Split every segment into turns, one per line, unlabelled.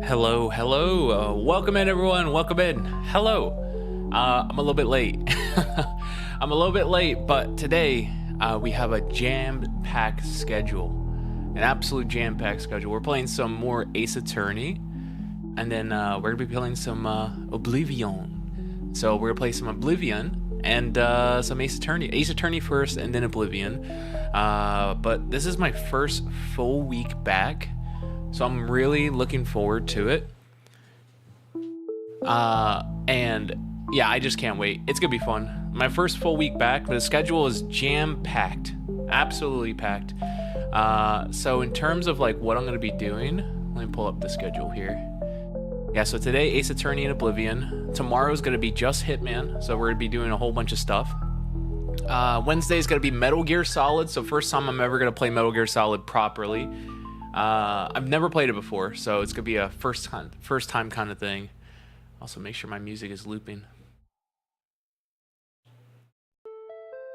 Hello. Welcome in, everyone. Welcome in. Hello. I'm a little bit late. I'm a little bit late, but today we have a jam-packed schedule. An absolute jam-packed schedule. We're playing some more Ace Attorney, and then we're going to be playing some Oblivion. So we're going to play some Oblivion and some Ace Attorney. Ace Attorney first, and then Oblivion. But this is my first full week back. So I'm really looking forward to it. And yeah, I just can't wait. It's gonna be fun. My first full week back, the schedule is jam-packed. Absolutely packed. So in terms of like what I'm gonna be doing, let me pull up the schedule here. Yeah, so today, Ace Attorney and Oblivion. Tomorrow's gonna be just Hitman, so we're gonna be doing a whole bunch of stuff. Wednesday's gonna be Metal Gear Solid, so first time I'm ever gonna play Metal Gear Solid properly. I've never played it before, so it's gonna be a first time kind of thing. Also, make sure my music is looping.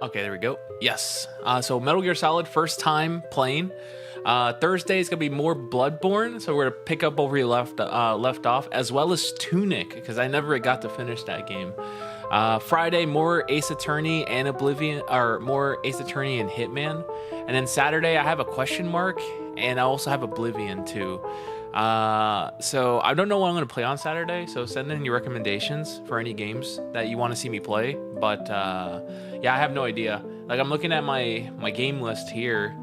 Okay, there we go. Yes. So Metal Gear Solid, first time playing. Thursday is gonna be more Bloodborne, so we're gonna pick up where we left off, as well as Tunic, because I never got to finish that game. Friday, more Ace Attorney and Oblivion, or more Ace Attorney and Hitman. And then Saturday, I have a question mark, and I also have Oblivion too. So I don't know what I'm gonna play on Saturday, so send in your recommendations for any games that you want to see me play. But yeah, I have no idea. Like, I'm looking at my game list here.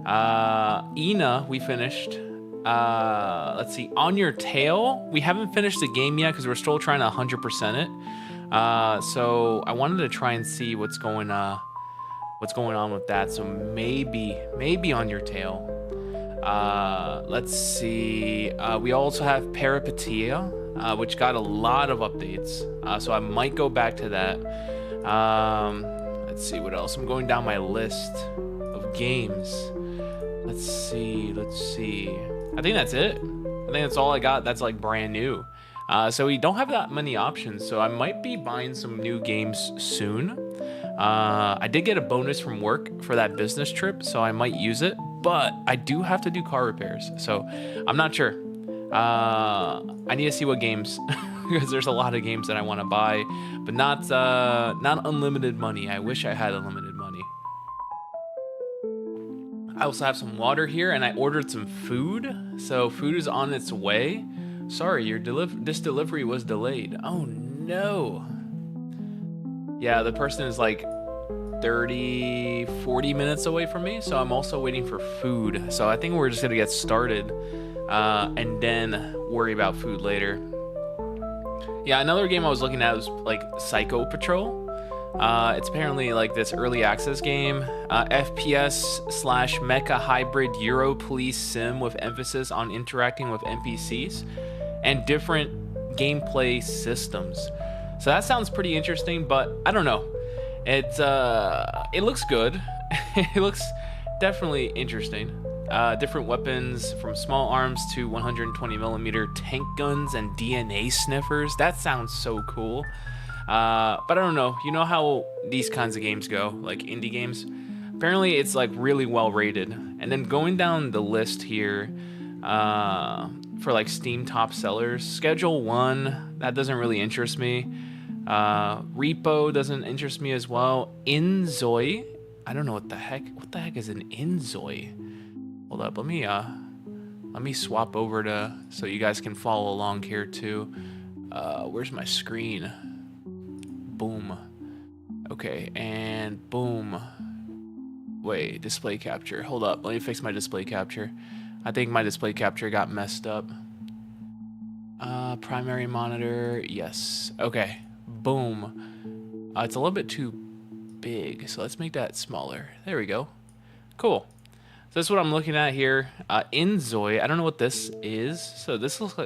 Ina, we finished. Let's see, On Your Tail, we haven't finished the game yet because we're still trying to 100% it. So I wanted to try and see what's going on with that. So maybe On Your Tail. Let's see. We also have Peripetia, which got a lot of updates. So I might go back to that. Let's see what else. I'm going down my list of games. Let's see. I think that's it. I think that's all I got that's like brand new. So we don't have that many options. So I might be buying some new games soon. I did get a bonus from work for that business trip, so I might use it. But I do have to do car repairs, so I'm not sure. I need to see what games, because there's a lot of games that I want to buy, but not unlimited money. I wish I had unlimited money. I also have some water here, and I ordered some food, so food is on its way. Sorry, this delivery was delayed. Oh no. Yeah, the person is like 40 minutes away from me, so I'm also waiting for food. So I think we're just gonna get started and then worry about food later. Yeah, another game I was looking at was like Psycho Patrol. It's apparently like this early access game, FPS / mecha hybrid Euro police sim with emphasis on interacting with NPCs and different gameplay systems. So that sounds pretty interesting, but I don't know. It looks good. It looks definitely interesting. Different weapons, from small arms to 120mm tank guns and DNA sniffers. That sounds so cool. But I don't know. You know how these kinds of games go, like indie games? Apparently it's like really well rated. And then going down the list here, for like Steam top sellers, Schedule 1, that doesn't really interest me. Repo doesn't interest me as well. Inzoi, I don't know what the heck is an Inzoi? Hold up, let me swap over to, so you guys can follow along here too. Where's my screen? Boom. Okay, and boom. Wait, display capture. Hold up, let me fix my display capture. I think my display capture got messed up. Primary monitor, yes. Okay. Boom. It's a little bit too big, so let's make that smaller. There we go. Cool. So this is what I'm looking at here. Inzoi, I don't know what this is. So this looks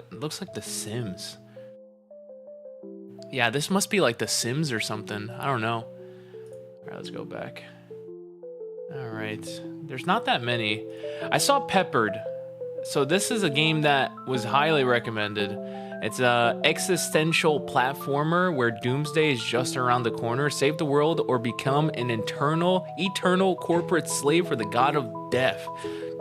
like The Sims. Yeah, this must be like The Sims or something. I don't know. All right, let's go back. All right. There's not that many. I saw Peppered. So this is a game that was highly recommended. It's a existential platformer where doomsday is just around the corner. Save the world or become an eternal corporate slave for the god of death.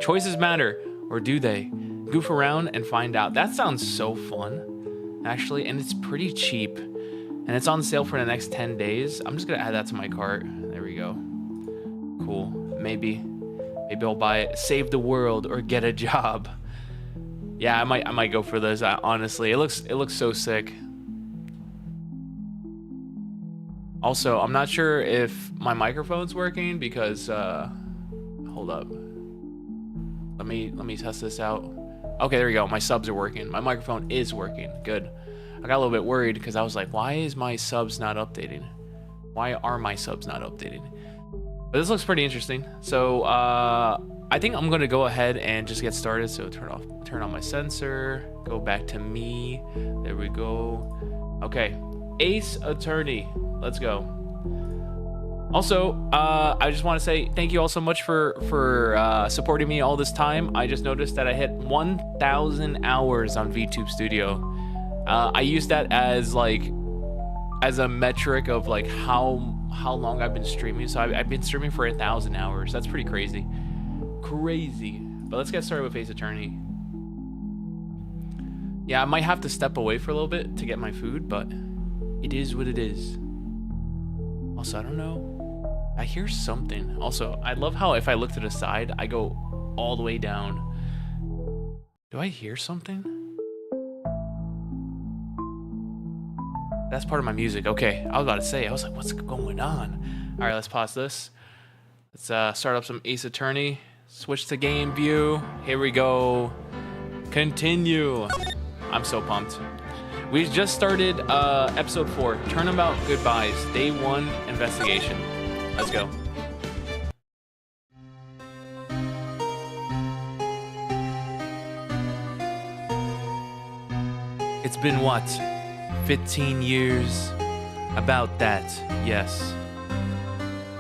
Choices matter, or do they? goof around and find out. That sounds so fun, actually, and it's pretty cheap. And it's on sale for the next 10 days. I'm just gonna add that to my cart. There we go. Cool. Maybe I'll buy it. Save the world or get a job. Yeah, I might go for this. Honestly, it looks so sick. Also, I'm not sure if my microphone's working because hold up. Let me test this out. Okay, there we go. My subs are working. My microphone is working. Good. I got a little bit worried because I was like, why is my subs not updating? Why are my subs not updating? But this looks pretty interesting. So I think I'm gonna go ahead and just get started. So turn on my sensor, go back to me. There we go. Okay, Ace Attorney. Let's go. Also, I just want to say thank you all so much for supporting me all this time. I just noticed that I hit 1,000 hours on VTube Studio. I use that as a metric of like how long I've been streaming. So I've been streaming for 1,000 hours. That's pretty crazy. But let's get started with Ace Attorney. Yeah, I might have to step away for a little bit to get my food, but it is what it is. Also, I don't know. I hear something. Also, I love how if I look to the side, I go all the way down. Do I hear something? That's part of my music. Okay, I was about to say, I was like, what's going on? All right, let's pause this. Let's start up some Ace Attorney. Switch to game view. Here we go. Continue. I'm so pumped. We just started episode 4, Turnabout Goodbyes, Day 1 Investigation. Let's go. It's been what? 15 years? About that, yes.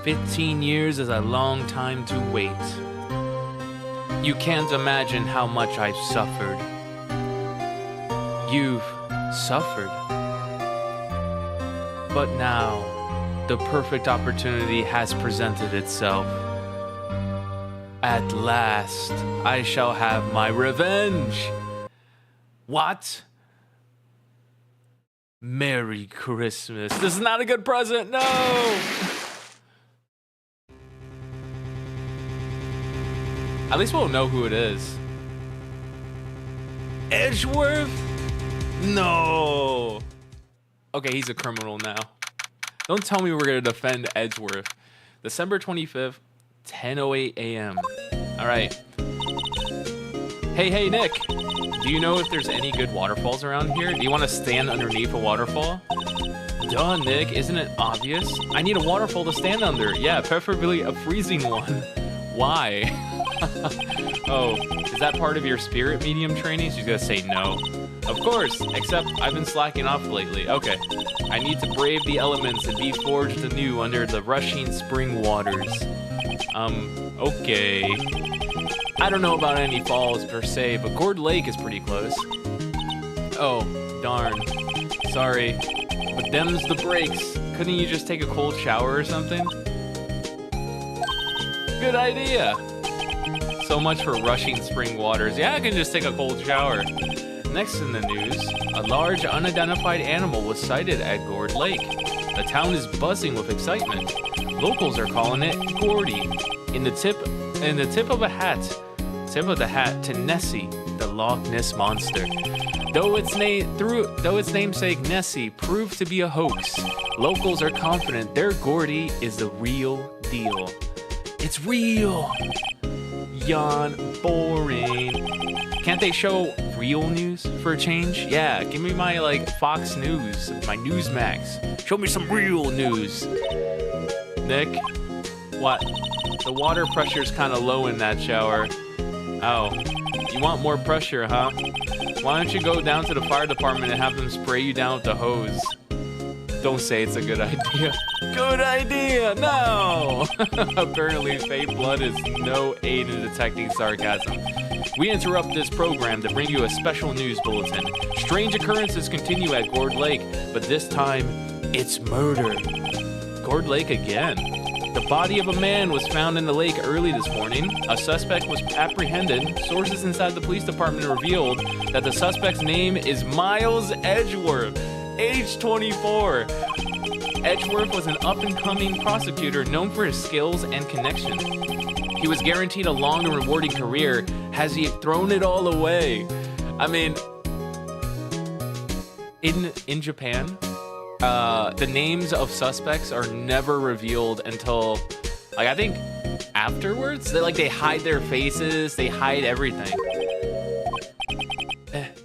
15 years is a long time to wait. You can't imagine how much I've suffered. You've suffered. But now, the perfect opportunity has presented itself. At last, I shall have my revenge. What? Merry Christmas. This is not a good present, no! At least we'll know who it is. Edgeworth? No. Okay, he's a criminal now. Don't tell me we're gonna defend Edgeworth. December 25th, 10:08 a.m. All right. Hey, Nick. Do you know if there's any good waterfalls around here? Do you want to stand underneath a waterfall? Duh, Nick. Isn't it obvious? I need a waterfall to stand under. Yeah, preferably a freezing one. Why? Oh, is that part of your spirit medium training? She's gonna say no. Of course, except I've been slacking off lately. Okay. I need to brave the elements and be forged anew under the rushing spring waters. Okay. I don't know about any falls per se, but Gourd Lake is pretty close. Oh, darn. Sorry. But them's the breaks. Couldn't you just take a cold shower or something? Good idea. So much for rushing spring waters. Yeah, I can just take a cold shower. Next in the news, a large unidentified animal was sighted at Gourd Lake. The town is buzzing with excitement. Locals are calling it Gordy. In the tip of the hat to Nessie, the Loch Ness monster. Though its namesake Nessie proved to be a hoax, locals are confident their Gordy is the real deal. It's real. Yawn, boring. Can't they show real news for a change? Yeah, give me my Fox News, my Newsmax. Show me some real news. Nick, what? The water pressure's kind of low in that shower. Oh, you want more pressure, huh? Why don't you go down to the fire department and have them spray you down with the hose? Don't say it's a good idea. Good idea! No! Apparently, fake blood is no aid in detecting sarcasm. We interrupt this program to bring you a special news bulletin. Strange occurrences continue at Gourd Lake, but this time, it's murder. Gourd Lake again? The body of a man was found in the lake early this morning. A suspect was apprehended. Sources inside the police department revealed that the suspect's name is Miles Edgeworth, age 24. Edgeworth was an up-and-coming prosecutor known for his skills and connections. He was guaranteed a long and rewarding career. Has he thrown it all away? I mean, in Japan, the names of suspects are never revealed until, like, I think afterwards. They hide their faces, they hide everything.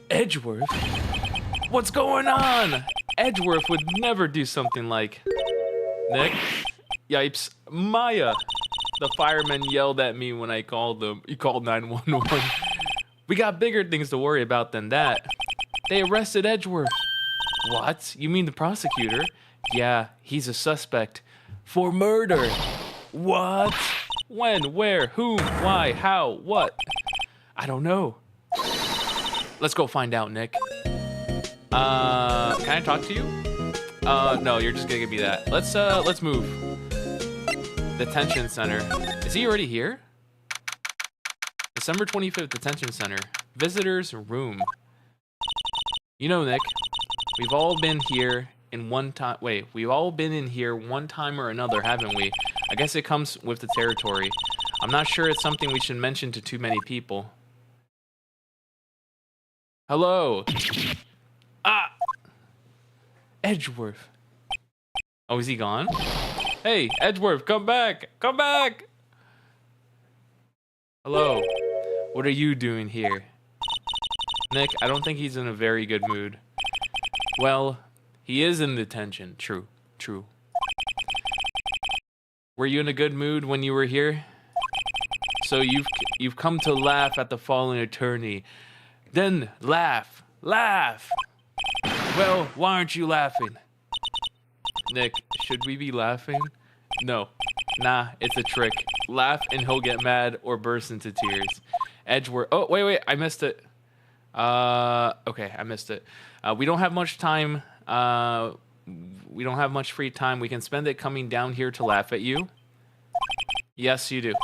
Edgeworth? What's going on? Edgeworth would never do something like... Nick? Yipes. Maya! The firemen yelled at me when I called them. You called 911. We got bigger things to worry about than that. They arrested Edgeworth. What? You mean the prosecutor? Yeah, he's a suspect. For murder. What? When? Where? Whom? Why? How? What? I don't know. Let's go find out, Nick. Can I talk to you? No, you're just gonna give me that. Let's move. Detention center. Is he already here? December 25th, detention center. Visitors room. You know, Nick, we've all been here in one time. Wait, we've all been in here one time or another, haven't we? I guess it comes with the territory. I'm not sure it's something we should mention to too many people. Hello. Ah! Edgeworth. Oh, is he gone? Hey, Edgeworth, come back! Come back! Hello. What are you doing here? Nick, I don't think he's in a very good mood. Well, he is in detention. True, true. Were you in a good mood when you were here? So you've come to laugh at the fallen attorney. Then laugh. Laugh! Well, why aren't you laughing? Nick, should we be laughing? No. Nah, it's a trick. Laugh and he'll get mad or burst into tears. Edgeworth. Oh, wait, I missed it. Okay, I missed it. We don't have much time. We don't have much free time. We can spend it coming down here to laugh at you. Yes, you do.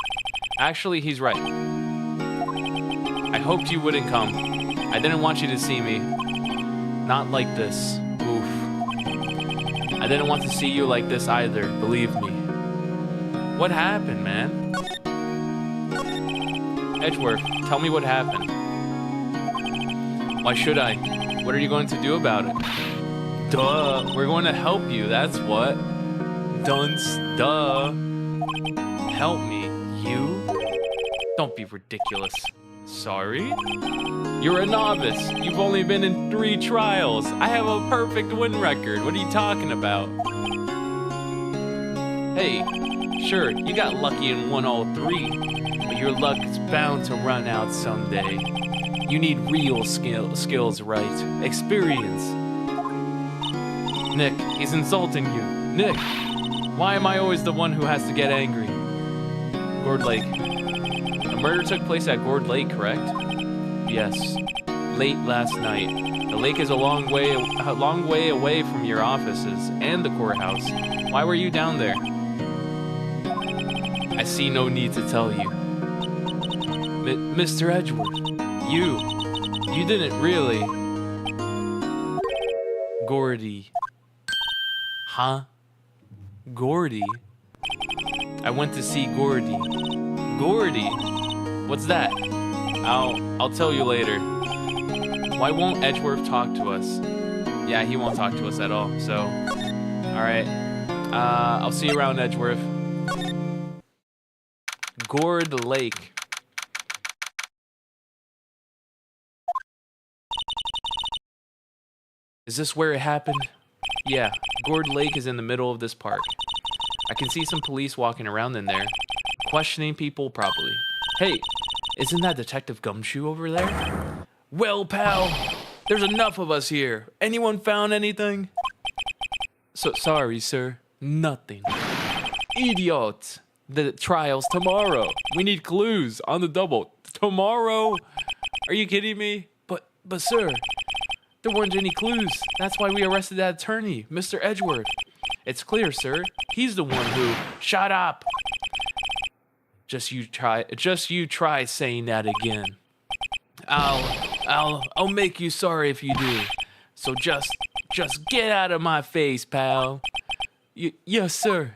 Actually, he's right. I hoped you wouldn't come. I didn't want you to see me. Not like this. Oof. I didn't want to see you like this either, believe me. What happened, man? Edgeworth, tell me what happened. Why should I? What are you going to do about it? Duh, we're going to help you, that's what. Dunce, duh. Help me, you? Don't be ridiculous. Sorry? You're a novice. You've only been in 3 trials. I have a perfect win record. What are you talking about? Hey, sure, you got lucky and won all 3, but your luck is bound to run out someday. You need real skills, right? Experience. Nick, he's insulting you. Nick, why am I always the one who has to get angry? Gourd Lake. The murder took place at Gourd Lake, correct? Yes. Late last night. The lake is a long way away from your offices and the courthouse. Why were you down there? I see no need to tell you. Mr. Edgeworth, you didn't really. Gordy. Huh? Gordy? I went to see Gordy. Gordy? What's that? I'll tell you later. Why won't Edgeworth talk to us? Yeah, he won't talk to us at all, so... Alright. I'll see you around, Edgeworth. Gourd Lake. Is this where it happened? Yeah, Gourd Lake is in the middle of this park. I can see some police walking around in there, questioning people probably. Hey, isn't that Detective Gumshoe over there? Well, pal, there's enough of us here. Anyone found anything? So sorry, sir. Nothing. Idiot. The trial's tomorrow. We need clues on the double. Tomorrow? Are you kidding me? But sir, there weren't any clues. That's why we arrested that attorney, Mr. Edgeworth. It's clear, sir. He's the one who... Shut up! Just you try saying that again. I'll make you sorry if you do. So just get out of my face, pal. Yes, sir.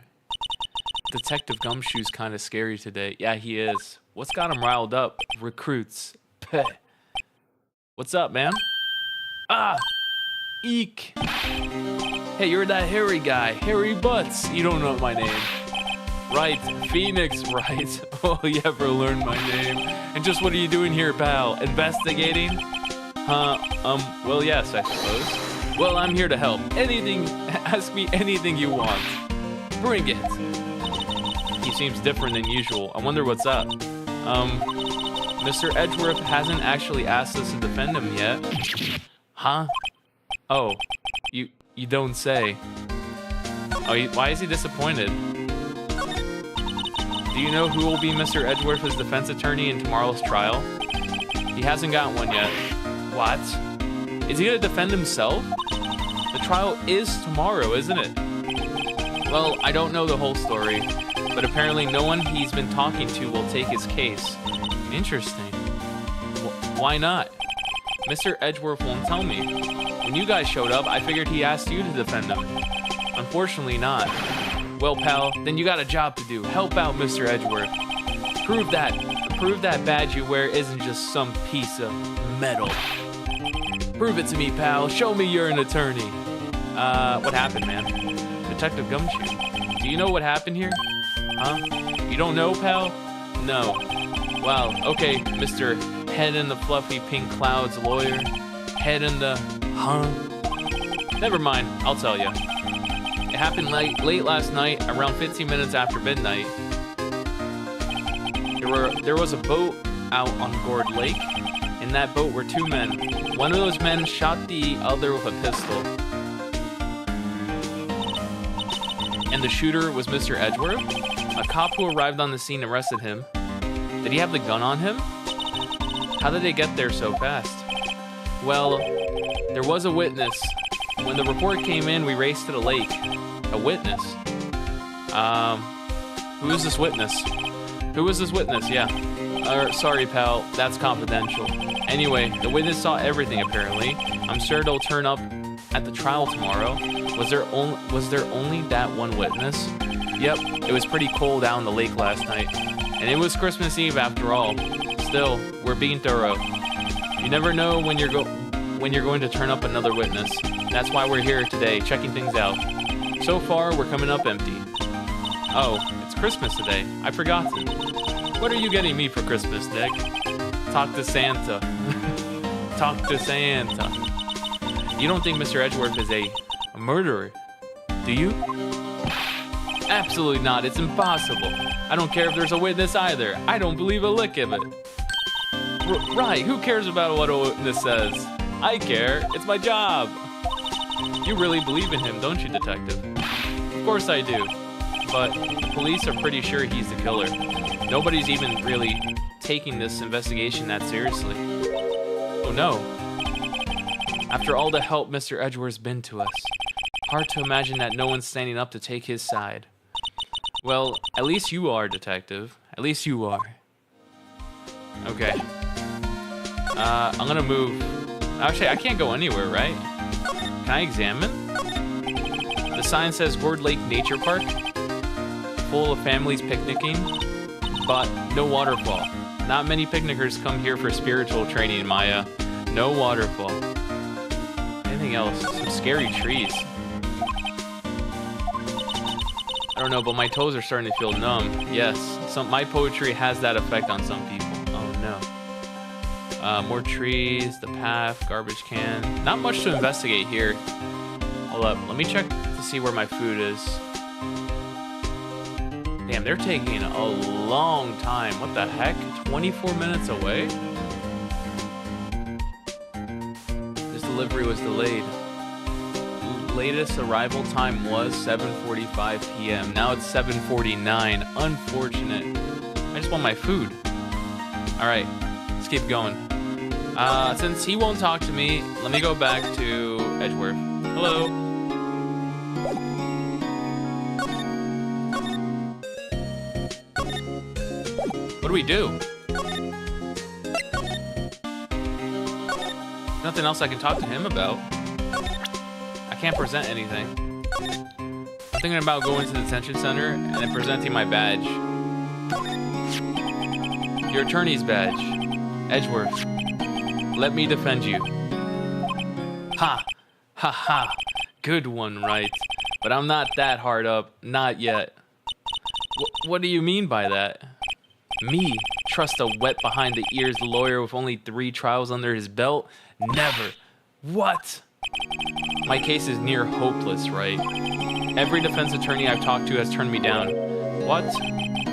Detective Gumshoe's kind of scary today. Yeah, he is. What's got him riled up? Recruits. Peh. What's up, man? Ah! Eek! Hey, you're that hairy guy. Hairy Butts. You don't know my name. Right, Phoenix, right. Oh, you ever learned my name? And just what are you doing here, pal? Investigating? Well, yes, I suppose. Well, I'm here to help. Ask me anything you want. Bring it. He seems different than usual. I wonder what's up. Mr. Edgeworth hasn't actually asked us to defend him yet. Huh? Oh, you don't say. Oh, why is he disappointed? Do you know who will be Mr. Edgeworth's defense attorney in tomorrow's trial? He hasn't got one yet. What? Is he gonna defend himself? The trial is tomorrow, isn't it? Well, I don't know the whole story, but apparently no one he's been talking to will take his case. Interesting. Why not? Mr. Edgeworth won't tell me. When you guys showed up, I figured he asked you to defend him. Unfortunately not. Well, pal, then you got a job to do. Help out Mr. Edgeworth. Prove that badge you wear isn't just some piece of metal. Prove it to me, pal. Show me you're an attorney. What happened, man? Detective Gumshoe. Do you know what happened here? Huh? You don't know, pal? No. Wow, okay, Mr. Head in the fluffy pink clouds lawyer. Head in the... Huh? Never mind, I'll tell you. It happened late last night, around 15 minutes after midnight. There was a boat out on Gourd Lake. In that boat were two men. One of those men shot the other with a pistol. And the shooter was Mr. Edgeworth. A cop who arrived on the scene arrested him. Did he have the gun on him? How did they get there so fast? Well, there was a witness. When the report came in, we raced to the lake. A witness? Who is this witness? Who is this witness? Yeah. Sorry, pal. That's confidential. Anyway, the witness saw everything, apparently. I'm sure they'll turn up at the trial tomorrow. Was there only that one witness? Yep, it was pretty cold out on the lake last night. And it was Christmas Eve after all. Still, we're being thorough. You never know when you're going to turn up another witness. That's why we're here today, checking things out. So far, we're coming up empty. Oh, it's Christmas today. I forgot to. What are you getting me for Christmas, Nick? Talk to Santa. Talk to Santa. You don't think Mr. Edgeworth is a murderer, do you? Absolutely not. It's impossible. I don't care if there's a witness either. I don't believe a lick of it. Right, who cares about what a witness says? I care. It's my job. You really believe in him, don't you, Detective? Of course I do. But the police are pretty sure he's the killer. Nobody's even really taking this investigation that seriously. Oh no. After all the help Mr. Edgeworth's been to us, hard to imagine that no one's standing up to take his side. Well, at least you are, Detective. At least you are. Okay. I'm gonna move. Actually, I can't go anywhere, right? Can I examine? The sign says Gourd Lake Nature Park, full of families picnicking, but no waterfall. Not many picnickers come here for spiritual training, Maya. No waterfall. Anything else? Some scary trees. I don't know, but my toes are starting to feel numb. Yes, my poetry has that effect on some people. Oh no. More trees, the path, garbage can. Not much to investigate here. Hold up, let me check to see where my food is. Damn, they're taking a long time. What the heck? 24 minutes away? This delivery was delayed. Latest arrival time was 7:45 p.m. Now it's 7:49. Unfortunate. I just want my food. All right, let's keep going. Since he won't talk to me, let me go back to Edgeworth. Hello. do we do? Nothing else I can talk to him about. I can't present anything. I'm thinking about going to the detention center and then presenting my badge. Your attorney's badge. Edgeworth. Let me defend you. Ha! Ha ha! Good one, right? But I'm not that hard up. Not yet. What do you mean by that? Me? Trust a wet behind the ears lawyer with only 3 trials under his belt? Never. What? My case is near hopeless, right? Every defense attorney I've talked to has turned me down. What?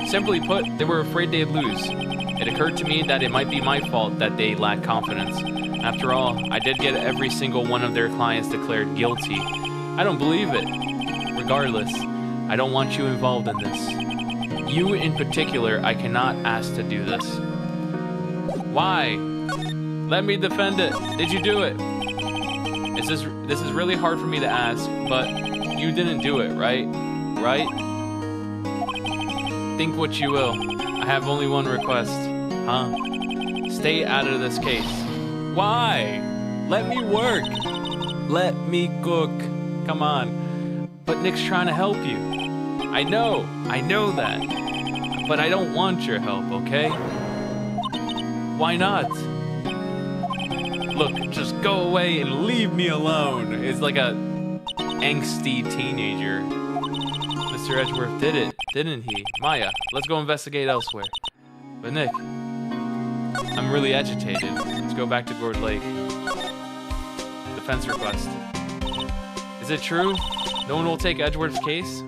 Simply put, they were afraid they'd lose. It occurred to me that it might be my fault that they lacked confidence. After all, I did get every single one of their clients declared guilty. I don't believe it. Regardless, I don't want you involved in this. You in particular, I cannot ask to do this. Why? Let me defend it. Did you do it? This is really hard for me to ask, but you didn't do it, right? Right? Think what you will. I have only one request. Huh? Stay out of this case. Why? Let me work. Let me cook. Come on. But Nick's trying to help you. I know that. But I don't want your help, okay? Why not? Look, just go away and leave me alone. It's like a angsty teenager. Mr. Edgeworth did it, didn't he? Maya, let's go investigate elsewhere. But Nick, I'm really agitated. Let's go back to Gourd Lake. Defense request. Is it true? No one will take Edgeworth's case?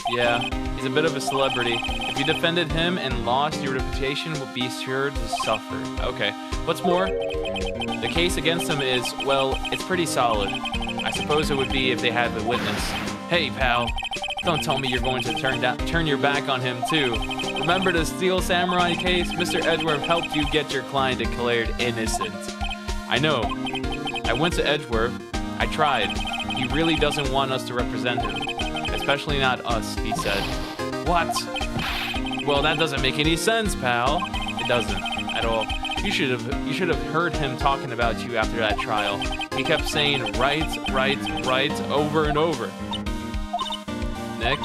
Yeah, he's a bit of a celebrity. If you defended him and lost, your reputation would be sure to suffer. Okay. What's more, the case against him is, well, it's pretty solid. I suppose it would be if they had a witness. Hey, pal. Don't tell me you're going to turn your back on him, too. Remember the Steel Samurai case? Mr. Edgeworth helped you get your client declared innocent. I know. I went to Edgeworth. I tried. He really doesn't want us to represent him. Especially not us, he said. What? Well, that doesn't make any sense, pal. It doesn't, at all. You should have heard him talking about you after that trial. He kept saying right over and over. Nick,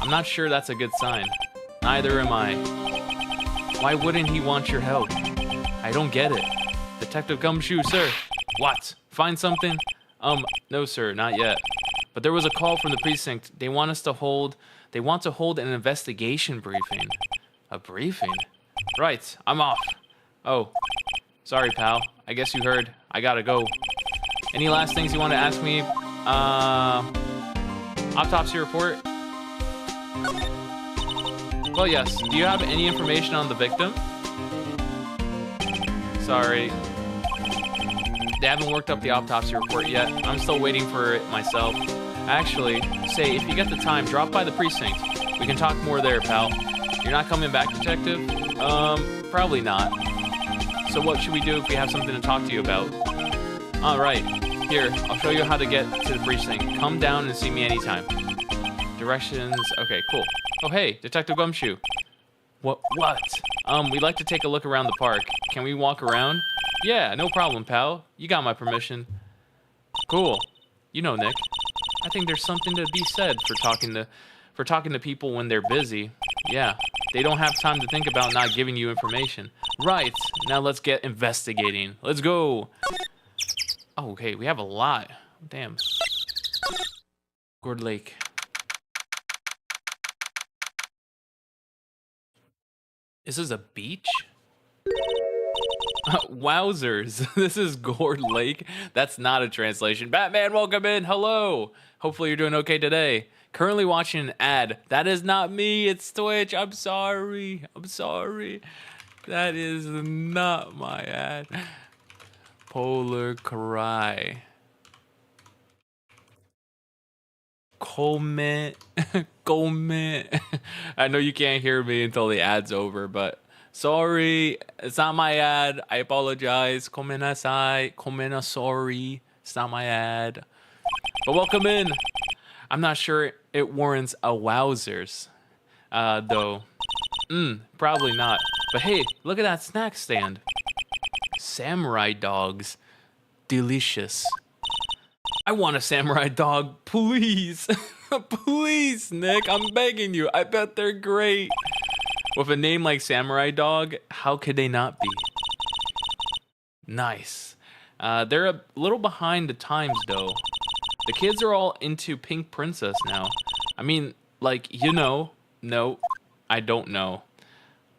I'm not sure that's a good sign. Neither am I. Why wouldn't he want your help? I don't get it. Detective Gumshoe, sir. What? Find something? No, sir, not yet. But there was a call from the precinct. They want to hold an investigation briefing. A briefing? Right, I'm off. Oh, sorry, pal. I guess you heard. I gotta go. Any last things you want to ask me? Autopsy report? Well, yes. Do you have any information on the victim? Sorry. They haven't worked up the autopsy report yet. I'm still waiting for it myself. Actually, say, if you get the time, drop by the precinct. We can talk more there, pal. You're not coming back, detective? Probably not. So what should we do if we have something to talk to you about? Alright, here, I'll show you how to get to the precinct. Come down and see me anytime. Directions, okay, cool. Oh hey, Detective Gumshoe. What? We'd like to take a look around the park. Can we walk around? Yeah, no problem, pal. You got my permission. Cool. You know, Nick, I think there's something to be said for talking to people when they're busy. Yeah, they don't have time to think about not giving you information. Right, now let's get investigating. Let's go. Oh, okay, we have a lot. Damn. Gourd Lake. This is a beach? Wowzers, this is Gourd Lake. That's not a translation. Batman, welcome in. Hello. Hopefully you're doing okay today. Currently watching an ad. That is not me. It's Twitch. I'm sorry. That is not my ad. Polar Cry. Comment. I know you can't hear me until the ad's over, but sorry, it's not my ad. I apologize. Sorry. It's not my ad. But welcome in. I'm not sure it warrants a wowzers, though. Probably not. But hey, look at that snack stand. Samurai dogs. Delicious. I want a samurai dog, please. Please, Nick, I'm begging you. I bet they're great. With a name like Samurai Dog, how could they not be? Nice. They're a little behind the times, though. The kids are all into Pink Princess now. I mean, like, you know. No, I don't know.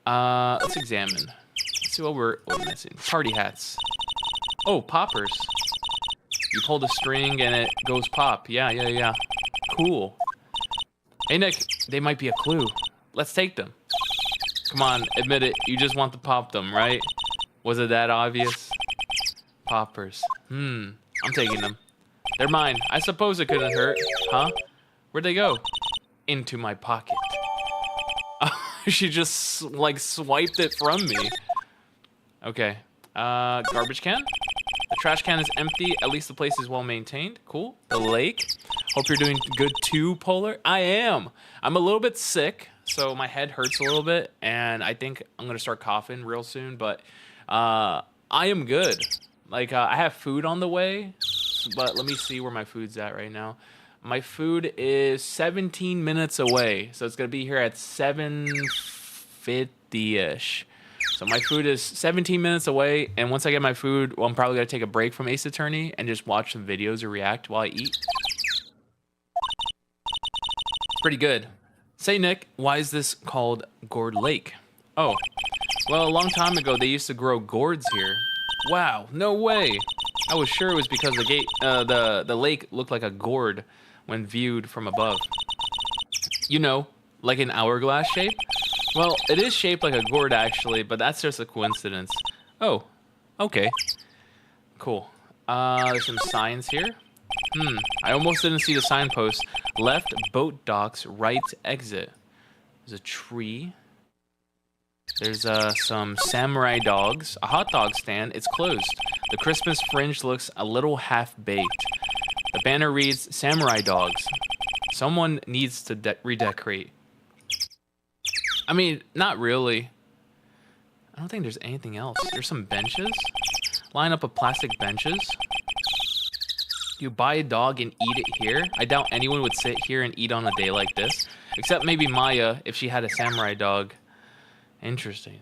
Let's examine. Let's see what we're missing. Party hats. Oh, poppers. You pull the string and it goes pop. Yeah. Cool. Hey, Nick, they might be a clue. Let's take them. Come on, admit it. You just want to pop them, right? Was it that obvious? Poppers. I'm taking them. They're mine. I suppose it couldn't hurt. Huh? Where'd they go? Into my pocket. She just, like, swiped it from me. Okay. Garbage can? The trash can is empty. At least the place is well maintained. Cool. The lake. Hope you're doing good too, Polar. I am. I'm a little bit sick, so my head hurts a little bit, and I think I'm going to start coughing real soon, but I am good. Like, I have food on the way, but let me see where my food's at right now. My food is 17 minutes away, so it's going to be here at 7:50-ish. So my food is 17 minutes away, and once I get my food, well, I'm probably going to take a break from Ace Attorney and just watch some videos or react while I eat. Pretty good. Say, Nick, why is this called Gourd Lake? Oh, well, a long time ago, they used to grow gourds here. Wow, no way. I was sure it was because the lake looked like a gourd when viewed from above. You know, like an hourglass shape? Well, it is shaped like a gourd, actually, but that's just a coincidence. Oh, okay. Cool. There's some signs here. I almost didn't see the signpost. Left, boat docks, right, exit. There's a tree. There's some samurai dogs. A hot dog stand. It's closed. The Christmas fringe looks a little half-baked. The banner reads, Samurai Dogs. Someone needs to redecorate. I mean, not really. I don't think there's anything else. There's some benches. Line up of plastic benches. You buy a dog and eat it here? I doubt anyone would sit here and eat on a day like this. Except maybe Maya, if she had a samurai dog. Interesting.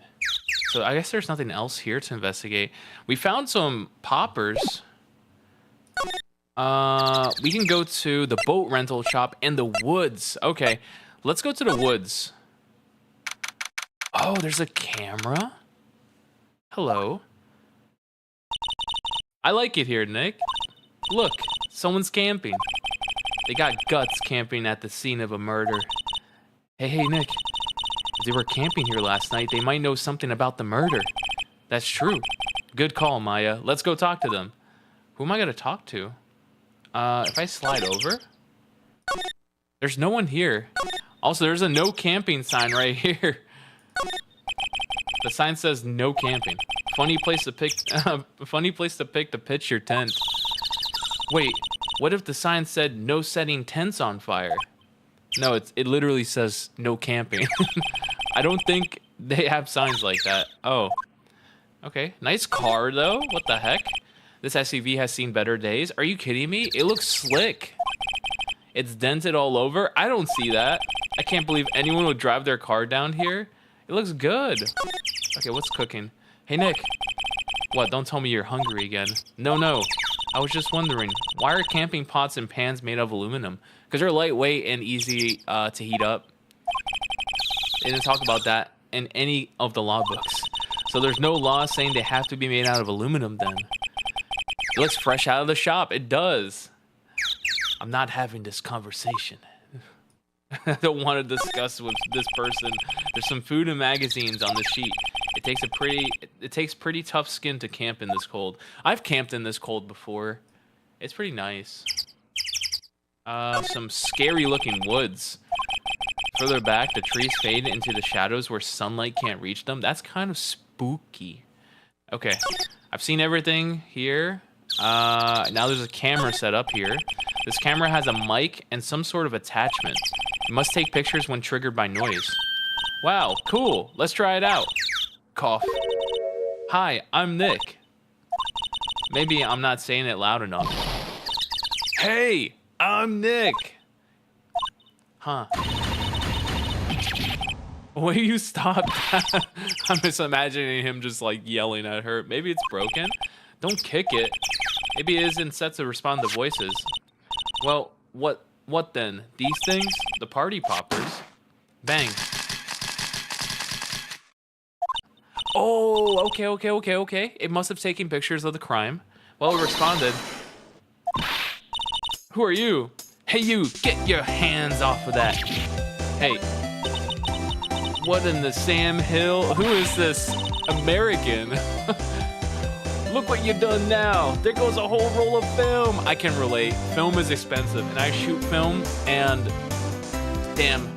So I guess there's nothing else here to investigate. We found some poppers. We can go to the boat rental shop and the woods. Okay, let's go to the woods. Oh, there's a camera. Hello. I like it here, Nick. Look, someone's camping. They got guts camping at the scene of a murder. Hey, Nick. If they were camping here last night, they might know something about the murder. That's true. Good call, Maya. Let's go talk to them. Who am I going to talk to? If I slide over? There's no one here. Also, there's a no camping sign right here. The sign says no camping. Funny place to pick to pitch your tent. Wait, what if the sign said no setting tents on fire? No, it literally says no camping. I don't think they have signs like that. Oh. Okay, nice car though. What the heck? This SUV has seen better days. Are you kidding me? It looks slick. It's dented all over. I don't see that. I can't believe anyone would drive their car down here. It looks good. Okay, what's cooking? Hey, Nick. What, don't tell me you're hungry again. No. I was just wondering, why are camping pots and pans made of aluminum? Because they're lightweight and easy to heat up. They didn't talk about that in any of the law books. So there's no law saying they have to be made out of aluminum then. It looks fresh out of the shop. It does. I'm not having this conversation. I don't want to discuss with this person. There's some food and magazines on the sheet. It takes pretty tough skin to camp in this cold. I've camped in this cold before. It's pretty nice. Some scary looking woods. Further back, the trees fade into the shadows where sunlight can't reach them. That's kind of spooky. Okay, I've seen everything here. Now there's a camera set up here. This camera has a mic and some sort of attachment. It must take pictures when triggered by noise. Wow, cool. Let's try it out. Cough. Hi, I'm Nick. Maybe I'm not saying it loud enough. Hey, I'm Nick. Huh. Will you stop that? I'm just imagining him just like yelling at her. Maybe it's broken? Don't kick it. Maybe it isn't set to respond to voices. Well, what then? These things? The party poppers? Bang. Oh, okay. It must have taken pictures of the crime. Well, it responded. Who are you? Hey, you, get your hands off of that. Hey. What in the Sam Hill? Who is this American? Look what you done now. There goes a whole roll of film. I can relate. Film is expensive, and I shoot film, and damn,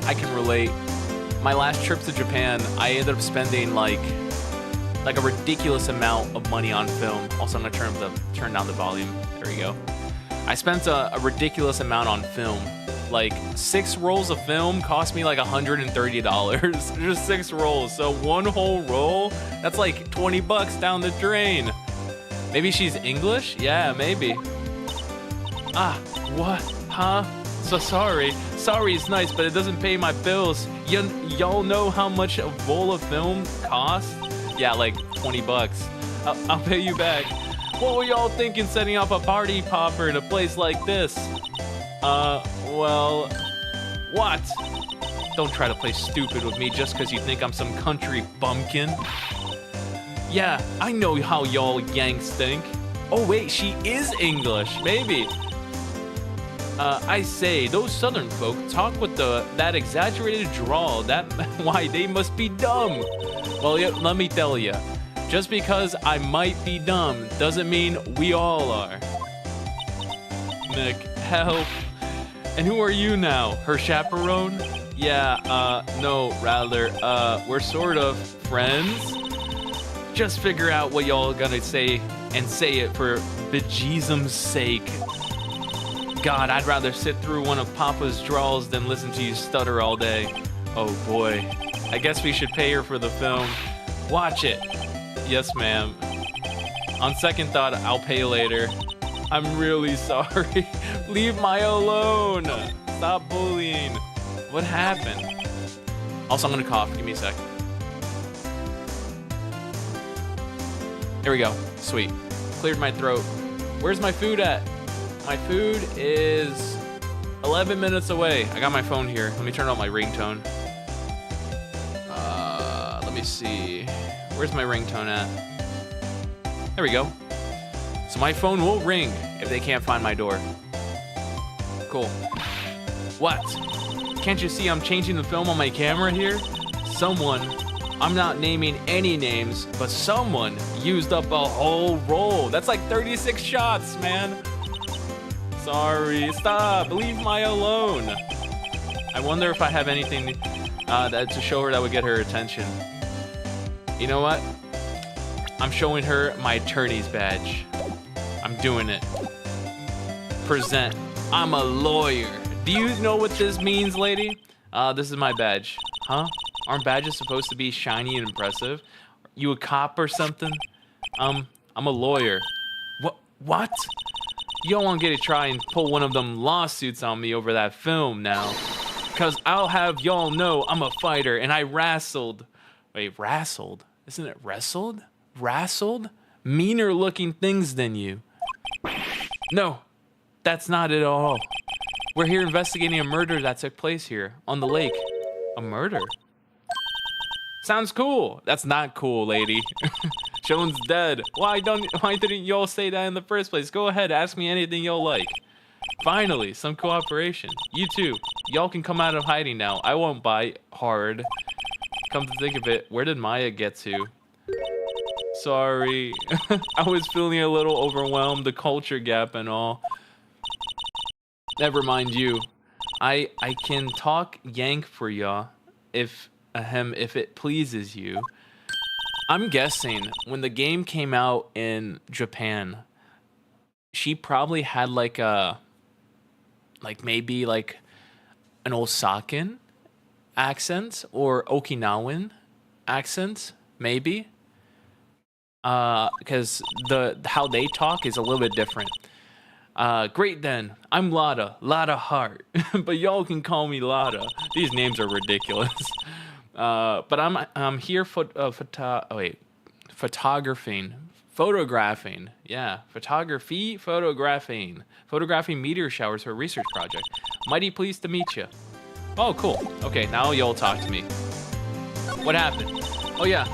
I can relate. My last trip to Japan, I ended up spending like a ridiculous amount of money on film. Also, I'm gonna turn down the volume. There we go. I spent a ridiculous amount on film. Like 6 rolls of film cost me like $130. Just 6 rolls. So one whole roll, that's like $20 down the drain. Maybe she's English? Yeah, maybe. Ah, what? Huh? So sorry. Sorry is nice, but it doesn't pay my bills. Y'all know how much a roll of film costs? Yeah, like $20. I'll pay you back. What were y'all thinking setting up a party popper in a place like this? Well, what? Don't try to play stupid with me just because you think I'm some country bumpkin. Yeah, I know how y'all Yanks think. Oh wait, she is English, maybe. I say, those southern folk talk with that exaggerated drawl. That why they must be dumb. Well, yeah, let me tell you, just because I might be dumb doesn't mean we all are. Nick, help. And who are you now? Her chaperone? Yeah, no, rather, we're sort of friends. Just figure out what y'all gonna say and say it for bejesusum's sake. God, I'd rather sit through one of Papa's drawls than listen to you stutter all day. Oh boy. I guess we should pay her for the film. Watch it. Yes, ma'am. On second thought, I'll pay later. I'm really sorry. Leave my alone. Stop bullying. What happened? Also, I'm gonna cough. Give me a sec. There we go. Sweet. Cleared my throat. Where's my food at? My food is 11 minutes away. I got my phone here. Let me turn on my ringtone. Let me see. Where's my ringtone at? There we go. So my phone will ring if they can't find my door. Cool. What? Can't you see I'm changing the film on my camera here? Someone, I'm not naming any names, but someone used up a whole roll. That's like 36 shots, man. Sorry, stop, leave my alone. I wonder if I have anything to show her that would get her attention. You know what? I'm showing her my attorney's badge. I'm doing it. Present. I'm a lawyer. Do you know what this means, lady? This is my badge. Huh? Aren't badges supposed to be shiny and impressive? You a cop or something? I'm a lawyer. What? You don't want to get to try and pull one of them lawsuits on me over that film now. Because I'll have y'all know I'm a fighter and I wrestled. Wait, wrestled? Isn't it wrestled? Wrestled? Meaner looking things than you. No, that's not it at all. We're here investigating a murder that took place here on the lake. A murder? Sounds cool. That's not cool, lady. Joan's dead. Why didn't y'all say that in the first place? Go ahead, ask me anything y'all like. Finally, some cooperation. You too. Y'all can come out of hiding now. I won't bite hard. Come to think of it, where did Maya get to? Sorry. I was feeling a little overwhelmed, the culture gap and all. Never mind you. I can talk Yank for ya if it pleases you. I'm guessing when the game came out in Japan, she probably had maybe an Osakan accent or Okinawan accent, maybe. Because how they talk is a little bit different. Great then. I'm Lotta Hart, but y'all can call me Lotta. These names are ridiculous. But I'm here photographing. Yeah, photographing meteor showers for a research project. Mighty pleased to meet you. Oh, cool. Okay, now y'all talk to me. What happened? Oh yeah,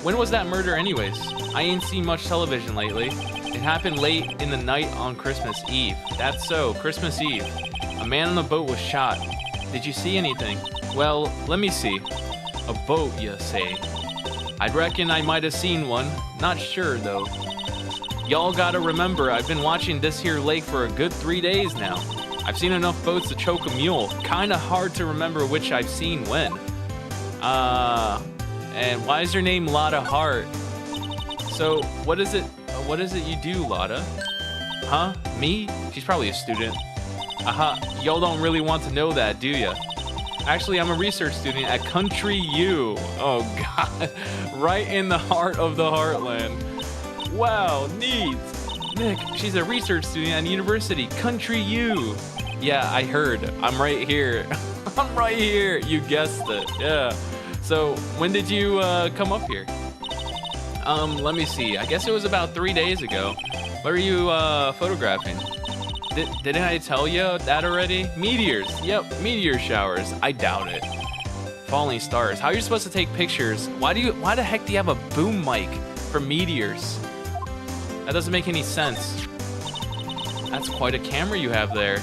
when was that murder anyways? I ain't seen much television lately. It happened late in the night on Christmas Eve. That's so, Christmas Eve. A man on a boat was shot. Did you see anything? Well, let me see. A boat, you say? I'd reckon I might have seen one. Not sure, though. Y'all gotta remember, I've been watching this here lake for a good 3 days now. I've seen enough boats to choke a mule. Kinda hard to remember which I've seen when. And why is your name Lotta Hart? So, what is it you do, Lotta? Huh? Me? She's probably a student. Y'all don't really want to know that, do ya? Actually, I'm a research student at Country U. Oh, God. Right in the heart of the heartland. Wow, neat. Nick, she's a research student at university, Country U. Yeah, I heard. I'm right here. I'm right here. You guessed it. Yeah. So, when did you come up here? Let me see. I guess it was about 3 days ago. What are you photographing? Didn't I tell you that already? Meteors. Yep, meteor showers. I doubt it. Falling stars. How are you supposed to take pictures? Why the heck do you have a boom mic for meteors? That doesn't make any sense. That's quite a camera you have there.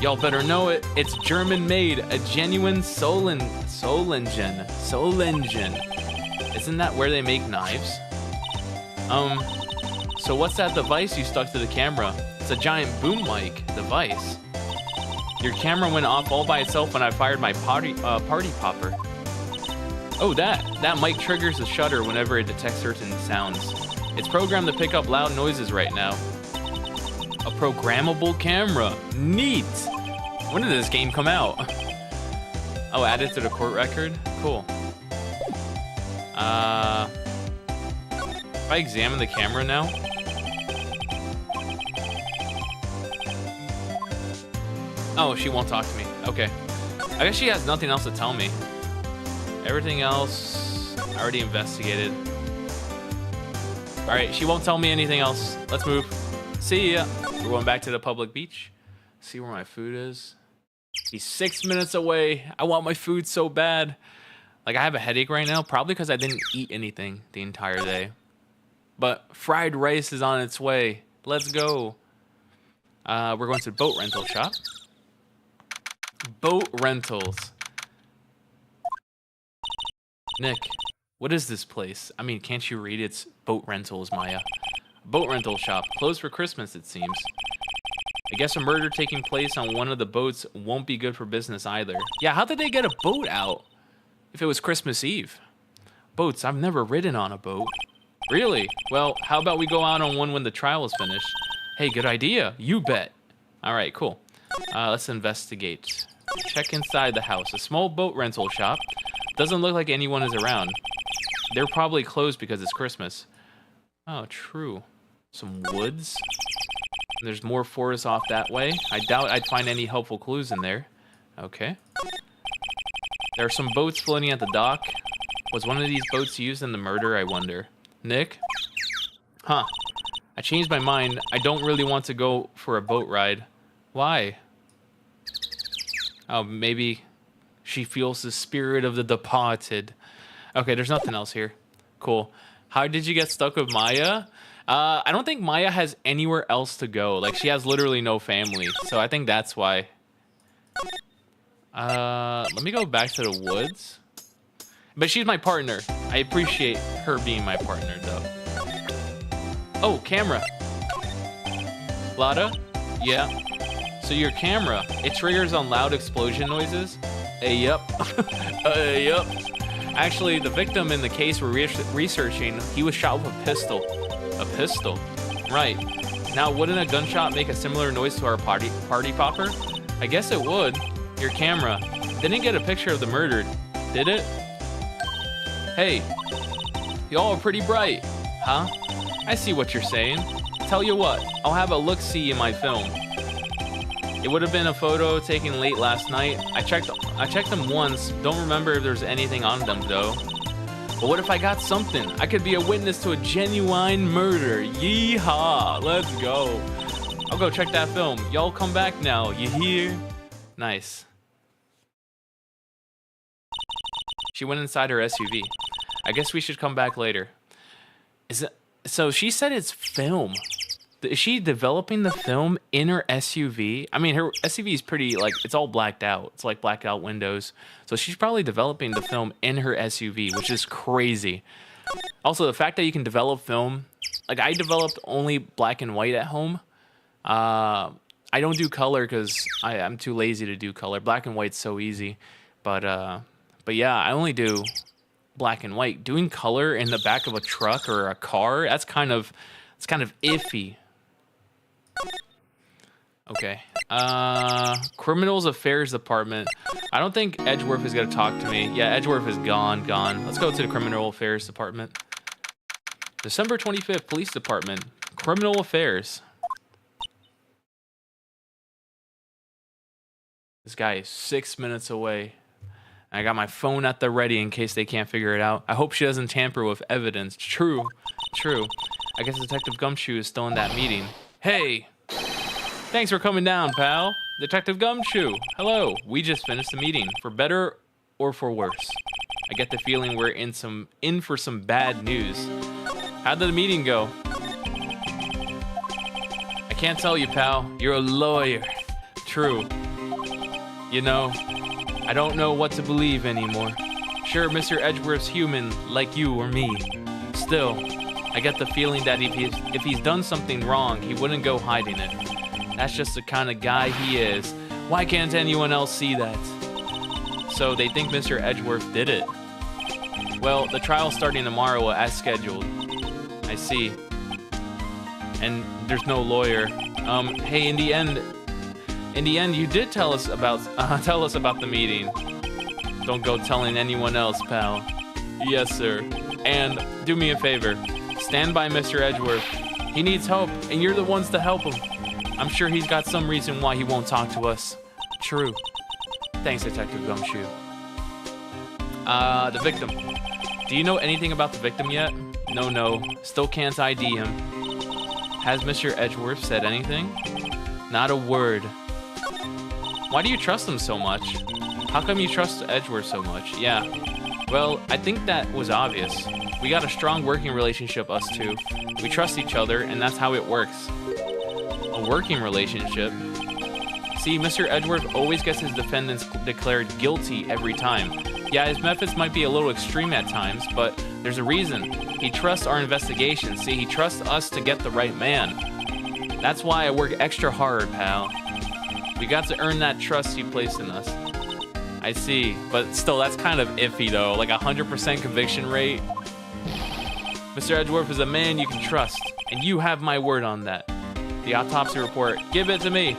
Y'all better know it. It's German made, a genuine Solingen. Isn't that where they make knives? So what's that device you stuck to the camera? It's a giant boom mic device. Your camera went off all by itself when I fired my party popper. Oh, that mic triggers the shutter whenever it detects certain sounds. It's programmed to pick up loud noises right now. A programmable camera. Neat! When did this game come out? Oh, added to the court record? Cool. If I examine the camera now? Oh, she won't talk to me. Okay. I guess she has nothing else to tell me. Everything else I already investigated. Alright, she won't tell me anything else. Let's move. See ya. We're going back to the public beach. See where my food is. He's 6 minutes away. I want my food so bad. Like, I have a headache right now, probably because I didn't eat anything the entire day. But fried rice is on its way. Let's go. We're going to the boat rental shop. Boat rentals. Nick, what is this place? I mean, can't you read? It's boat rentals, Maya. Boat rental shop. Closed for Christmas, it seems. I guess a murder taking place on one of the boats won't be good for business either. Yeah, how did they get a boat out if it was Christmas Eve? Boats, I've never ridden on a boat. Really? Well, how about we go out on one when the trial is finished? Hey, good idea. You bet. All right, cool. Let's investigate. Check inside the house. A small boat rental shop. Doesn't look like anyone is around. They're probably closed because it's Christmas. Oh, true. Some woods. There's more forest off that way. I doubt I'd find any helpful clues in there. Okay. There are some boats floating at the dock. Was one of these boats used in the murder, I wonder? Nick? Huh. I changed my mind. I don't really want to go for a boat ride. Why? Oh, maybe she feels the spirit of the departed. Okay, there's nothing else here. Cool. How did you get stuck with Maya? I don't think Maya has anywhere else to go. Like, she has literally no family. So I think that's why. Let me go back to the woods. But she's my partner. I appreciate her being my partner, though. Oh, camera. Lotta? Yeah. So your camera, it triggers on loud explosion noises? Yup. Yup. Actually, the victim in the case we're researching, he was shot with a pistol. A pistol? Right. Now, wouldn't a gunshot make a similar noise to our party popper? I guess it would. Your camera didn't get a picture of the murdered, did it? Hey, y'all are pretty bright. Huh? I see what you're saying. Tell you what, I'll have a look-see in my film. It would have been a photo taken late last night. I checked them once. Don't remember if there's anything on them though. But what if I got something? I could be a witness to a genuine murder. Yeehaw! Let's go. I'll go check that film. Y'all come back now. You hear? Nice. She went inside her SUV. I guess we should come back later. Is it? So she said it's film. Is she developing the film in her SUV? I mean, her SUV is pretty, like, it's all blacked out. It's like blacked out windows. So she's probably developing the film in her SUV, which is crazy. Also, the fact that you can develop film, like, I developed only black and white at home. I don't do color because I'm too lazy to do color. Black and white's so easy. But yeah, I only do black and white. Doing color in the back of a truck or a car, it's kind of iffy. Okay. Criminals Affairs Department. I don't think Edgeworth is gonna talk to me. Yeah, Edgeworth is gone. Let's go to the Criminal Affairs Department. December 25th, Police Department. Criminal Affairs. This guy is 6 minutes away. I got my phone at the ready in case they can't figure it out. I hope she doesn't tamper with evidence. True. I guess Detective Gumshoe is still in that meeting. Hey! Thanks for coming down, pal. Detective Gumshoe. Hello. We just finished the meeting. For better or for worse. I get the feeling we're in for some bad news. How did the meeting go? I can't tell you, pal. You're a lawyer. True. You know, I don't know what to believe anymore. Sure, Mr. Edgeworth's human, like you or me. Still, I get the feeling that if he's done something wrong, he wouldn't go hiding it. That's just the kind of guy he is. Why can't anyone else see that? So they think Mr. Edgeworth did it. Well, the trial's starting tomorrow as scheduled. I see. And there's no lawyer. Hey, in the end, you did tell us about the meeting. Don't go telling anyone else, pal. Yes, sir. And do me a favor. Stand by Mr. Edgeworth. He needs help, and you're the ones to help him. I'm sure he's got some reason why he won't talk to us. True. Thanks, Detective Gumshoe. The victim. Do you know anything about the victim yet? No. Still can't ID him. Has Mr. Edgeworth said anything? Not a word. Why do you trust him so much? How come you trust Edgeworth so much? Yeah. Well, I think that was obvious. We got a strong working relationship, us two. We trust each other, and that's how it works. A working relationship? See, Mr. Edgeworth always gets his defendants declared guilty every time. Yeah, his methods might be a little extreme at times, but there's a reason. He trusts our investigation. See, he trusts us to get the right man. That's why I work extra hard, pal. We got to earn that trust you placed in us. I see, but still, that's kind of iffy though. Like 100% conviction rate. Mr. Edgeworth is a man you can trust, and you have my word on that. The autopsy report, give it to me.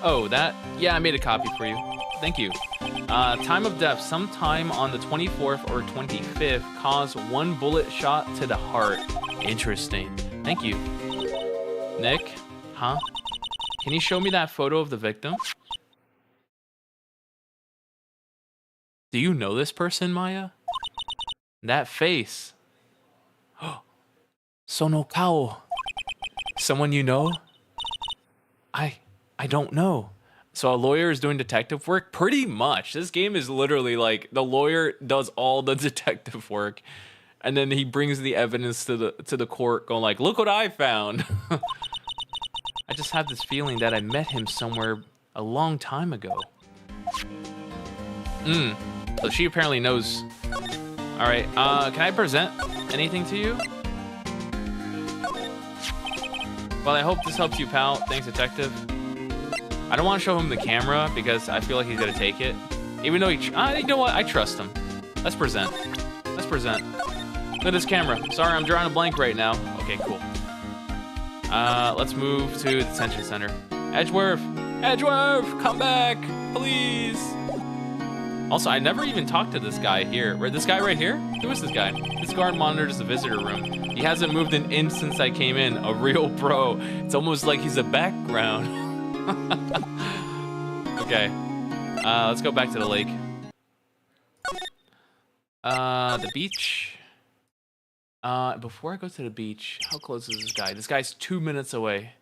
Oh, that? Yeah, I made a copy for you. Thank you. Time of death, sometime on the 24th or 25th, caused one bullet shot to the heart. Interesting. Thank you. Nick? Huh? Can you show me that photo of the victim? Do you know this person, Maya? That face. Sonokao. Someone you know? I don't know. So a lawyer is doing detective work? Pretty much. This game is literally like the lawyer does all the detective work, and then he brings the evidence to the court going like, look what I found. I just have this feeling that I met him somewhere a long time ago. So she apparently knows. All right, can I present anything to you? Well, I hope this helps you, pal. Thanks, detective. I don't want to show him the camera because I feel like he's gonna take it. Even though you know what? I trust him. Let's present. Let's present. Look at this camera. Sorry, I'm drawing a blank right now. Okay, cool. Let's move to the detention center. Edgeworth! Edgeworth! Come back! Please! Also, I never even talked to this guy here. Right, this guy right here? Who is this guy? This guard monitors the visitor room. He hasn't moved an inch since I came in. A real pro. It's almost like he's a background. Okay. Let's go back to the lake. The beach. Before I go to the beach, how close is this guy? This guy's 2 minutes away.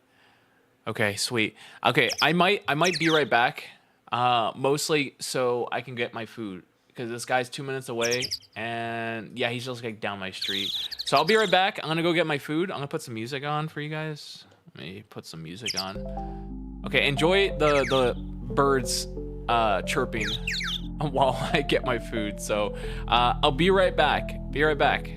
Okay, sweet. Okay, I might be right back. Mostly so I can get my food because this guy's 2 minutes away, and yeah, he's just like down my street. So I'll be right back. I'm gonna go get my food. I'm gonna put some music on for you guys. Let me put some music on. Okay, enjoy the birds chirping while I get my food. So I'll be right back. Be right back.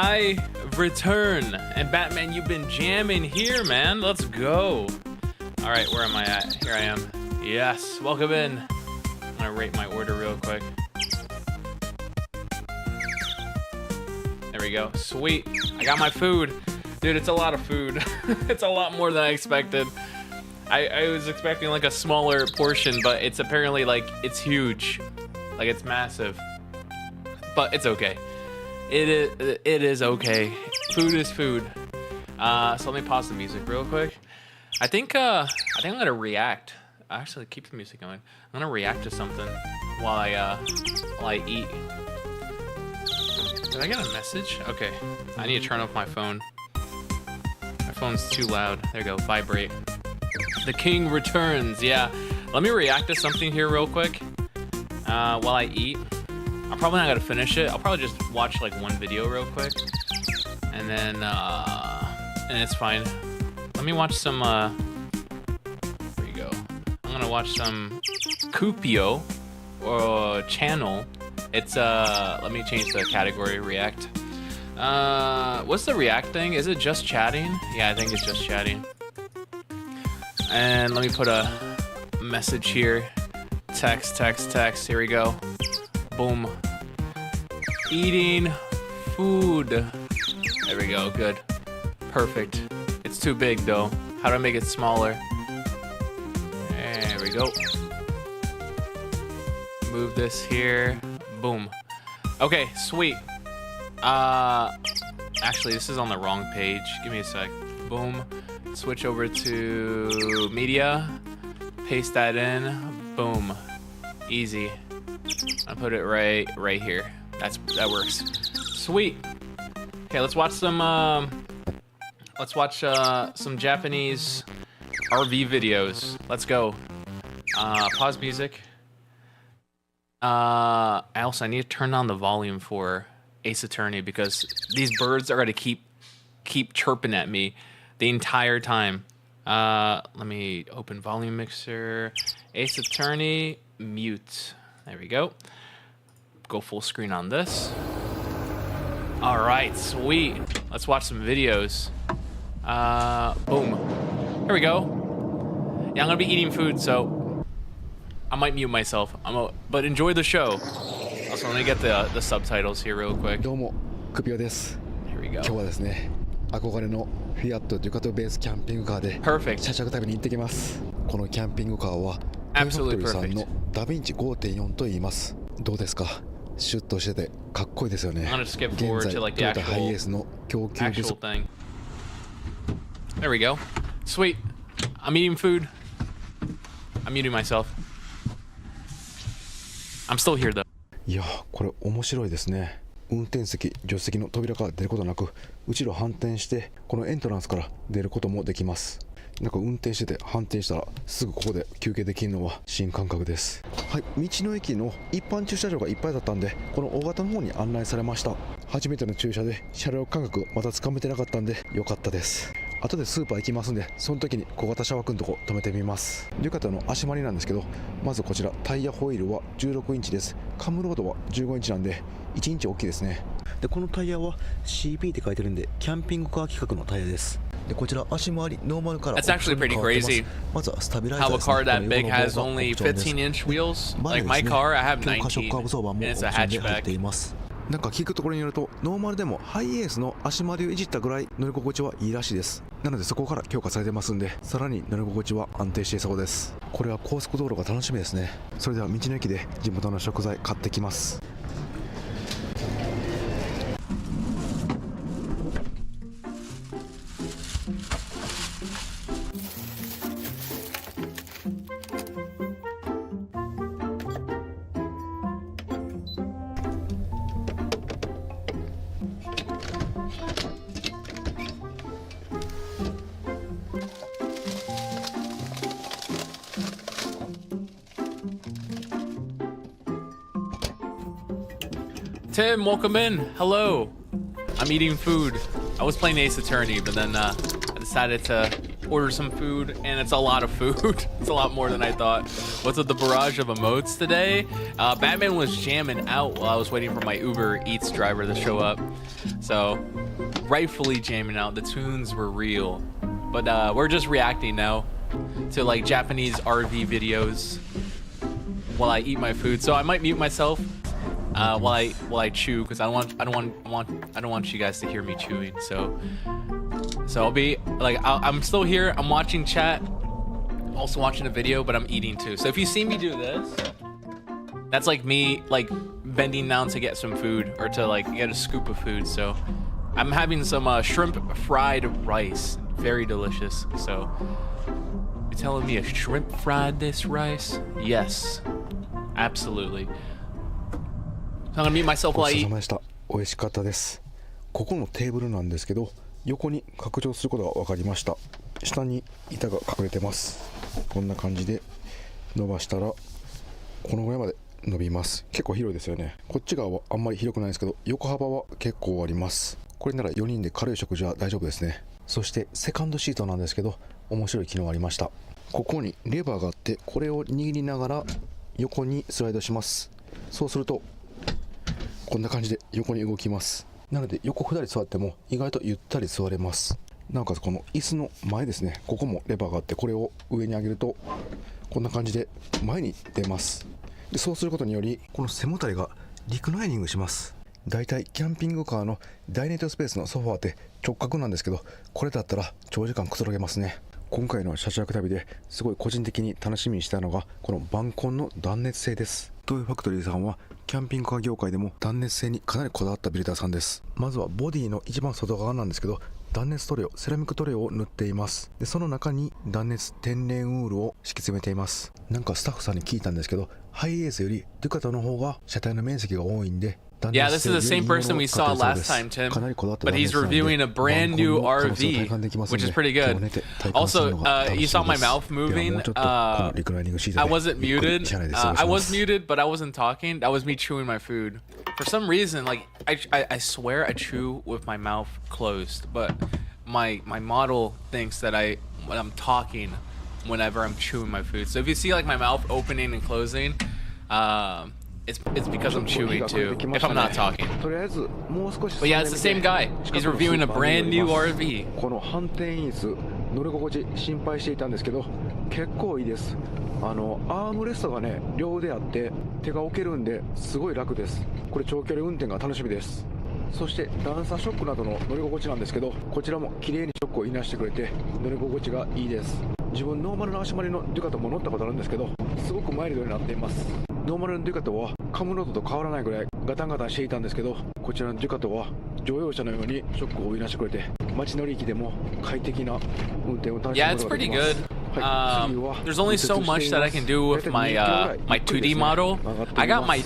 I return. And Batman, you've been jamming here, man. Let's go. All right, where am I at? Here I am. Yes, welcome in. I'm gonna rate my order real quick. There we go. Sweet. I got my food. Dude, it's a lot of food. It's a lot more than I expected. I was expecting like a smaller portion, but it's apparently like it's huge. Like it's massive. But it's okay. It is okay. Food is food. So let me pause the music real quick. I think I'm gonna react. Actually, keep the music going. I'm gonna react to something while I eat. Did I get a message? Okay, I need to turn off my phone. My phone's too loud. There you go, vibrate. The king returns, yeah. Let me react to something here real quick while I eat. I'm probably not gonna finish it. I'll probably just watch like one video real quick. And then it's fine. Let me watch some, there you go. I'm gonna watch some Kupio or channel. It's let me change the category, react. What's the react thing? Is it just chatting? Yeah, I think it's just chatting. And let me put a message here. Text, text, text. Here we go. Boom. Eating food. There we go, good. Perfect. It's too big though. How do I make it smaller? There we go. Move this here. Boom. Okay, sweet. Actually, this is on the wrong page. Give me a sec. Boom. Switch over to media. Paste that in. Boom. Easy. I put it right here. That works. Sweet. Okay, let's watch some Japanese RV videos. Let's go. Pause music. I need to turn down the volume for Ace Attorney because these birds are gonna keep chirping at me the entire time. Let me open volume mixer. Ace Attorney, mute. There we go. Go full screen on this. All right, sweet. Let's watch some videos. Boom. Here we go. Yeah, I'm gonna be eating food, so I might mute myself. But enjoy the show. Also, let me get the subtitles here real quick.
どうも、クピオです。
Here we go.
今日はですね、憧れのフィアットデュカトベースキャンピングカーで
Perfect.
車着旅に行ってきます。このキャンピングカーはトイファクト
Absolutely
リーさん
perfect.
のダヴィンチ5.4と言います。どうですか？シュッとしててかっこいいですよね。
I'm gonna skip
現
forward
在
to like
ト
the
ヨタハイエー
actual
スの供給不
actual
足。
thing. There we go. Sweet. I'm eating food. I'm muting myself. I'm still here though.
いや、これ面白いですね。運転席、助手席の扉から出ることなく、後ろ反転してこのエントランスから出ることもできます。なんか運転してて反転したらすぐここで休憩できるのは新感覚です。はい、道の駅の一般駐車場がいっぱいだったんで、この大型の方に案内されました。初めての駐車で車両感覚まだつかめてなかったんで良かったです。後でスーパー行きますんで、その時に小型シャワーくんとこ止めてみます。デュカトの足回りなんですけど、まずこちらタイヤホイールは16インチです。カムロードは15インチなんで1インチ大きいですね。でこのタイヤは CP って書いてるんでキャンピングカー規格のタイヤです。でこちら足回りノーマルから
That's actually pretty crazy.
まずはスタビライザー
How a
ですね。
car that big
この
has
棒が
only
オプションです。
15-inch wheels?
前
Like
です
my
ね
car, I have
強化ショックア
19,
ブソーバー
and
もオプ
it's
シ
a
ョンで入ってい
hatchback.
ます。なんか聞くところによるとノーマルでもハイエースの足回りをいじったぐらい乗り心地はいいらしいです。なのでそこから強化されてますんで、さらに乗り心地は安定していそうです。これは高速道路が楽しみですね。それでは道の駅で地元の食材買ってきます。
Tim, welcome in. Hello. I'm eating food. I was playing Ace Attorney, but then I decided to order some food, and it's a lot of food. It's a lot more than I thought. What's with the barrage of emotes today? Batman was jamming out while I was waiting for my Uber Eats driver to show up. So, rightfully jamming out. The tunes were real. But we're just reacting now to like Japanese RV videos while I eat my food. So I might mute myself while I chew, because I don't want you guys to hear me chewing. So I'll be like, I'm still here. I'm watching chat, also watching a video, but I'm eating too. So if you see me do this, that's like me like bending down to get some food or to like get a scoop of food. So I'm having some shrimp fried rice, very delicious. So you're telling me a shrimp fried this rice? Yes, absolutely. So I'm gonna mute myself while I eat.
ごちそうさまでした。美味しかったです。ここのテーブルなんですけど、横に拡張することが分かりました。下に板が隠れてます。こんな感じで伸ばしたらこのぐらいまで伸びます。結構広いですよね。こっち側はあんまり広くないんですけど、横幅は結構あります。これなら4人で軽い食事は大丈夫ですね。そしてセカンドシートなんですけど、面白い機能がありました。ここにレバーがあって、これを握りながら横にスライドします。そうするとこんな感じで横に動きます。なので横2人座っても意外とゆったり座れます。なおかつこの椅子の前ですね、ここもレバーがあって、これを上に上げるとこんな感じで前に出ます。でそうすることによりこの背もたれがリクライニングします。だいたいキャンピングカーのダイニングスペースのソファーって直角なんですけど、これだったら長時間くつろげますね。今回の車中旅ですごい個人的に楽しみにしたのがこのバンコンの断熱性です。トイファクトリーさんはキャンピングカー業界でも断熱性にかなりこだわったビルダーさんです。まずはボディの一番外側なんですけど、断熱塗料、セラミック塗料を塗っています。でその中に断熱天然ウールを敷き詰めています。なんかスタッフさんに聞いたんですけど、ハイエースよりデュカトの方が車体の面積が多いんで、
Yeah, this is the same person we saw last time, Tim. But he's reviewing a brand new RV, which is pretty good. Also, you saw my mouth moving. I wasn't muted. I was muted, but I wasn't talking. That was me chewing my food. For some reason, like I swear I chew with my mouth closed, but my model thinks that I'm talking whenever I'm chewing my food. So if you see like my mouth opening and closing, it's because I'm chewing too, if I'm not talking. But yeah, it's the same guy. He's reviewing a brand new RV.
この反転椅子乗り心地心配していたんですけど、結構いいです。アームレストがね、両腕あって手が置けるんですごい楽です。これ長距離運転が楽しみです。そして段差ショックなどの乗り心地なんですけど、こちらも綺麗にショックをいなしてくれて乗り心地がいいです。自分ノーマルの足回りのデュカトも乗ったことあるんですけど、すごくマイルドになっています。ノーマルのデュカトはカムロードと変わらないぐらいガタンガタンしていたんですけど、こちらのデュカトは乗用車のようにショックを追い出してくれて、街乗り行きでも快適な運転を楽しむことができます。
There's only so much that I can do with my 2D model. I got my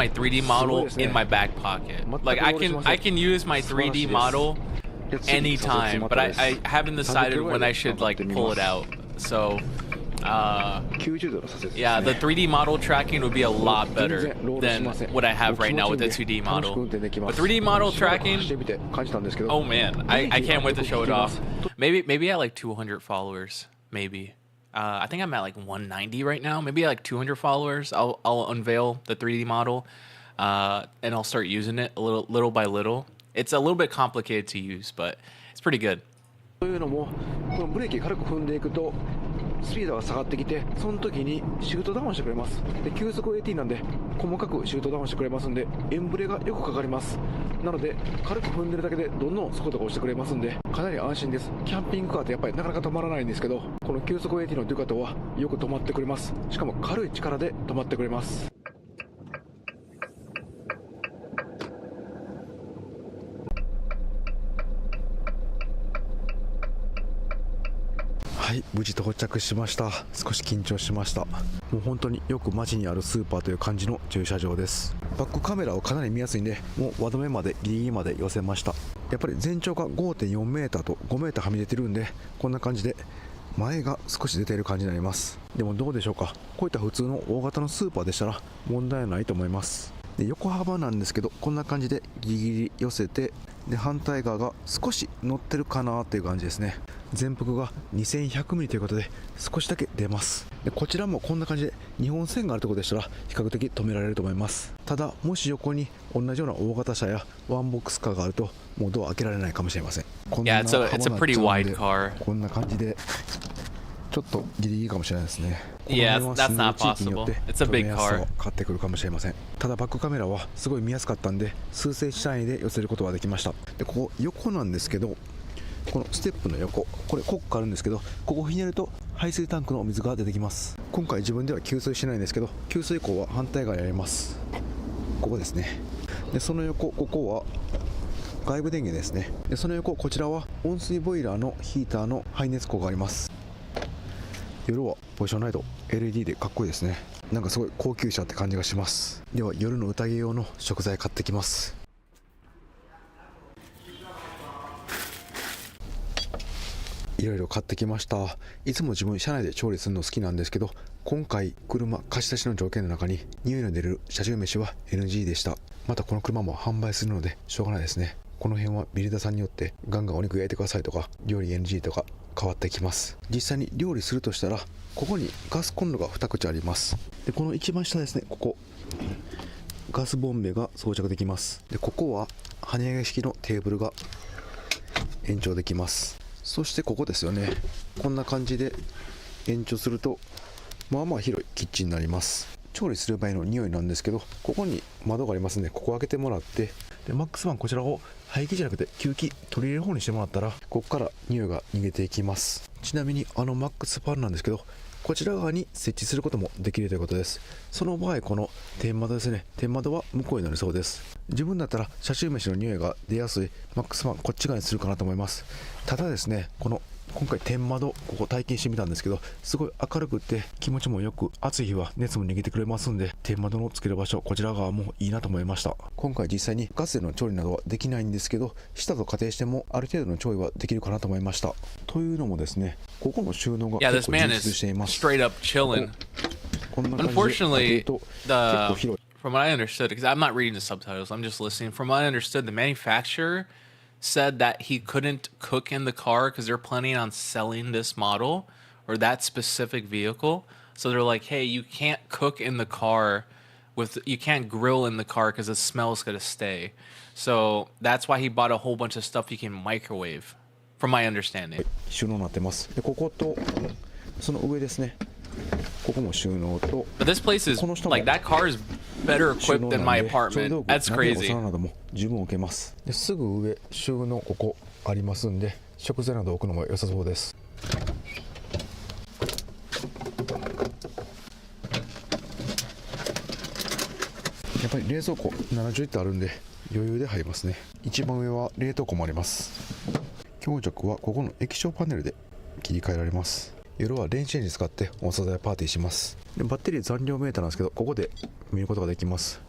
3D model in my back pocket. Like I can use my 3D model anytime, but I haven't decided when I should like pull it out. So yeah, the 3D model tracking would be a lot better than what I have right now with the 2D model. But 3D model tracking, oh man, I can't wait to show it off. Maybe at like 200 followers, maybe. I think I'm at like 190 right now. Maybe at like 200 followers, I'll unveil the 3D model, and I'll start using it little by little. It's a little bit complicated to use, but it's pretty good.
というのも、このブレーキ軽く踏んでいくとスピードが下がってきて、その時にシュートダウンしてくれます。で急速 AT なんで細かくシュートダウンしてくれますんで、エンブレがよくかかります。なので軽く踏んでるだけでどんどん速度が落ちてくれますんで、かなり安心です。キャンピングカーってやっぱりなかなか止まらないんですけど、この急速 AT のデュカトはよく止まってくれます。しかも軽い力で止まってくれます。はい、無事到着しました。少し緊張しました。もう本当によく街にあるスーパーという感じの駐車場です。バックカメラをかなり見やすいんで、もう輪止めまでギリギリまで寄せました。やっぱり全長が 5.4 メーターと5メーターはみ出てるんで、こんな感じで前が少し出ている感じになります。でもどうでしょうか、こういった普通の大型のスーパーでしたら問題はないと思います。で横幅なんですけど、こんな感じでギリギリ寄せて、で反対側が少し乗ってるかなという感じですね。全幅が 2100mm ということで少しだけ出ます。でこちらもこんな感じで2本線があるところでしたら比較的止められると思います。ただもし横に同じような大型車やワンボックスカーがあるともうドア開けられないかもしれません。こんな
Yeah, it's a
幅
it's a
になっ
pretty
ちゃうん
wide
で
car.
こんな感じでちょっとギリギリかもしれないですね。
Yeah,
この
that's
辺は
not
住んでる地域によって
possible. It's a
止め
big
やすさ
car.
は変わってくるかもしれません。ただバックカメラはすごい見やすかったんで数センチ単位で寄せることができました。でここ横なんですけど、このステップの横、これコックあるんですけど、ここひねると排水タンクのお水が出てきます。今回自分では給水しないんですけど、給水口は反対側にあります。ここですね。でその横、ここは外部電源ですね。でその横、こちらは温水ボイラーのヒーターの排熱口があります。夜はポジションライト LED でかっこいいですね。なんかすごい高級車って感じがします。では夜の宴用の食材買ってきます。いろいろ買ってきました。いつも自分車内で調理するの好きなんですけど、今回車貸し出しの条件の中に匂いの出る車中飯は NG でした。またこの車も販売するのでしょうがないですね。この辺はビルダーさんによってガンガンお肉焼いてくださいとか料理 NG とか変わってきます。実際に料理するとしたらここにガスコンロが2口あります。でこの一番下ですね、ここガスボンベが装着できます。でここは跳ね上げ式のテーブルが延長できます。そしてここですよね、こんな感じで延長するとまあまあ広いキッチンになります。調理する場合の匂いなんですけど、ここに窓がありますのでここを開けてもらって、でマックス1こちらを排気じゃなくて吸気取り入れる方にしてもらったらここから匂いが逃げていきます。ちなみにマックスファンなんですけど、こちら側に設置することもできるということです。その場合この天窓ですね、天窓は向こうになるそうです。自分だったら車中飯の匂いが出やすいマックスファンこっち側にするかなと思います。ただですね、この今回天窓ここ体験してみたんですけど、すごい明るくて気持ちもよく、暑い日は熱も逃げてくれますんで、天窓のつける場所こちら側もいいなと思いました。今回実際にガスでの調理などはできないんですけど、したと仮定してもある程度の調理はできるかなと思いました。というのもですね、ここの収納が
Yeah,
結
this
構
man
充
is
実しています。
straight up chilling.
こんな感じで開ける
Unfortunately,
と結構
the
広い。
from what I understood, because I'm not reading the subtitles, I'm just listening. From what I understood, the manufacturer said that he couldn't cook in the car because they're planning on selling this model or that specific vehicle. So they're like, hey, you can't cook in the car you can't grill in the car because the smell's gonna stay. So that's why he bought a whole bunch of stuff he can microwave, from my understanding.
収納になってます。でこことその上ですね、ここも収納と、
But this place is
この下も
like that car is better
収
equipped
納
than
なん
my
で、調理
apartment.
道具、
That's
鍋お
crazy.
皿なども十分置けます。ですぐ上収納ここありますんで、食材など置くのも良さそうです。やっぱり冷蔵庫70リットルあるんで余裕で入りますね。一番上は冷凍庫もあります。強弱はここの液晶パネルで切り替えられます。夜は電子レンジ使ってお素材パーティーします。でバッテリー残量メーターなんですけど、ここで見ることができます。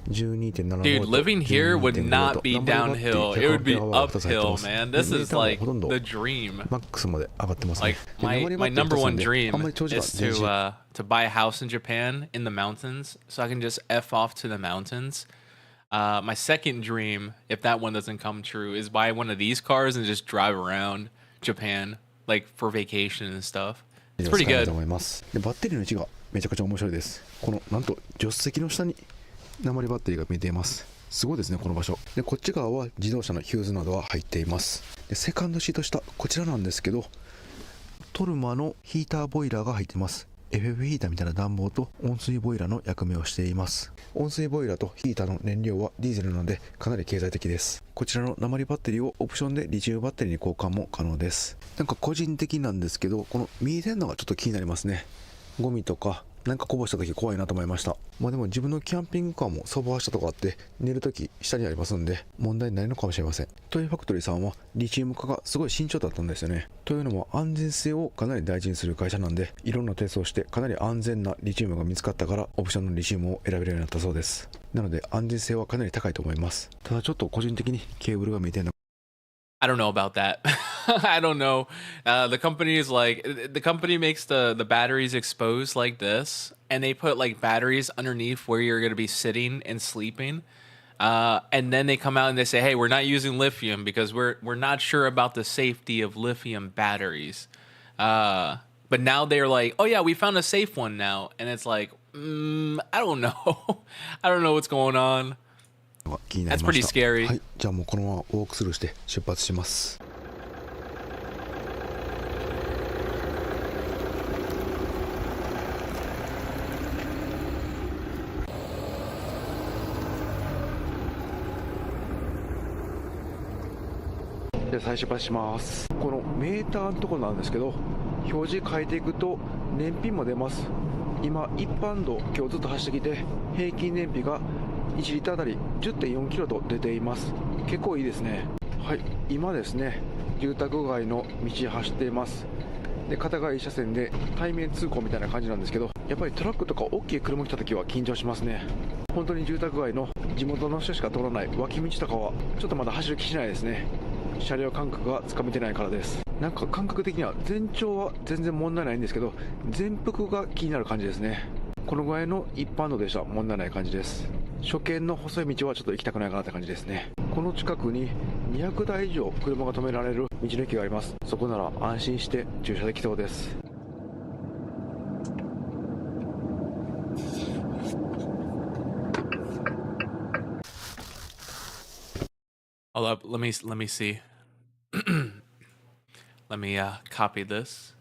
12.7
Dude, living here would not be downhill. It would be uphill, man. This is like the dream.
マックスまで上がってますね。
Like my number one dream
あんまり長時間
is
電子
to buy a house in Japan in the mountains, so I can just f off to the mountains. My second dream, if that one doesn't come true, is buy one of these cars and just drive around Japan, like for vacation and stuff. It's pretty
使える
good.
と思います。でバッテリーの位置がめちゃくちゃ面白いです。このなんと助手席の下に鉛バッテリーが見えています。すごいですねこの場所で、こっち側は自動車のヒューズなどは入っています。でセカンドシート下こちらなんですけど、トルマのヒーターボイラーが入っています。 FF ヒーターみたいな暖房と温水ボイラーの役目をしています。温水ボイラーとヒーターの燃料はディーゼルなのでかなり経済的です。こちらの鉛バッテリーをオプションでリチウムバッテリーに交換も可能です。なんか個人的なんですけど、この見えてるのがちょっと気になりますね。ゴミとかなんかこぼした時怖いなと思いました。まあでも自分のキャンピングカーもソファー下とかあって寝る時下にありますんで問題ないのかもしれません。トイファクトリーさんはリチウム化がすごい慎重だったんですよね。というのも安全性をかなり大事にする会社なんで、いろんなテストをしてかなり安全なリチウムが見つかったからオプションのリチウムを選べるようになったそうです。なので安全性はかなり高いと思います。ただちょっと個人的にケーブルが見えてるの
I don't know about that. I don't know. The company is like the company makes the batteries exposed like this, and they put like batteries underneath where you're gonna be sitting and sleeping. And then they come out and they say, "Hey, we're not using lithium because we're not sure about the safety of lithium batteries." But now they're like, "Oh yeah, we found a safe one now," and it's like, I don't know, I don't know what's going on.
気になり
That's
ま
pretty
した。
scary.
はい、じゃあもうこのままウォークスルーして出発します。じゃあ再出発します。このメーターのところなんですけど、表示変えていくと燃費も出ます。今一般道、今日ずっと走ってきて平均燃費が1リッターあたり 10.4 キロと出ています。結構いいですね。はい、今ですね、住宅街の道走っています。で、片側1車線で対面通行みたいな感じなんですけど、やっぱりトラックとか大きい車来た時は緊張しますね。本当に住宅街の地元の人しか通らない脇道とかはちょっとまだ走る気しないですね。車両感覚がつかめてないからです。なんか感覚的には全長は全然問題ないんですけど、全幅が気になる感じですね。このぐらいの一般道でしたら問題ない感じです。初見の細い道はちょっと行きたくないかなって感じですね。この近くに200台以上車が止められる道の駅があります。そこなら安心して駐車できそうです。
Hold up, let me see. Let me copy this.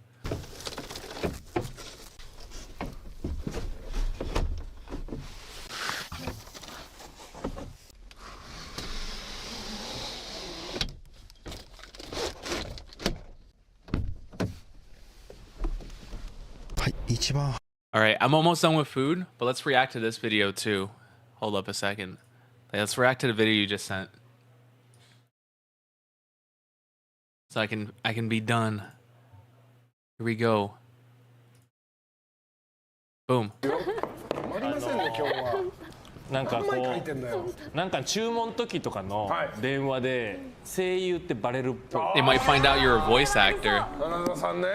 All right, I'm almost done with food, but let's react to this video too. Hold up a second. Let's react to the video you just sent. So I can be done. Here we go. Boom.
なんかこうなんか注文時とかの電話で声優ってバレるっぽい。
They might find out you're a voice actor.
花田さんね。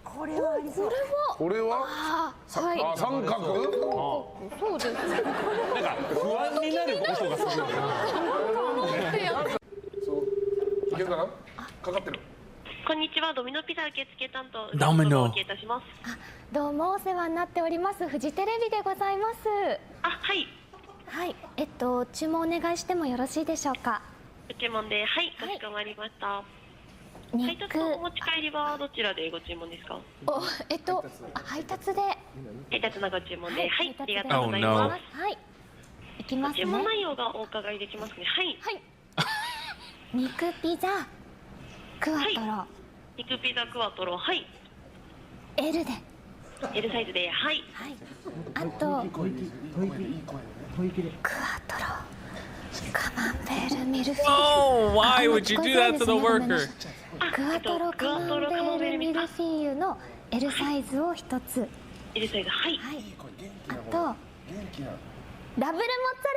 これはありそう。
これは
はい。
あ、三角。
そうです。
なんか不安になる音がする。
そういけるかな。かかってる。
こんにちは、ドミノピザ受付担当。
ドミノ
お受けいたします。
どうもお世話になっております。フジテレビでございます。
あ、はい。
はい。注文お願いしてもよろしいでしょうか。
ご注文で、はい、かしこまりました。配達
肉。
とお持ち帰りはどちらでご注文ですか？
配達で。
配達のご注文で、はい、ありがとう
Oh
ござい
no.
ます。
はい。いきますね。
注文内容がお伺いできますね。はい。
はい。肉ピザクワトロ、
肉ピザクワトロ、はい。
L で。
L サイズで、はい。
はい。あとクワトロ、カマンベールミルフィーユ。
Oh, why would you do that to the worker?
クワトロカマンベールミルフィーユの L サイズを一つ。
L サイズ、はい。
はい。あとダブルモッツァ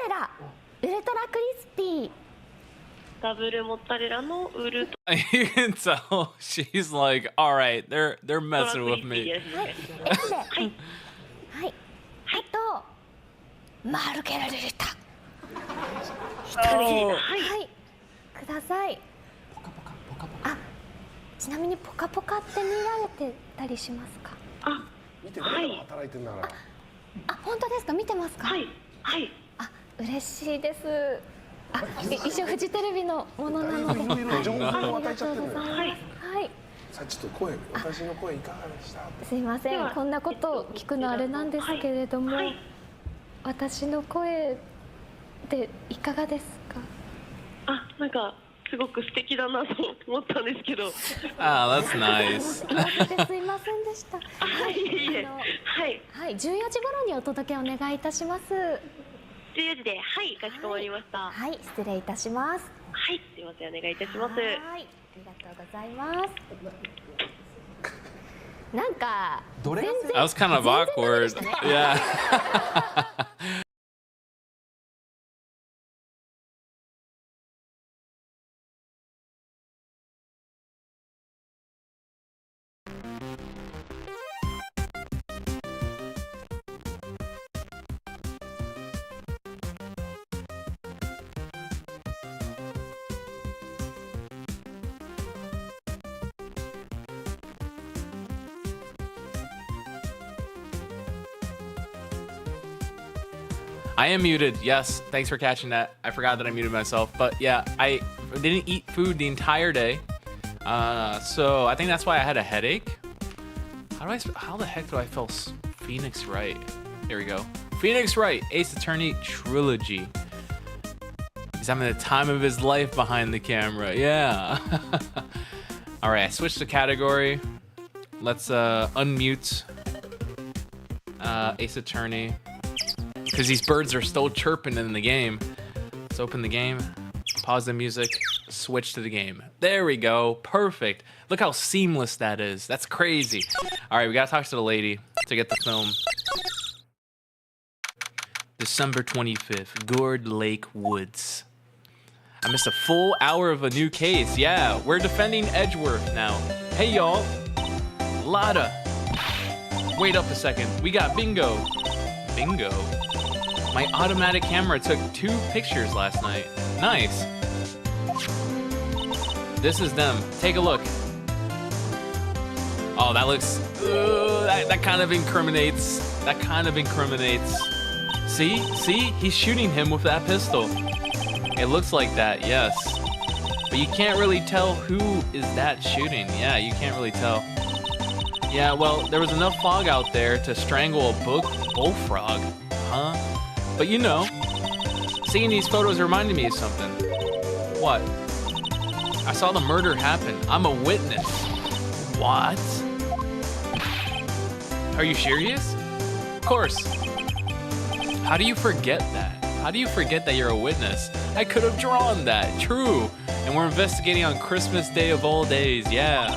レラウルトラクリスピー。
ダブルモッツァレラのウルト
You can tell she's like, all right, they're
ラ
messing
ク
with
リスピー
me.
ですね。
はい。L で。はい。あとマルゲラリタ。
Oh,
はい。
はい。ください。あ、ちなみにポカポカって見られてたりしますか？
あ、
見てないから働いてんだから。
あ、本当ですか？見てますか？
はい。はい。
あ、嬉しいです。あ、一応フジテレビのものなので。
いろいろ情報を
あり
与え
がとうご
ちゃってるんだよ。
ざいます。はい。
さあちょっと声、私の声いかがでした？
すいません。こんなことを聞くのあれなんですけれども、
はい。
私の声でいかがですか？
あ、なんかすごく素敵だなと思ったんですけど。
ah, that's nice.
言わせてすいませんでした。
はい、いえいえ。はい。
はい、14時頃にお届けお願いいたします。
14時で、はい、かしこまりました。
はい、失礼いたします。
はい、すいません、お願いいたします。
はい、ありがとうございます。なんか全然
That was kind of awkward. Yeah. I am muted. Yes, thanks for catching that. I forgot that I muted myself. But yeah, I didn't eat food the entire day. So I think that's why I had a headache. How the heck do I spell Phoenix Wright? Here we go. Phoenix Wright, Ace Attorney Trilogy. He's having the time of his life behind the camera. Yeah. All right, I switched the category. Let's unmute Ace Attorney, because these birds are still chirping in the game. Let's open the game, pause the music, switch to the game. There we go. Perfect. Look how seamless that is. That's crazy. All right, we gotta talk to the lady to get the film. December 25th, Gourd Lake Woods. I missed a full hour of a new case. Yeah, we're defending Edgeworth now. Hey, y'all. Lotta. Wait up a second. We got bingo. Bingo? My automatic camera took 2 pictures last night. Nice. This is them. Take a look. Oh, that looks... that kind of incriminates. That kind of incriminates. See? See? He's shooting him with that pistol. It looks like that, yes. But you can't really tell who is that shooting. Yeah, you can't really tell. Yeah, well, there was enough fog out there to strangle a bullfrog. Huh? But you know, seeing these photos reminded me of something. What? I saw the murder happen. I'm a witness. What? Are you serious? Of course. How do you forget that? How do you forget that you're a witness? I could have drawn that. True. And we're investigating on Christmas Day of all days. Yeah.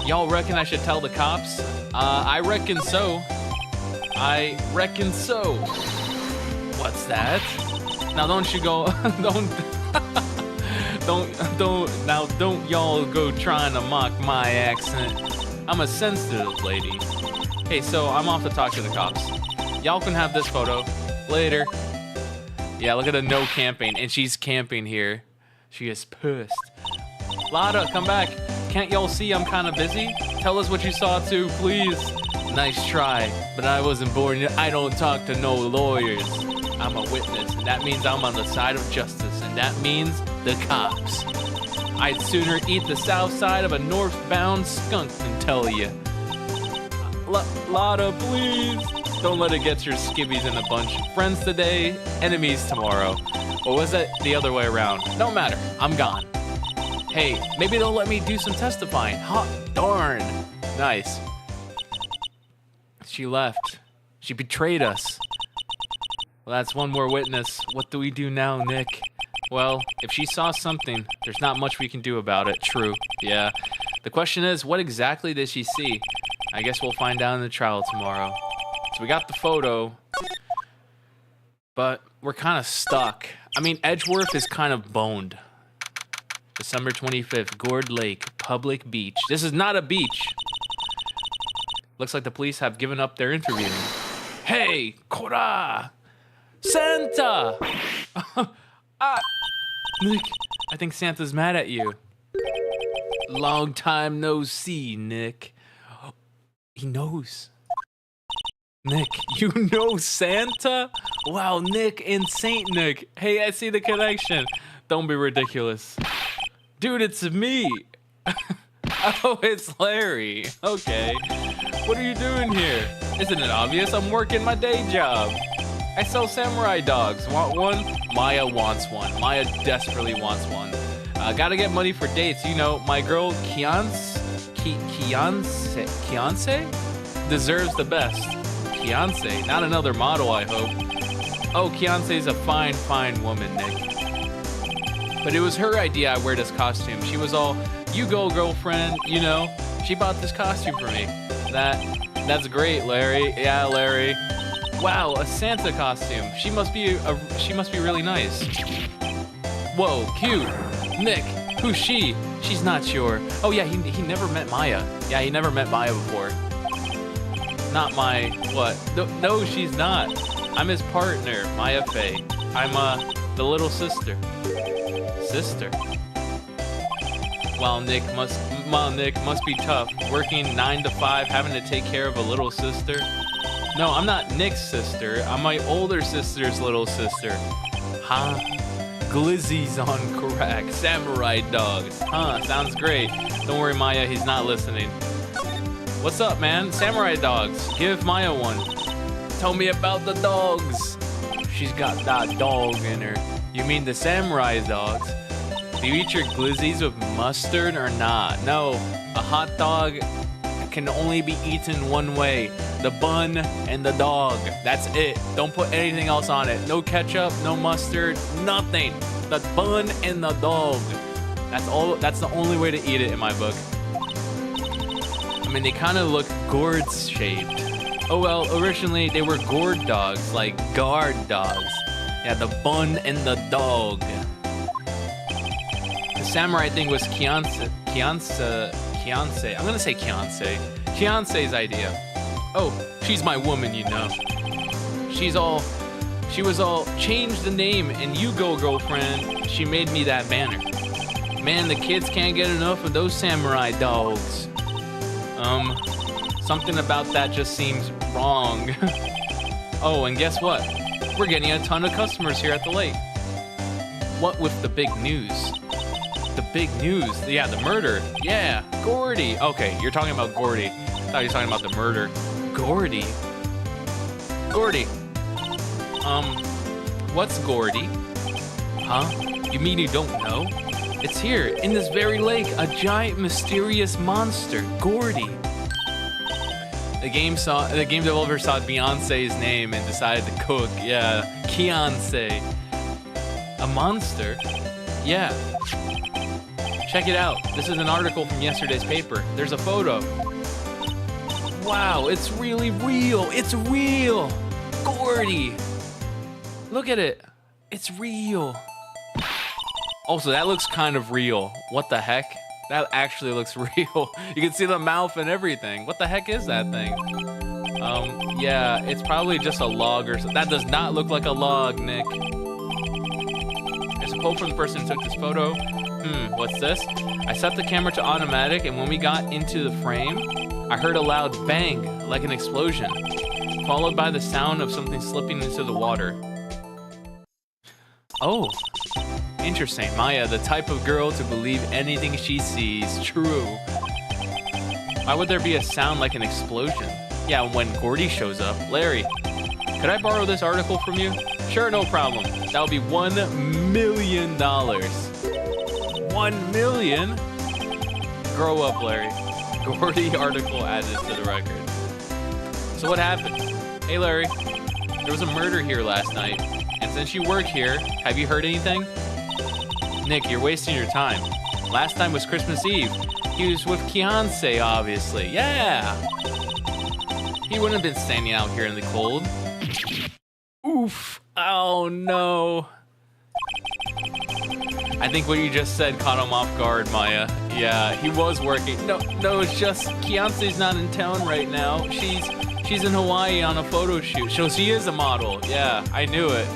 Y'all reckon I should tell the cops? I reckon so. I reckon so. What's that? Now don't you go, don't y'all go trying to mock my accent. I'm a sensitive lady. Hey, so I'm off to talk to the cops. Y'all can have this photo. Later. Yeah, look at the no camping, and she's camping here. She is pissed. Lotta, come back. Can't y'all see I'm kind of busy? Tell us what you saw too, please. Nice try, but I wasn't born. I don't talk to no lawyers. I'm a witness, and that means I'm on the side of justice, and that means the cops. I'd sooner eat the south side of a northbound skunk than tell you. Lotta, please. Don't let it get your skibbies in a bunch. Friends today, enemies tomorrow. Or was that the other way around? Don't matter, I'm gone. Hey, maybe they'll let me do some testifying. Hot darn. Nice. She left. She betrayed us. Well, that's one more witness. What do we do now, Nick? Well, if she saw something, there's not much we can do about it. True. Yeah. The question is, what exactly did she see? I guess we'll find out in the trial tomorrow. So we got the photo, but we're kind of stuck. I mean, Edgeworth is kind of boned. December 25th, Gourd Lake, public beach. This is not a beach. Looks like the police have given up their interviewing. Hey, Cora! Santa! Nick, I think Santa's mad at you. Long time no see, Nick. He knows. Nick, you know Santa? Wow, Nick and Saint Nick. Hey, I see the connection. Don't be ridiculous. Dude, it's me. Oh, it's Larry. Okay. What are you doing here? Isn't it obvious? I'm working my day job. I sell samurai dogs. Want one? Maya wants one. Maya desperately wants one. Gotta get money for dates. You know, my girl Kiance deserves the best. Kiance, not another model, I hope. Oh, Kiance's a fine, fine woman, Nick. But it was her idea I wear this costume. She was all, you go, girlfriend, you know. She bought this costume for me. That's great, Larry. Yeah, Larry. Wow, a Santa costume. She must be really nice. Whoa, cute. Nick, who's she? She's not sure. Oh yeah, he never met Maya. Yeah, he never met Maya before. Not my what? No, she's not. I'm his partner, Maya Faye. I'm the little sister. Sister. Wow, Nick must be tough. Working 9 to 5, having to take care of a little sister. No, I'm not Nick's sister. I'm my older sister's little sister. Huh? Glizzy's on crack. Samurai dogs. Huh, sounds great. Don't worry, Maya, he's not listening. What's up, man? Samurai dogs. Give Maya one. Tell me about the dogs. She's got that dog in her. You mean the samurai dogs? Do you eat your glizzies with mustard or not? No, a hot dog can only be eaten one way. The bun and the dog. That's it. Don't put anything else on it. No ketchup, no mustard, nothing. The bun and the dog. That's all. That's the only way to eat it in my book. I mean, they kind of look gourd shaped. Oh well, originally they were gourd dogs, like guard dogs. Yeah, the bun and the dog. The samurai thing was Kianse. I'm gonna say Kianse. Kianse's idea. Oh, she's my woman, you know. She was all, change the name and you go, girlfriend. She made me that banner. Man, the kids can't get enough of those samurai dogs. Something about that just seems wrong. Oh, and guess what? We're getting a ton of customers here at the lake. What with the big news? The big news? Yeah, the murder. Yeah, Gordy. Okay, you're talking about Gordy. I thought you were talking about the murder. Gordy? Gordy. What's Gordy? Huh? You mean you don't know? It's here, in this very lake, a giant mysterious monster, Gordy. The game developer saw Beyonce's name and decided to cook. Yeah, Beyonce. A monster? Yeah. Check it out. This is an article from yesterday's paper. There's a photo. Wow, it's really real. It's real. Gordy. Look at it. It's real. Also, that looks kind of real. What the heck? That actually looks real. You can see the mouth and everything. What the heck is that thing? Yeah, it's probably just a log or something. That does not look like a log, Nick. There's a quote from the person who took this photo. What's this? I set the camera to automatic, and when we got into the frame, I heard a loud bang, like an explosion, followed by the sound of something slipping into the water. Oh, interesting. Maya, the type of girl to believe anything she sees. True. Why would there be a sound like an explosion? Yeah, when Gordy shows up. Larry, could I borrow this article from you? Sure, no problem. That would be $1 million. 1 million? Grow up, Larry. Gordy article added to the record. So what happened? Hey, Larry. There was a murder here last night. And since you work here, have you heard anything? Nick, you're wasting your time. Last time was Christmas Eve. He was with Beyonce, obviously. Yeah! He wouldn't have been standing out here in the cold. Oof. Oh, no. I think what you just said caught him off guard, Maya. Yeah, he was working. No, it's just Beyonce's not in town right now. She's in Hawaii on a photo shoot. So she is a model. Yeah, I knew it.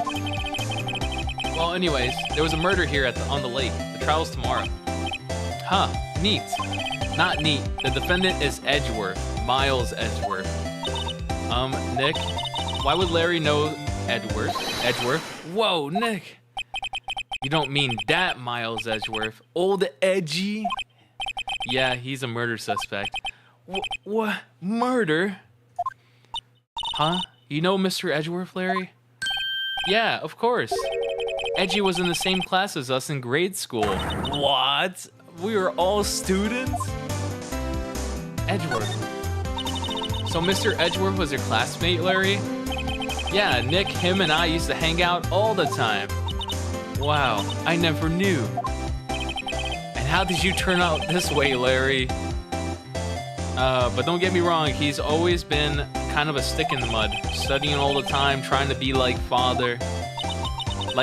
Well, anyways, there was a murder here on the lake. The trial's tomorrow. Huh, neat. Not neat. The defendant is Edgeworth. Miles Edgeworth. Nick, why would Larry know Edgeworth? Whoa, Nick. You don't mean that Miles Edgeworth. Old Edgy? Yeah, he's a murder suspect. What? Murder? Huh? You know Mr. Edgeworth, Larry? Yeah, of course. Edgy was in the same class as us in grade school. What? We were all students? Edgeworth. So Mr. Edgeworth was your classmate, Larry? Yeah, Nick, him, and I used to hang out all the time. Wow, I never knew. And how did you turn out this way, Larry? But don't get me wrong, he's always been kind of a stick in the mud, studying all the time, trying to be like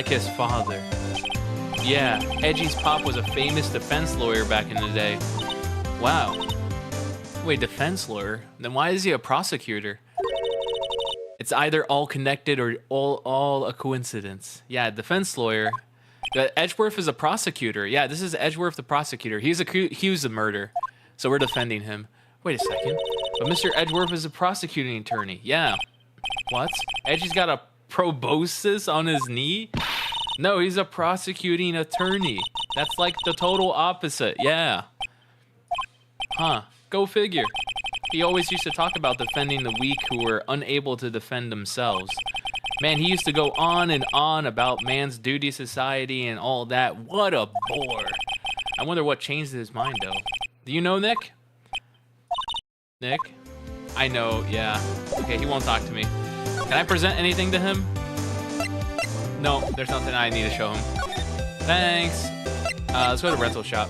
his father. Yeah, Edgy's pop was a famous defense lawyer back in the day. Wow. Wait, defense lawyer? Then why is he a prosecutor? It's either all connected or all a coincidence. Yeah, defense lawyer. Edgeworth is a prosecutor. Yeah, this is Edgeworth the prosecutor. He's accused of murder, so we're defending him. Wait a second. But Mr. Edgeworth is a prosecuting attorney. Yeah. What? Edgy's got a proboscis on his knee? No, he's a prosecuting attorney. That's like the total opposite. Yeah. Huh. Go figure. He always used to talk about defending the weak who were unable to defend themselves. Man, he used to go on and on about man's duty, society, and all that. What a bore. I wonder what changed his mind, though. Do you know Nick? Nick? I know, yeah. Okay, he won't talk to me. Can I present anything to him? No, there's nothing I need to show him. Thanks. Let's go to rental shop.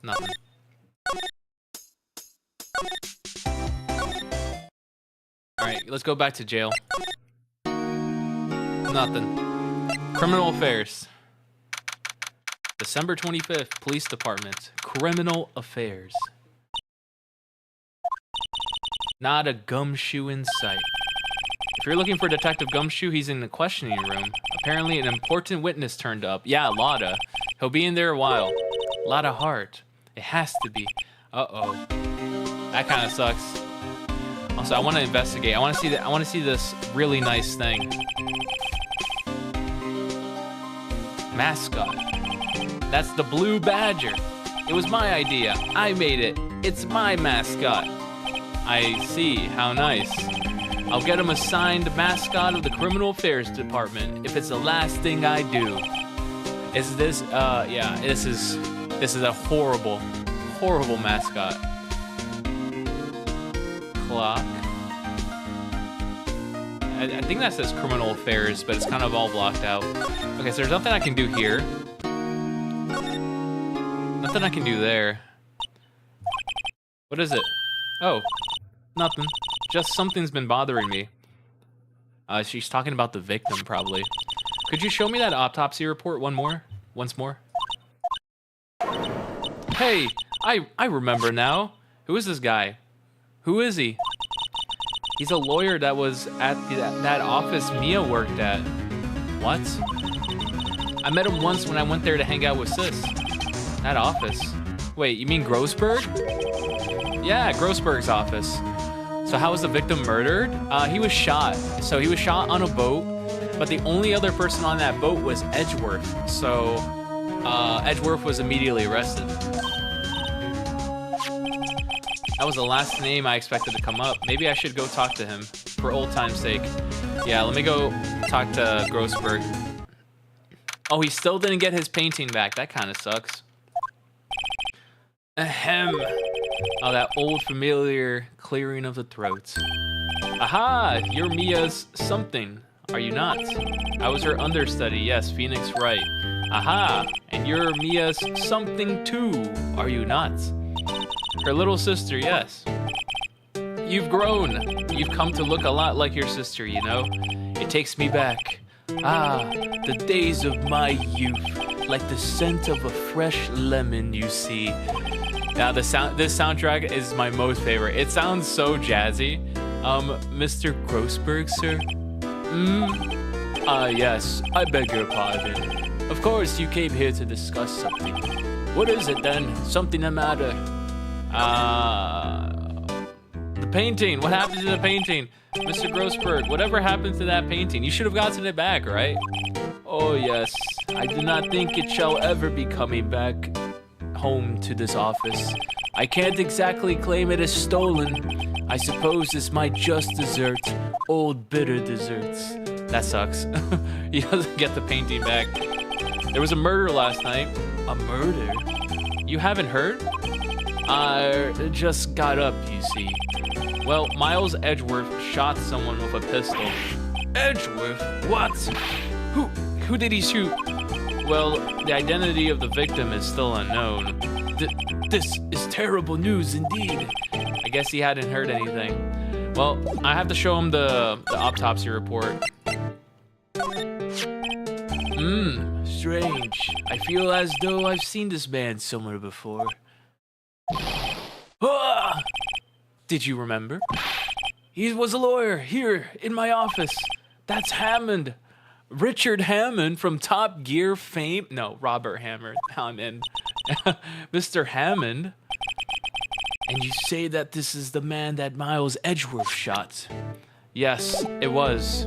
Nothing. Alright, let's go back to jail. Nothing. Criminal affairs. December 25th, police department. Criminal affairs. Not a gumshoe in sight. If you're looking for Detective Gumshoe, he's in the questioning room. Apparently an important witness turned up. Yeah, Lotta. He'll be in there a while. Lotta Hart. It has to be. Uh-oh. That kind of sucks. Also, I want to investigate. I want to see this really nice thing. Mascot. That's the Blue Badger. It was my idea. I made it. It's my mascot. I see. How nice. I'll get him assigned mascot of the Criminal Affairs Department if it's the last thing I do. Is this, yeah, this is a horrible, horrible mascot. Clock. I think that says Criminal Affairs, but it's kind of all blocked out. Okay, so there's nothing I can do here. Nothing I can do there. What is it? Oh, nothing. Just something's been bothering me. She's talking about the victim, probably. Could you show me that autopsy report once more? Hey, I remember now. Who is this guy? Who is he? He's a lawyer that was at that office Mia worked at. What? I met him once when I went there to hang out with Sis. That office. Wait, you mean Grossberg? Yeah, Grossberg's office. So how was the victim murdered? He was shot. So he was shot on a boat, but the only other person on that boat was Edgeworth. So Edgeworth was immediately arrested. That was the last name I expected to come up. Maybe I should go talk to him for old time's sake. Yeah, let me go talk to Grossberg. Oh, he still didn't get his painting back. That kind of sucks. Ahem. Oh, that old familiar clearing of the throats. Aha! You're Mia's something, are you not? I was her understudy, yes, Phoenix Wright. Aha! And you're Mia's something too, are you not? Her little sister, yes. You've grown. You've come to look a lot like your sister, you know? It takes me back. Ah, the days of my youth, like the scent of a fresh lemon, you see. Now, this soundtrack is my most favorite. It sounds so jazzy. Mr. Grossberg, sir? Yes, I beg your pardon. Of course, you came here to discuss something. What is it then? Something the matter? The painting. What happened to the painting? Mr. Grossberg, whatever happened to that painting? You should have gotten it back, right? Oh, yes. I do not think it shall ever be coming back home to this office. I can't exactly claim it as stolen. I suppose this might just desert old bitter desserts. That sucks. He doesn't get the painting back. There was a murder last night. A murder? You haven't heard? I just got up, you see. Well, Miles Edgeworth shot someone with a pistol. Edgeworth? What? Who did he shoot? Well, the identity of the victim is still unknown. This is terrible news indeed. I guess he hadn't heard anything. Well, I have to show him the autopsy report. Strange. I feel as though I've seen this man somewhere before. Ah! Did you remember? He was a lawyer here in my office. That's Hammond. Richard Hammond from Top Gear fame. No, Robert Hammond. Mr. Hammond. And you say that this is the man that Miles Edgeworth shot. Yes, it was.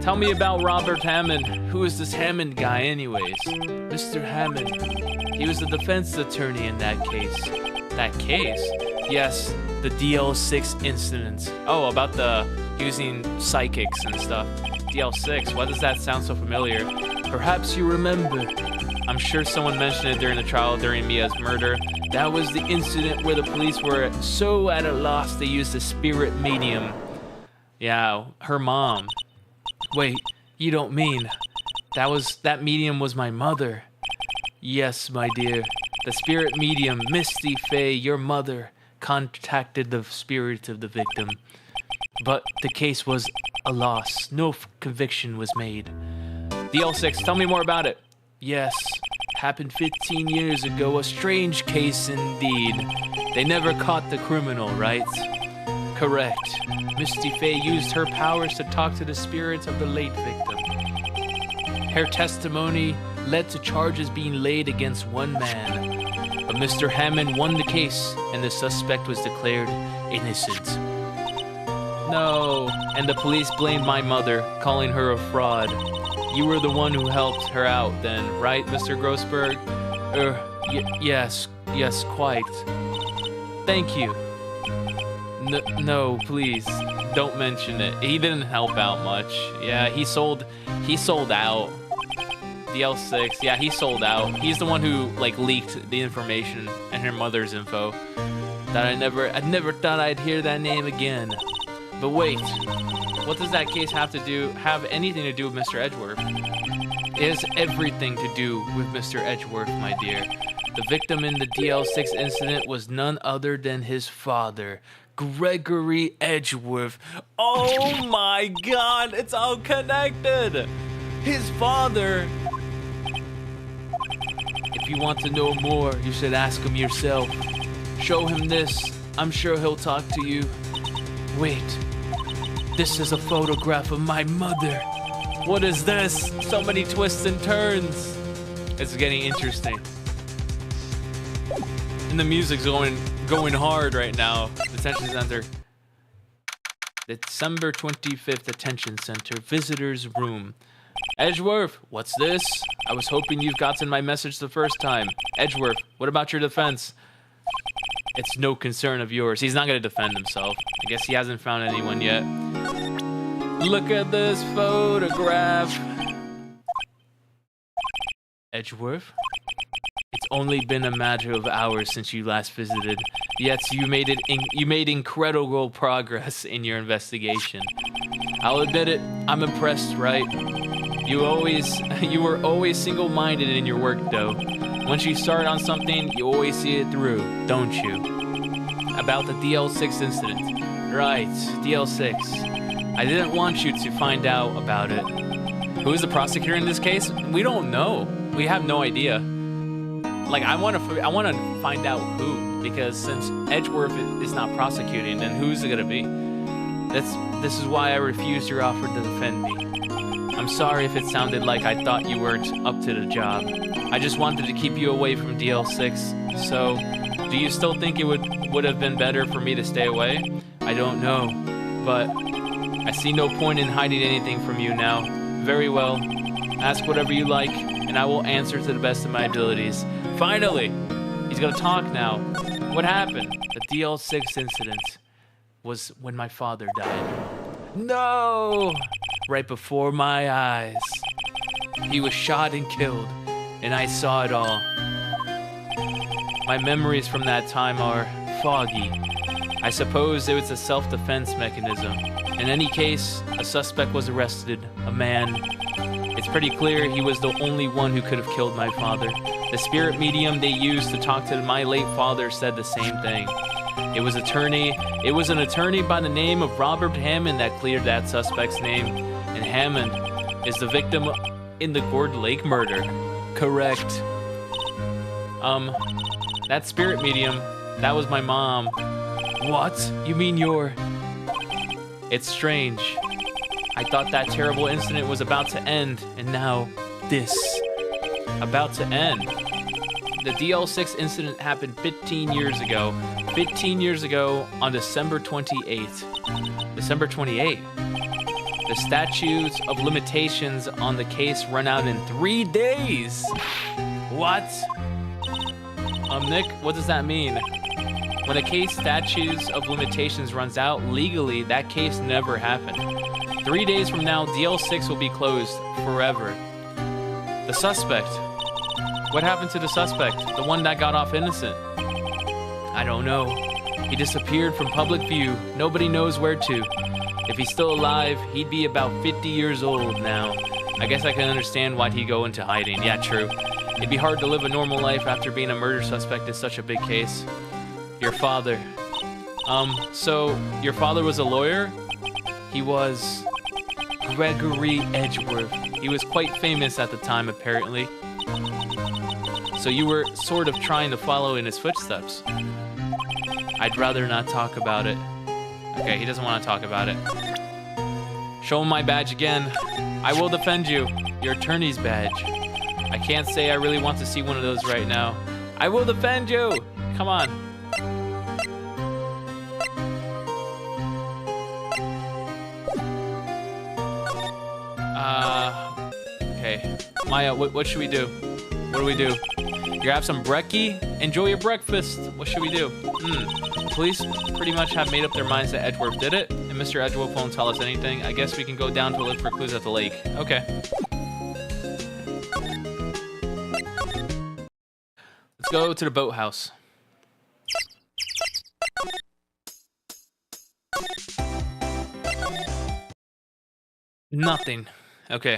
Tell me about Robert Hammond. Who is this Hammond guy anyways? Mr. Hammond. He was the defense attorney in that case. That case? Yes, the DL6 incident. Oh, about the using psychics and stuff. DL6, why does that sound so familiar? Perhaps you remember. I'm sure someone mentioned it during the trial during Mia's murder. That was the incident where the police were so at a loss they used a spirit medium. Yeah, her mom. Wait, you don't mean that medium was my mother? Yes, my dear. The spirit medium, Misty Faye, your mother, contacted the spirit of the victim. But the case was a loss. No conviction was made. DL6, tell me more about it. Yes, happened 15 years ago. A strange case indeed. They never caught the criminal, right? Correct. Misty Faye used her powers to talk to the spirits of the late victim. Her testimony led to charges being laid against one man. But Mr. Hammond won the case, and the suspect was declared innocent. No, and the police blamed my mother, calling her a fraud. You were the one who helped her out then, right, Mr. Grossberg? Yes, quite. Thank you. No, please, don't mention it. He didn't help out much. Yeah, he sold out. DL6, yeah, he sold out. He's the one who like leaked the information and her mother's info. That I never thought I'd hear that name again. But wait, what does that case have anything to do with Mr. Edgeworth? It has everything to do with Mr. Edgeworth, my dear. The victim in the DL6 incident was none other than his father, Gregory Edgeworth. Oh my God, it's all connected. His father. If you want to know more, you should ask him yourself. Show him this. I'm sure he'll talk to you. Wait, this is a photograph of my mother. What is this? So many twists and turns. It's getting interesting. And the music's going hard right now. Detention Center. December 25th, Detention Center. Visitor's room. Edgeworth, what's this? I was hoping you've gotten my message the first time. Edgeworth, what about your defense? It's no concern of yours. He's not going to defend himself. I guess he hasn't found anyone yet. Look at this photograph. Edgeworth? It's only been a matter of hours since you last visited. Yet you made incredible progress in your investigation. I'll admit it, I'm impressed, right? You were always single-minded in your work, though. Once you start on something, you always see it through, don't you? About the DL6 incident. Right, DL6. I didn't want you to find out about it. Who is the prosecutor in this case? We don't know. We have no idea. Like, I want to find out who, because since Edgeworth is not prosecuting, then who's it gonna be? This is why I refused your offer to defend me. I'm sorry if it sounded like I thought you weren't up to the job. I just wanted to keep you away from DL6. So, do you still think it would have been better for me to stay away? I don't know, but I see no point in hiding anything from you now. Very well. Ask whatever you like, and I will answer to the best of my abilities. Finally! He's gonna talk now. What happened? The DL6 incident was when my father died. No! Right before my eyes. He was shot and killed, and I saw it all. My memories from that time are foggy. I suppose it was a self-defense mechanism. In any case, a suspect was arrested, a man. It's pretty clear he was the only one who could have killed my father. The spirit medium they used to talk to my late father said the same thing. It was an attorney by the name of Robert Hammond that cleared that suspect's name. And Hammond is the victim in the Gourd Lake murder. Correct. That spirit medium, that was my mom. What? You mean you're... It's strange. I thought that terrible incident was about to end, and now this. About to end. The DL6 incident happened 15 years ago. 15 years ago on December 28th. December 28th. The statutes of limitations on the case run out in 3 days. What? Nick, what does that mean? When a case statutes of limitations runs out, legally, that case never happened. 3 days from now, DL6 will be closed forever. The suspect. What happened to the suspect? The one that got off innocent? I don't know. He disappeared from public view. Nobody knows where to. If he's still alive, he'd be about 50 years old now. I guess I can understand why he'd go into hiding. Yeah, true. It'd be hard to live a normal life after being a murder suspect in such a big case. Your father. So your father was a lawyer? He was Gregory Edgeworth. He was quite famous at the time, apparently. So you were sort of trying to follow in his footsteps. I'd rather not talk about it. Okay, he doesn't want to talk about it. Show him my badge again. I will defend you. Your attorney's badge. I can't say I really want to see one of those right now. I will defend you. Come on. Okay. Maya, what should we do? What do we do? You have some brekkie? Enjoy your breakfast. What should we do? Police pretty much have made up their minds that Edgeworth did it, and Mr. Edgeworth won't tell us anything. I guess we can go down to look for clues at the lake. Okay. Let's go to the boathouse. Nothing. Okay.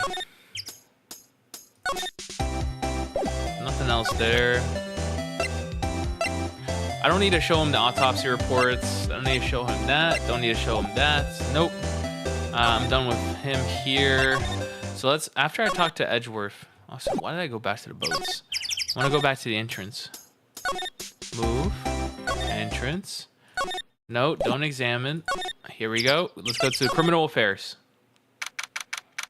Nothing else there. I don't need to show him the autopsy reports. I don't need to show him that. Don't need to show him that. Nope. I'm done with him here. So let's, after I talk to Edgeworth. Also, why did I go back to the boats? I want to go back to the entrance. Move. Entrance. No, don't examine. Here we go. Let's go to criminal affairs.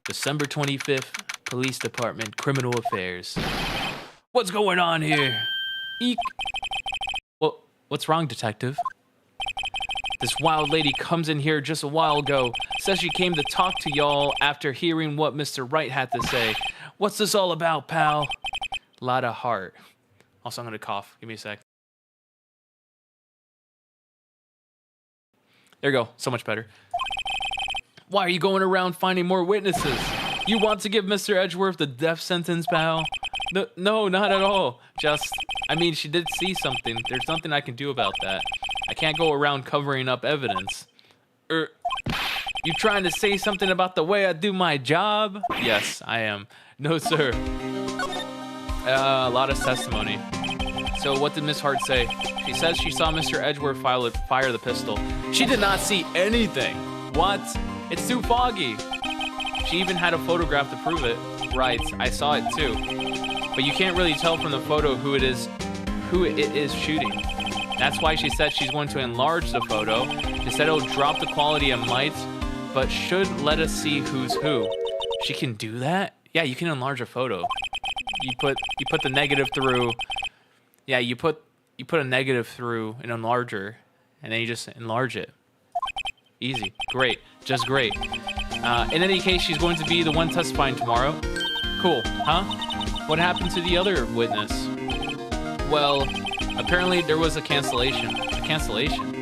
December 25th, Police Department, Criminal Affairs. What's going on here? Eek. Well, what's wrong, detective? This wild lady comes in here just a while ago. Says she came to talk to y'all after hearing what Mr. Wright had to say. What's this all about, pal? Lot of heart. Also, I'm gonna cough. Give me a sec. There you go. So much better. Why are you going around finding more witnesses? You want to give Mr. Edgeworth the death sentence, pal? No, not at all. Just, I mean, she did see something. There's nothing I can do about that. I can't go around covering up evidence. You trying to say something about the way I do my job? Yes, I am. No, sir. A lot of testimony. So what did Miss Hart say? She says she saw Mr. Edgeworth fire the pistol. She did not see anything. What? It's too foggy. She even had a photograph to prove it. Right, I saw it too. But you can't really tell from the photo who it is shooting. That's why she said she's going to enlarge the photo. She said it'll drop the quality of light, but should let us see who's who. She can do that? Yeah, you can enlarge a photo. You put the negative through. Yeah, you put a negative through an enlarger, and then you just enlarge it. Easy. Great. Just great. In any case, she's going to be the one testifying tomorrow. Cool. Huh? What happened to the other witness? Well, apparently there was a cancellation. A cancellation?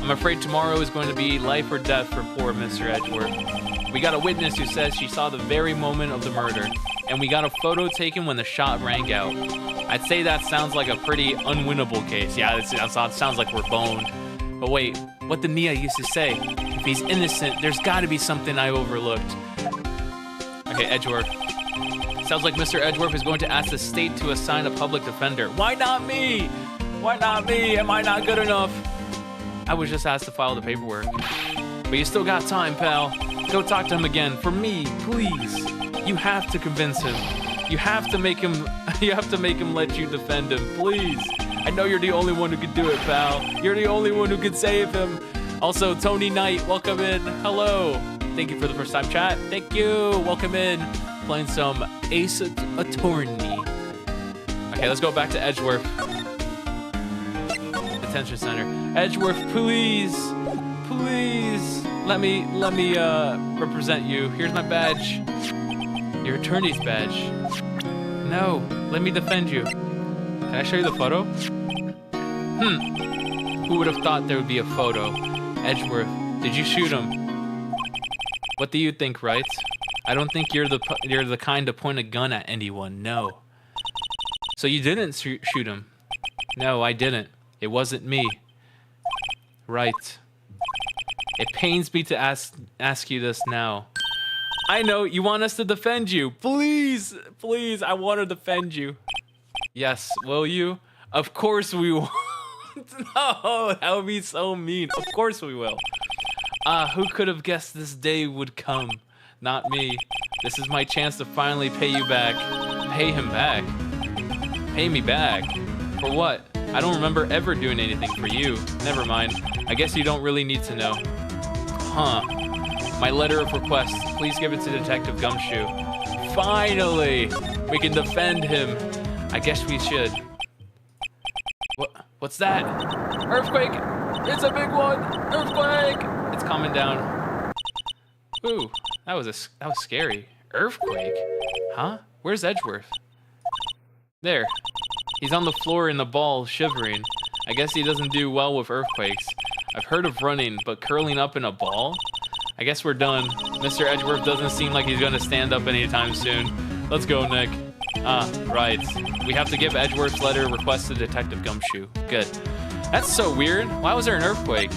I'm afraid tomorrow is going to be life or death for poor Mr. Edgeworth. We got a witness who says she saw the very moment of the murder, and we got a photo taken when the shot rang out. I'd say that sounds like a pretty unwinnable case. Yeah, it sounds like we're boned. But wait, what did Nia used to say? If he's innocent, there's got to be something I overlooked. Okay, Edgeworth. Sounds like Mr. Edgeworth is going to ask the state to assign a public defender. Why not me? Why not me? Am I not good enough? I was just asked to file the paperwork. But you still got time, pal. Go talk to him again. For me, please. You have to convince him. You have to make him let you defend him, please. I know you're the only one who can do it, pal. You're the only one who can save him. Also, Tony Knight, welcome in. Hello. Thank you for the first time chat. Thank you. Welcome in. Playing some Ace Attorney. Okay, let's go back to Edgeworth. Detention center. Edgeworth, please. Please. Let me represent you. Here's my badge. Your attorney's badge. No, let me defend you. Can I show you the photo? Who would have thought there would be a photo? Edgeworth, did you shoot him? What do you think, right? I don't think you're the kind to point a gun at anyone. No. So you didn't shoot him? No, I didn't. It wasn't me. Right. It pains me to ask you this now. I know you want us to defend you. Please, please, I want to defend you. Yes, will you? Of course we won't. No, that would be so mean. Of course we will. Who could have guessed this day would come? Not me. This is my chance to finally pay you back. Pay him back? Pay me back? For what? I don't remember ever doing anything for you. Never mind. I guess you don't really need to know. Huh. My letter of request. Please give it to Detective Gumshoe. Finally! We can defend him. I guess we should. What's that? Earthquake! It's a big one! Earthquake! It's coming down. Ooh, that was scary. Earthquake? Huh? Where's Edgeworth? There. He's on the floor in the ball, shivering. I guess he doesn't do well with earthquakes. I've heard of running, but curling up in a ball? I guess we're done. Mr. Edgeworth doesn't seem like he's gonna stand up anytime soon. Let's go, Nick. Right. We have to give Edgeworth's letter request to Detective Gumshoe. Good. That's so weird. Why was there an earthquake?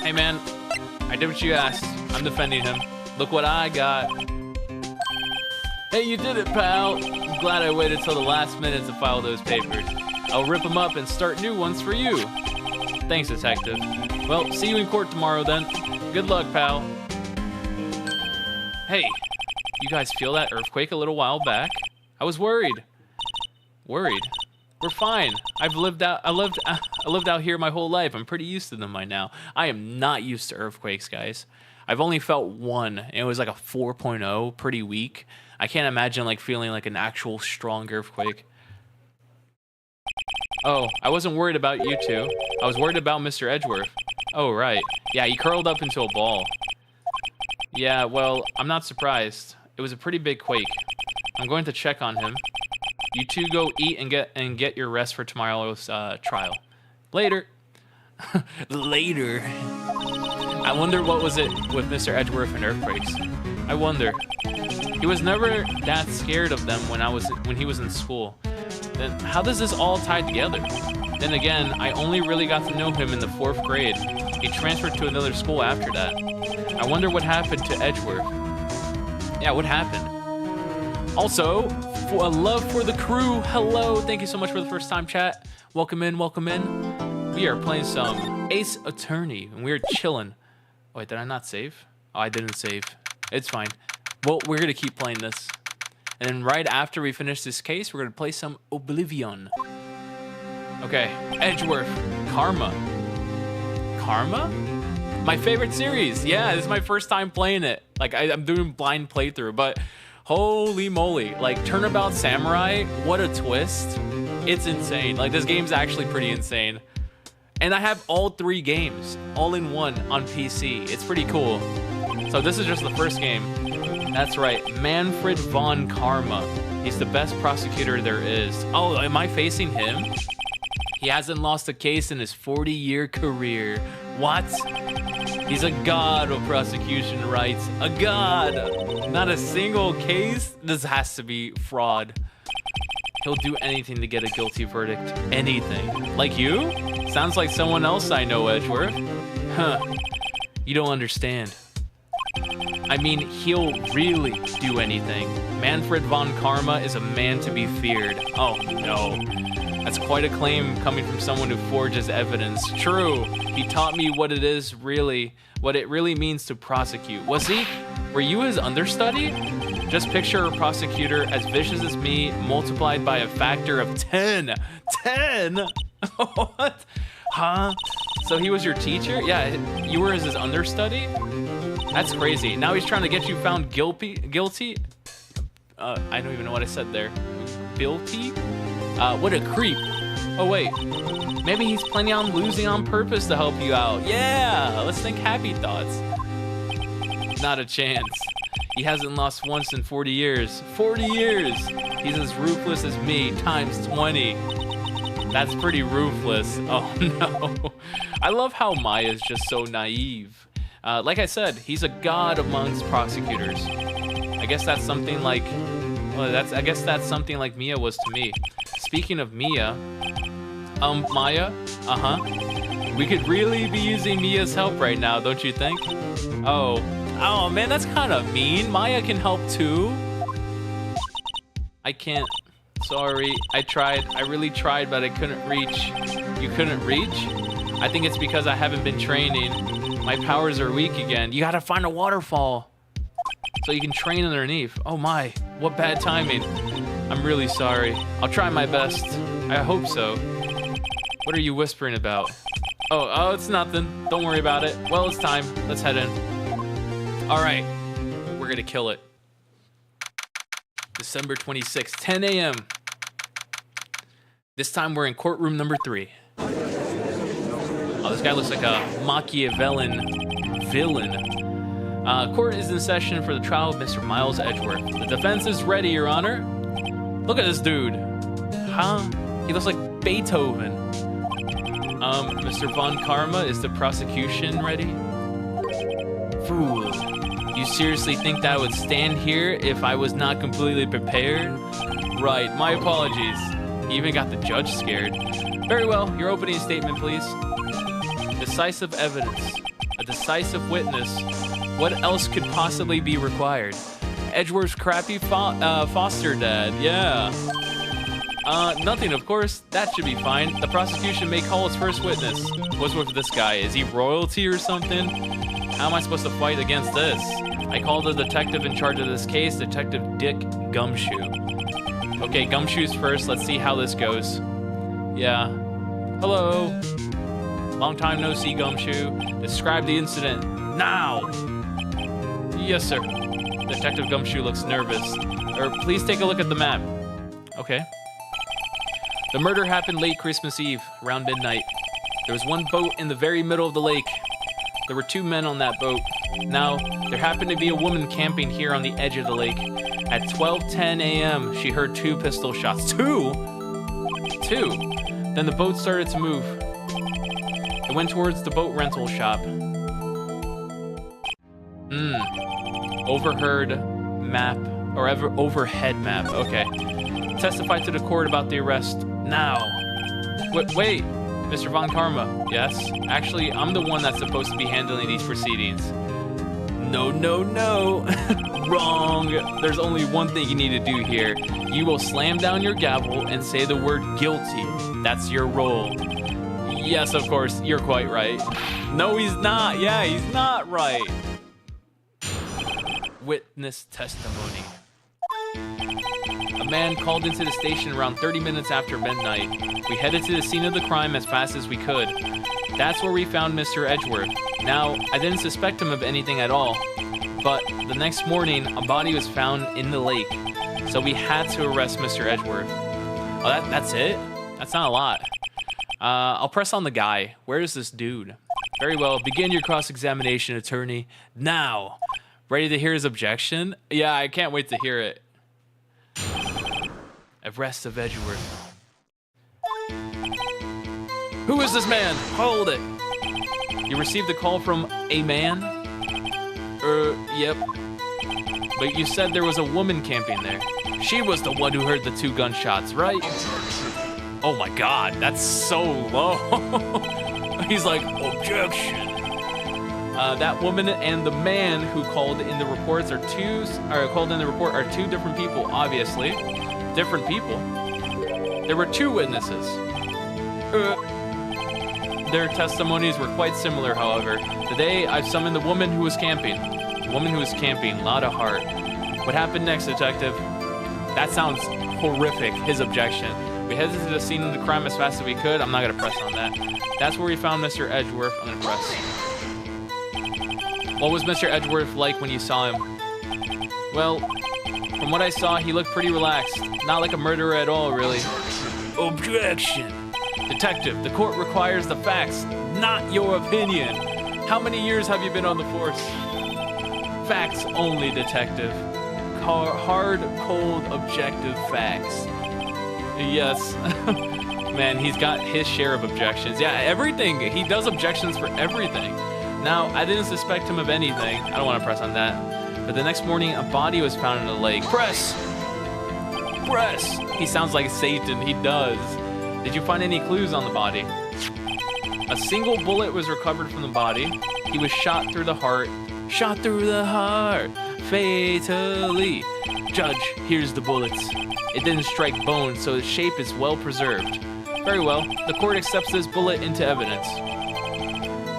Hey, man. I did what you asked. I'm defending him. Look what I got. Hey, you did it, pal. I'm glad I waited till the last minute to file those papers. I'll rip them up and start new ones for you. Thanks, Detective. Well, see you in court tomorrow, then. Good luck, pal. Hey, you guys feel that earthquake a little while back? I was worried. Worried? We're fine. I lived out here my whole life. I'm pretty used to them by now. I am not used to earthquakes, guys. I've only felt one, and it was like a 4.0, pretty weak. I can't imagine like feeling like an actual strong earthquake. Oh, I wasn't worried about you two. I was worried about Mr. Edgeworth. Oh, right. Yeah, he curled up into a ball. Yeah, well, I'm not surprised. It was a pretty big quake. I'm going to check on him. You two go eat and get your rest for tomorrow's trial. Later. Later. I wonder what was it with Mr. Edgeworth and earthquakes. I wonder. He was never that scared of them when he was in school. Then how does this all tie together? Then again, I only really got to know him in the 4th grade. He transferred to another school after that. I wonder what happened to Edgeworth. Yeah, what happened? Also, for a love for the crew, hello, thank you so much for the first time chat. Welcome in, welcome in. We are playing some Ace Attorney, and we're chilling. Oh, wait, did I not save? Oh, I didn't save. It's fine. Well, we're gonna keep playing this. And then right after we finish this case, we're gonna play some Oblivion. Okay, Edgeworth, Karma. Karma? My favorite series. Yeah, this is my first time playing it. Like, I'm doing blind playthrough, but holy moly. Like, Turnabout Samurai, what a twist. It's insane. Like, this game's actually pretty insane. And I have all 3 games, all in one on PC. It's pretty cool. So this is just the first game. That's right, Manfred von Karma. He's the best prosecutor there is. Oh, am I facing him? He hasn't lost a case in his 40-year career. What? He's a god of prosecution rights. A god. Not a single case? This has to be fraud. He'll do anything to get a guilty verdict. Anything. Like you? Sounds like someone else I know, Edgeworth. Huh. You don't understand. I mean, he'll really do anything. Manfred von Karma is a man to be feared. Oh, no. That's quite a claim coming from someone who forges evidence. True. He taught me what it really means to prosecute. Was he? Were you his understudy? Just picture a prosecutor as vicious as me multiplied by a factor of 10. 10? What? Huh? So he was your teacher? Yeah, you were his understudy? That's crazy. Now he's trying to get you found guilty? I don't even know what I said there. Guilty? What a creep. Oh, wait. Maybe he's planning on losing on purpose to help you out. Yeah, let's think happy thoughts. Not a chance. He hasn't lost once in 40 years. 40 years! He's as ruthless as me, times 20. That's pretty ruthless. Oh, no. I love how Maya's just so naive. Like I said, he's a god amongst prosecutors. I guess that's something like... Well, I guess that's something like Mia was to me. Speaking of Mia... Maya? Uh-huh. We could really be using Mia's help right now, don't you think? Oh, man, that's kind of mean. Maya can help too. I can't. Sorry, I tried. I really tried, but I couldn't reach. You couldn't reach? I think it's because I haven't been training. My powers are weak again. You gotta find a waterfall so you can train underneath. Oh my, what bad timing. I'm really sorry. I'll try my best. I hope so. What are you whispering about? Oh, it's nothing. Don't worry about it. Well, it's time. Let's head in. All right, we're gonna kill it. December 26th, 10 a.m. This time we're in courtroom number 3. Oh, this guy looks like a Machiavellian villain. Court is in session for the trial of Mr. Miles Edgeworth. The defense is ready, Your Honor. Look at this dude. Huh? He looks like Beethoven. Mr. Von Karma, is the prosecution ready? Fool. You seriously think that I would stand here if I was not completely prepared? Right, my apologies. He even got the judge scared. Very well, your opening statement, please. Decisive evidence. A decisive witness. What else could possibly be required? Edgeworth's crappy foster dad, yeah. Nothing, of course. That should be fine. The prosecution may call its first witness. What's with this guy? Is he royalty or something? How am I supposed to fight against this? I called the detective in charge of this case, Detective Dick Gumshoe. Okay, Gumshoe's first. Let's see how this goes. Yeah. Hello. Long time no see, Gumshoe. Describe the incident. Now! Yes, sir. Detective Gumshoe looks nervous. Please take a look at the map. Okay. The murder happened late Christmas Eve, around midnight. There was one boat in the very middle of the lake. There were 2 men on that boat. Now, there happened to be a woman camping here on the edge of the lake. At 12:10 a.m., she heard 2 pistol shots. 2? Then the boat started to move. It went towards the boat rental shop. Overhead map. Okay. Testify to the court about the arrest. Now. Wait. Mr. Von Karma. Yes? Actually, I'm the one that's supposed to be handling these proceedings. No. Wrong. There's only one thing you need to do here. You will slam down your gavel and say the word guilty. That's your role. Yes, of course. You're quite right. No, he's not. Yeah, he's not right. Witness testimony. A man called into the station around 30 minutes after midnight. We headed to the scene of the crime as fast as we could. That's where we found Mr. Edgeworth. Now, I didn't suspect him of anything at all, but the next morning, a body was found in the lake, so we had to arrest Mr. Edgeworth. Oh, that's it? That's not a lot. I'll press on the guy. Where is this dude? Very well, begin your cross-examination, attorney. Now! Ready to hear his objection? Yeah, I can't wait to hear it. Arrest of Edgeworth. Who is this man? Hold it. You received a call from a man? Yep. But you said there was a woman camping there. She was the one who heard the 2 gunshots, right? Oh my God, that's so low. He's like, objection. That woman and the man who called in the reports are 2 different people, obviously. Different people. There were 2 witnesses. Their testimonies were quite similar, however. Today, I've summoned the woman who was camping. The woman who was camping, lot of heart. What happened next, detective? That sounds horrific, his objection. We headed to the scene of the crime as fast as we could. I'm not gonna press on that. That's where we found Mr. Edgeworth. I'm gonna press. What was Mr. Edgeworth like when you saw him? Well, from what I saw, he looked pretty relaxed. Not like a murderer at all, really. Objection! Detective, the court requires the facts, not your opinion. How many years have you been on the force? Facts only, detective. Hard, cold, objective facts. Yes. Man, he's got his share of objections. Yeah, everything. He does objections for everything. Now, I didn't suspect him of anything. I don't want to press on that. But the next morning, a body was found in the lake. Press! Press! He sounds like Satan. He does. Did you find any clues on the body? A single bullet was recovered from the body. He was shot through the heart. Shot through the heart. Fatally. Judge, here's the bullets. It didn't strike bone, so its shape is well preserved. Very well. The court accepts this bullet into evidence.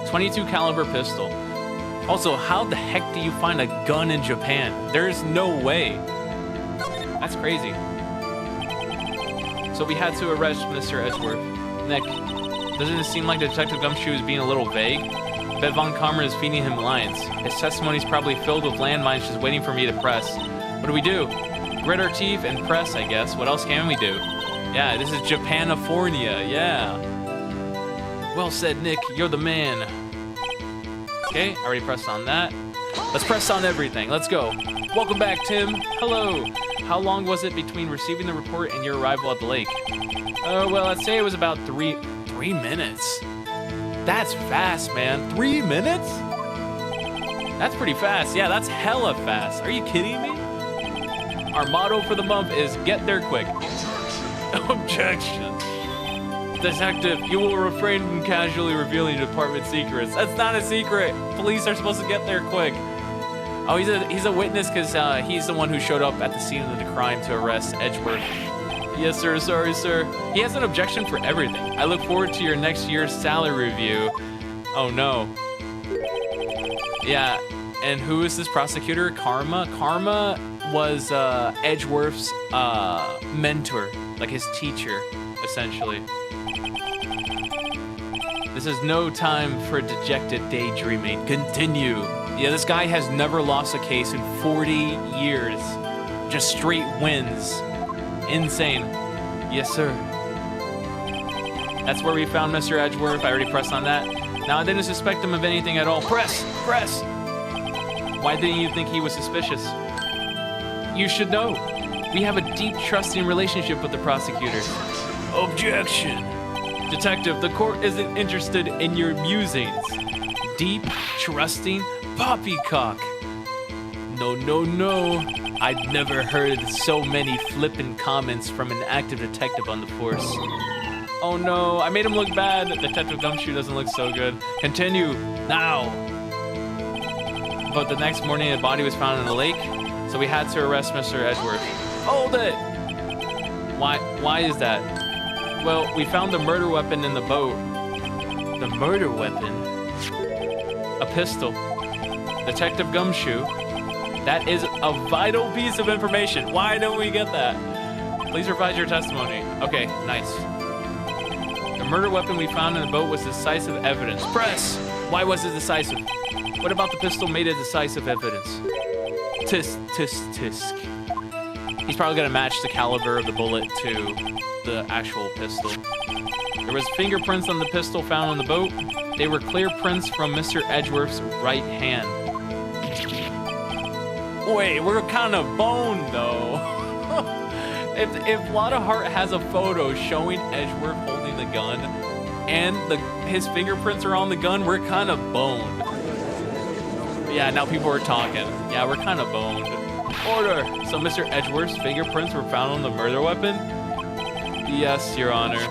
22 caliber pistol. Also, how the heck do you find a gun in Japan? There's no way. That's crazy. So we had to arrest Mr. Edgeworth. Nick, doesn't it seem like Detective Gumshoe is being a little vague? Bet Von Karmer is feeding him lines. His testimony's probably filled with landmines just waiting for me to press. What do we do? Grit our teeth and press, I guess. What else can we do? Yeah, this is Japanifornia, yeah. Well said, Nick. You're the man. Okay, I already pressed on that. Let's press on everything. Let's go. Welcome back, Tim. Hello. How long was it between receiving the report and your arrival at the lake? Well, I'd say it was about 3 minutes. That's fast, man. 3 minutes? That's pretty fast. Yeah, that's hella fast. Are you kidding me? Our motto for the month is get there quick. Objection. Detective, you will refrain from casually revealing department secrets. That's not a secret. Police are supposed to get there quick. Oh, he's a witness because he's the one who showed up at the scene of the crime to arrest Edgeworth. Yes, sir. Sorry, sir. He has an objection for everything. I look forward to your next year's salary review. Oh, no. Yeah, and who is this prosecutor? Karma? Karma was Edgeworth's mentor, like his teacher, essentially. This is no time for dejected daydreaming. Continue. Yeah, this guy has never lost a case in 40 years. Just straight wins. Insane. Yes, sir. That's where we found Mr. Edgeworth. I already pressed on that. Now, I didn't suspect him of anything at all. Press! Press! Why didn't you think he was suspicious? You should know. We have a deep, trusting relationship with the prosecutor. Objection! Detective, the court isn't interested in your musings. Deep, trusting, poppycock. No, no, no. I've never heard so many flippant comments from an active detective on the force. Oh no, I made him look bad. Detective Gumshoe doesn't look so good. Continue, now. But the next morning, the body was found in the lake, so we had to arrest Mr. Edgeworth. Hold it! Why is that? Well, we found the murder weapon in the boat. The murder weapon? A pistol. Detective Gumshoe. That is a vital piece of information. Why don't we get that? Please provide your testimony. Okay, nice. The murder weapon we found in the boat was decisive evidence. Press! Why was it decisive? What about the pistol made it decisive evidence? Tisk, tisk, tisk. He's probably gonna match the caliber of the bullet to the actual pistol. There was fingerprints on the pistol found on the boat. They were clear prints from Mr. Edgeworth's right hand. Wait, we're kind of boned though. if Lotta Hart has a photo showing Edgeworth holding the gun and his fingerprints are on the gun, we're kind of boned. Yeah, now people are talking. Yeah, we're kind of boned. Order! So Mr. Edgeworth's fingerprints were found on the murder weapon? Yes, Your Honor.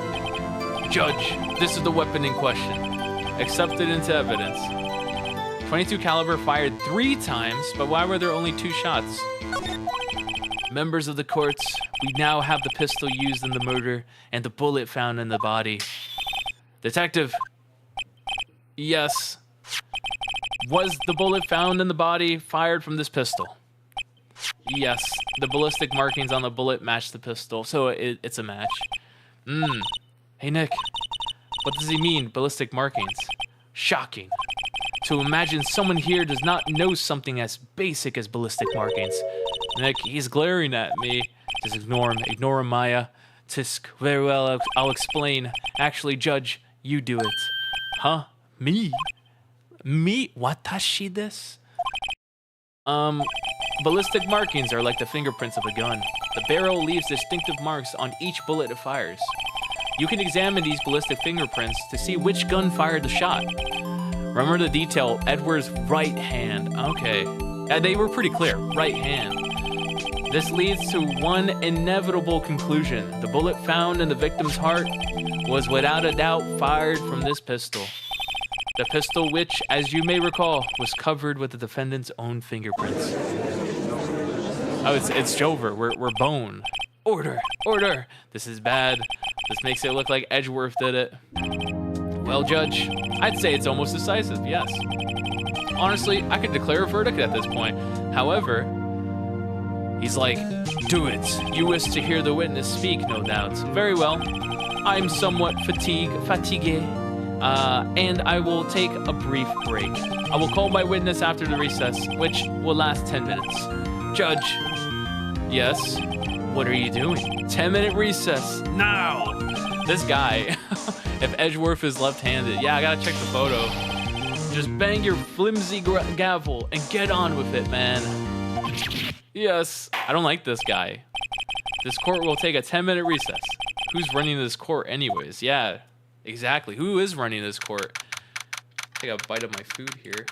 Judge, this is the weapon in question. Accepted into evidence. 22 caliber fired 3 times, but why were there only 2 shots? Members of the courts, we now have the pistol used in the murder and the bullet found in the body. Detective. Yes. Was the bullet found in the body fired from this pistol? Yes. The ballistic markings on the bullet match the pistol, so it's a match. Hey, Nick. What does he mean, ballistic markings? Shocking. To imagine someone here does not know something as basic as ballistic markings. Nick, he's glaring at me. Just ignore him. Ignore him, Maya. Tisk, very well, I'll explain. Actually, Judge, you do it. Huh? Me? Me? Watashi desu? Ballistic markings are like the fingerprints of a gun. The barrel leaves distinctive marks on each bullet it fires. You can examine these ballistic fingerprints to see which gun fired the shot. Remember the detail, Edward's right hand. Okay. They were pretty clear, right hand. This leads to one inevitable conclusion. The bullet found in the victim's heart was without a doubt fired from this pistol. The pistol which, as you may recall, was covered with the defendant's own fingerprints. Oh, it's Jover. We're bone. Order! Order! This is bad. This makes it look like Edgeworth did it. Well, Judge, I'd say it's almost decisive, yes. Honestly, I could declare a verdict at this point. However, he's like, do it. You wish to hear the witness speak, no doubt. Very well. I'm somewhat fatigued, and I will take a brief break. I will call my witness after the recess, which will last 10 minutes. Judge. Yes? What are you doing? 10-minute recess. Now! This guy, if Edgeworth is left-handed, yeah, I gotta check the photo. Just bang your flimsy gavel and get on with it, man. Yes, I don't like this guy. This court will take a 10-minute recess. Who's running this court anyways? Yeah, exactly. Who is running this court? Take a bite of my food here.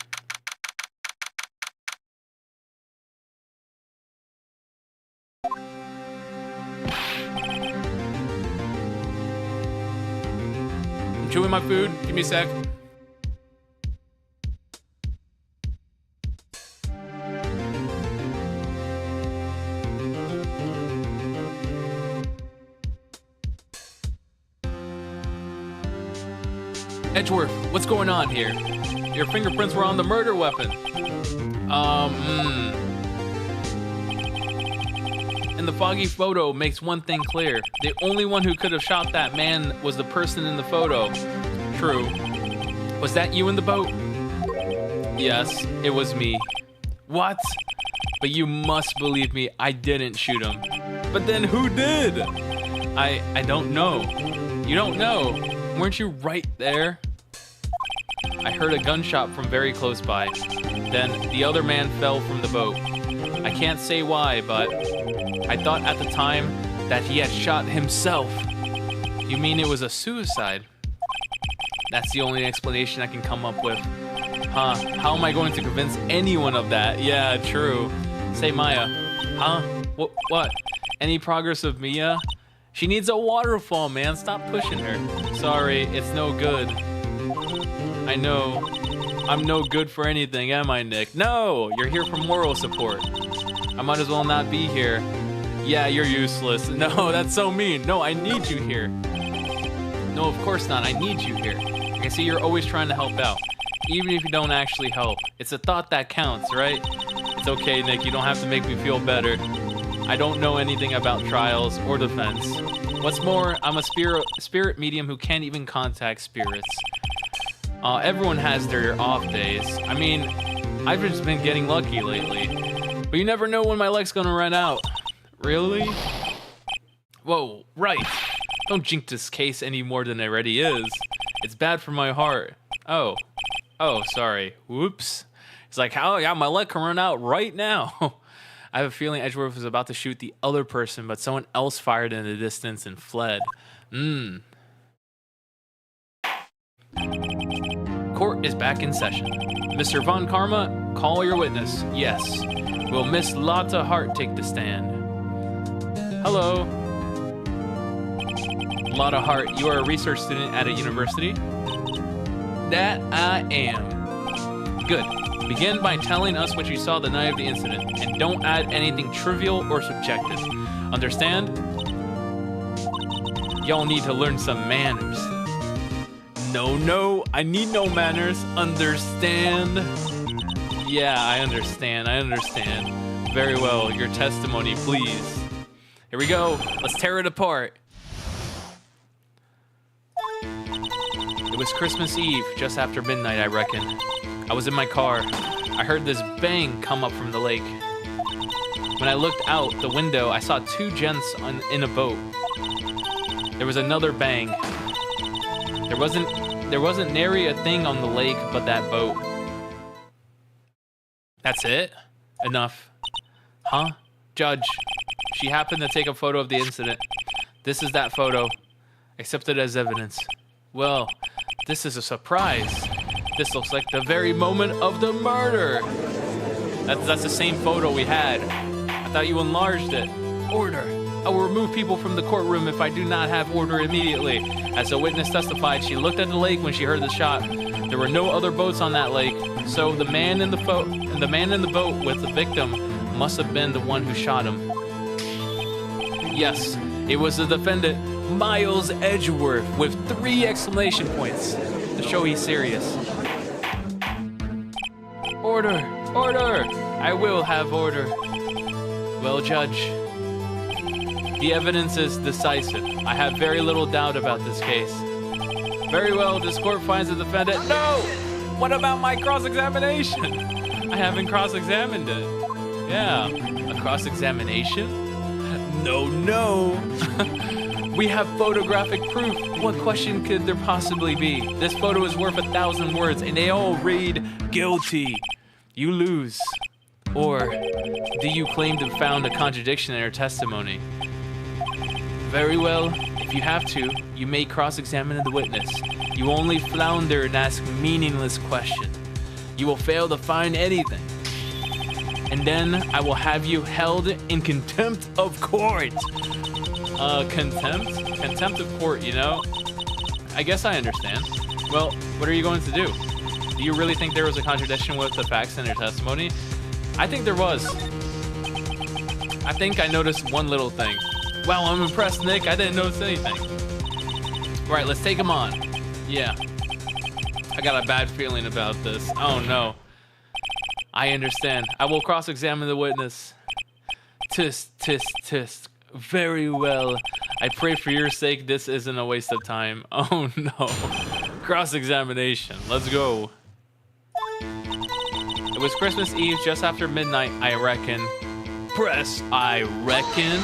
I'm chewing my food. Give me a sec. Edgeworth, what's going on here? Your fingerprints were on the murder weapon. And the foggy photo makes one thing clear. The only one who could have shot that man was the person in the photo. True. Was that you in the boat? Yes, it was me. What? But you must believe me, I didn't shoot him. But then who did? I don't know. You don't know? Weren't you right there? I heard a gunshot from very close by. Then the other man fell from the boat. I can't say why, but I thought at the time that he had shot himself. You mean it was a suicide? That's the only explanation I can come up with. Huh? How am I going to convince anyone of that? Yeah, true. Say, Maya. Huh? What? Any progress of Mia? She needs a waterfall, man. Stop pushing her. Sorry, it's no good. I know. I'm no good for anything, am I, Nick? No! You're here for moral support. I might as well not be here. Yeah, you're useless. No, that's so mean. No, I need you here. No, of course not. I need you here. I can see you're always trying to help out. Even if you don't actually help. It's a thought that counts, right? It's okay, Nick. You don't have to make me feel better. I don't know anything about trials or defense. What's more, I'm a spirit medium who can't even contact spirits. Everyone has their off days. I mean, I've just been getting lucky lately. But you never know when my leg's gonna run out. Really? Whoa, right. Don't jinx this case any more than it already is. It's bad for my heart. Oh, sorry. Whoops. It's like, how? Yeah, my leg can run out right now. I have a feeling Edgeworth was about to shoot the other person, but someone else fired in the distance and fled. Court is back in session. Mr. Von Karma, call your witness. Yes. Will Miss Lotta Hart take the stand? Hello. Lotta Hart, you are a research student at a university? That I am. Good. Begin by telling us what you saw the night of the incident, and don't add anything trivial or subjective. Understand? Y'all need to learn some manners. No, I need no manners. Understand? Yeah, I understand. Very well, your testimony, please. Here we go. Let's tear it apart. It was Christmas Eve, just after midnight, I reckon. I was in my car. I heard this bang come up from the lake. When I looked out the window, I saw two gents in a boat. There was another bang. There wasn't nary a thing on the lake but that boat. That's it? Enough. Huh? Judge, she happened to take a photo of the incident. This is that photo. Accept it as evidence. Well, this is a surprise. This looks like the very moment of the murder. That's the same photo we had. I thought you enlarged it. Order. I will remove people from the courtroom if I do not have order immediately. As the witness testified, she looked at the lake when she heard the shot. There were no other boats on that lake, so the man in the boat with the victim must have been the one who shot him. Yes, it was the defendant, Miles Edgeworth, with 3 exclamation points to show he's serious. Order! Order! I will have order. Well, Judge, the evidence is decisive. I have very little doubt about this case. Very well, this court finds the defendant. No! What about my cross-examination? I haven't cross-examined it. Yeah, a cross-examination? No. We have photographic proof. What question could there possibly be? This photo is worth 1,000 words, and they all read guilty. You lose. Or do you claim to have found a contradiction in her testimony? Very well, if you have to, you may cross-examine the witness. You only flounder and ask meaningless questions. You will fail to find anything. And then I will have you held in contempt of court. Contempt? Contempt of court, you know? I guess I understand. Well, what are you going to do? Do you really think there was a contradiction with the facts in her testimony? I think there was. I think I noticed one little thing. Wow, I'm impressed, Nick. I didn't notice anything. Right, let's take him on. Yeah. I got a bad feeling about this. Oh, no. I understand. I will cross-examine the witness. Tisk, tisk, tisk. Very well. I pray for your sake this isn't a waste of time. Oh, no. Cross-examination. Let's go. It was Christmas Eve, just after midnight, I reckon. Press, I reckon.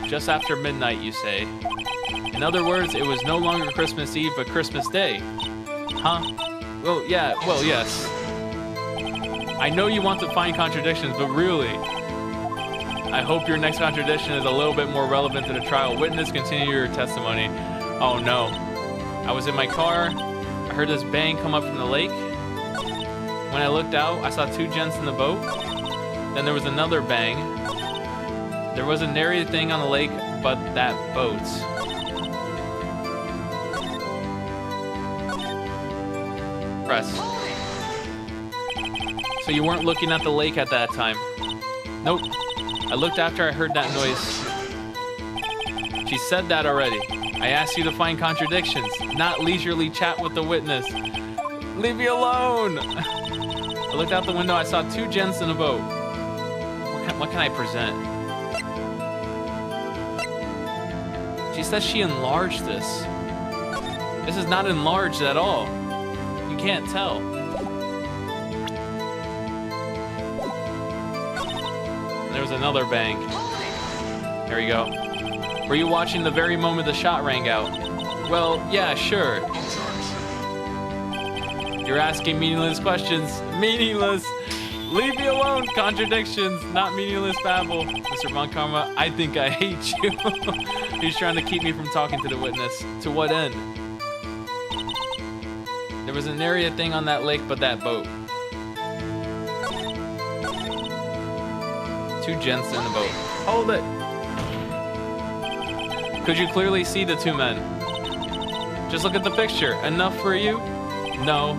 Just after midnight, you say. In other words, it was no longer Christmas Eve, but Christmas Day. Huh? Well, yeah, well, yes. I know you want to find contradictions, but really, I hope your next contradiction is a little bit more relevant to the trial. Witness, continue your testimony. Oh, no. I was in my car. I heard this bang come up from the lake. When I looked out, I saw 2 gents in the boat. Then there was another bang. There wasn't nary a thing on the lake but that boat. Press. So you weren't looking at the lake at that time? Nope. I looked after I heard that noise. She said that already. I asked you to find contradictions, not leisurely chat with the witness. Leave me alone! I looked out the window, I saw 2 gents in a boat. What can I present? She says she enlarged this. This is not enlarged at all. You can't tell. And there was another bang. There we go. Were you watching the very moment the shot rang out? Well, yeah, sure. You're asking meaningless questions. Meaningless. Leave me alone. Contradictions, not meaningless babble. Mr. Von Karma, I think I hate you. He's trying to keep me from talking to the witness. To what end? There was an area thing on that lake but that boat. 2 gents in the boat. Hold it. Could you clearly see the 2 men? Just look at the picture. Enough for you? No.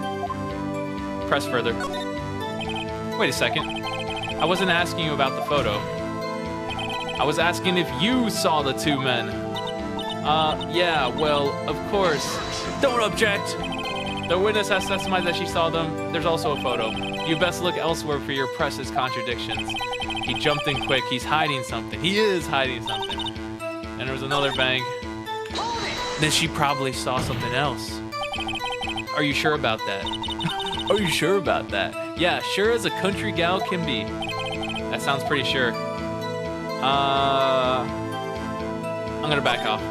Press further. Wait a second. I wasn't asking you about the photo. I was asking if you saw the 2 men. Yeah, well, of course. Don't object! The witness has testified that she saw them. There's also a photo. You best look elsewhere for your precious contradictions. He jumped in quick. He's hiding something. He is hiding something. And there was another bang. Then she probably saw something else. Are you sure about that? Are you sure about that? Yeah, sure as a country gal can be. That sounds pretty sure. I'm gonna back off.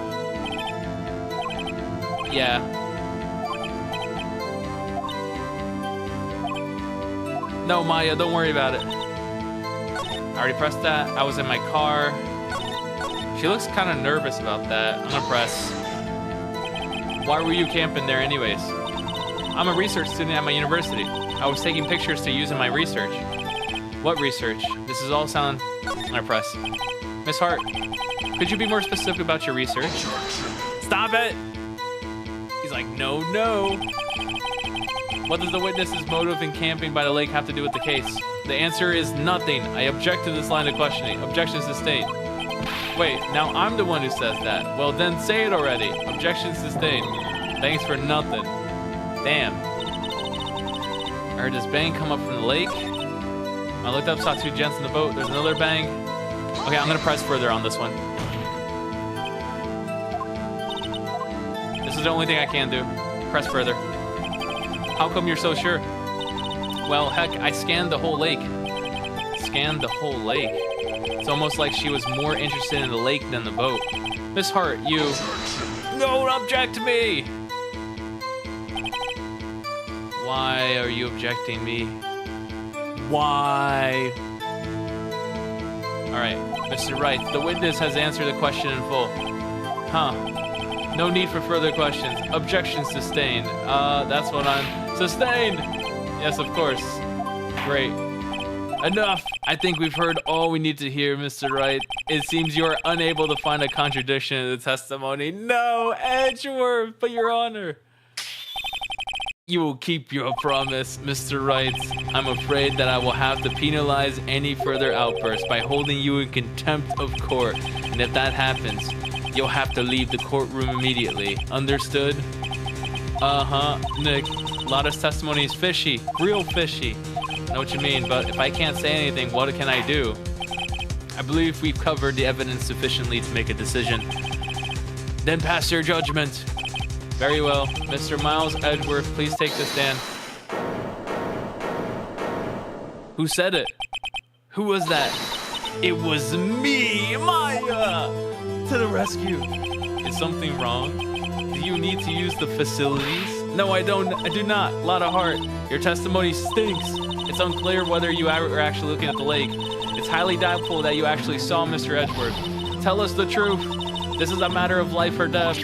Yeah. No, Maya, don't worry about it. I already pressed that. I was in my car. She looks kind of nervous about that. I'm gonna press. Why were you camping there anyways? I'm a research student at my university. I was taking pictures to use in my research. What research? This is all sound. I'm gonna press. Miss Hart, could you be more specific about your research? Stop it! He's like, no, no. What does the witness's motive in camping by the lake have to do with the case? The answer is nothing. I object to this line of questioning. Objection sustained. Wait, now I'm the one who says that. Well, then say it already. Objection sustained. Thanks for nothing. Damn. I heard this bang come up from the lake. I looked up, saw two gents in the boat. There's another bang. Okay, I'm gonna press further on this one. This is the only thing I can do. Press further. How come you're so sure? Well, heck, I scanned the whole lake. Scanned the whole lake. It's almost like she was more interested in the lake than the boat. Miss Hart, you... Don't object to me! Why are you objecting me? Why? Alright, Mr. Wright, the witness has answered the question in full. Huh. No need for further questions. Objection sustained. That's what I'm... Sustained! Yes, of course. Great. Enough! I think we've heard all we need to hear, Mr. Wright. It seems you are unable to find a contradiction in the testimony. No, Edgeworth, but your honor. You will keep your promise, Mr. Wright. I'm afraid that I will have to penalize any further outbursts by holding you in contempt of court. And if that happens, you'll have to leave the courtroom immediately. Understood? Uh-huh, Nick. Lotta's testimony is fishy. Real fishy. I know what you mean, but if I can't say anything, what can I do? I believe we've covered the evidence sufficiently to make a decision. Then pass your judgment. Very well. Mr. Miles Edgeworth, please take the stand. Who said it? Who was that? It was me, Maya! To the rescue. Is something wrong? Do you need to use the facilities? No, I don't. I do not. Lotta Hart, your testimony stinks. It's unclear whether you were actually looking at the lake. It's highly doubtful that you actually saw Mr. Edgeworth. Tell us the truth. This is a matter of life or death.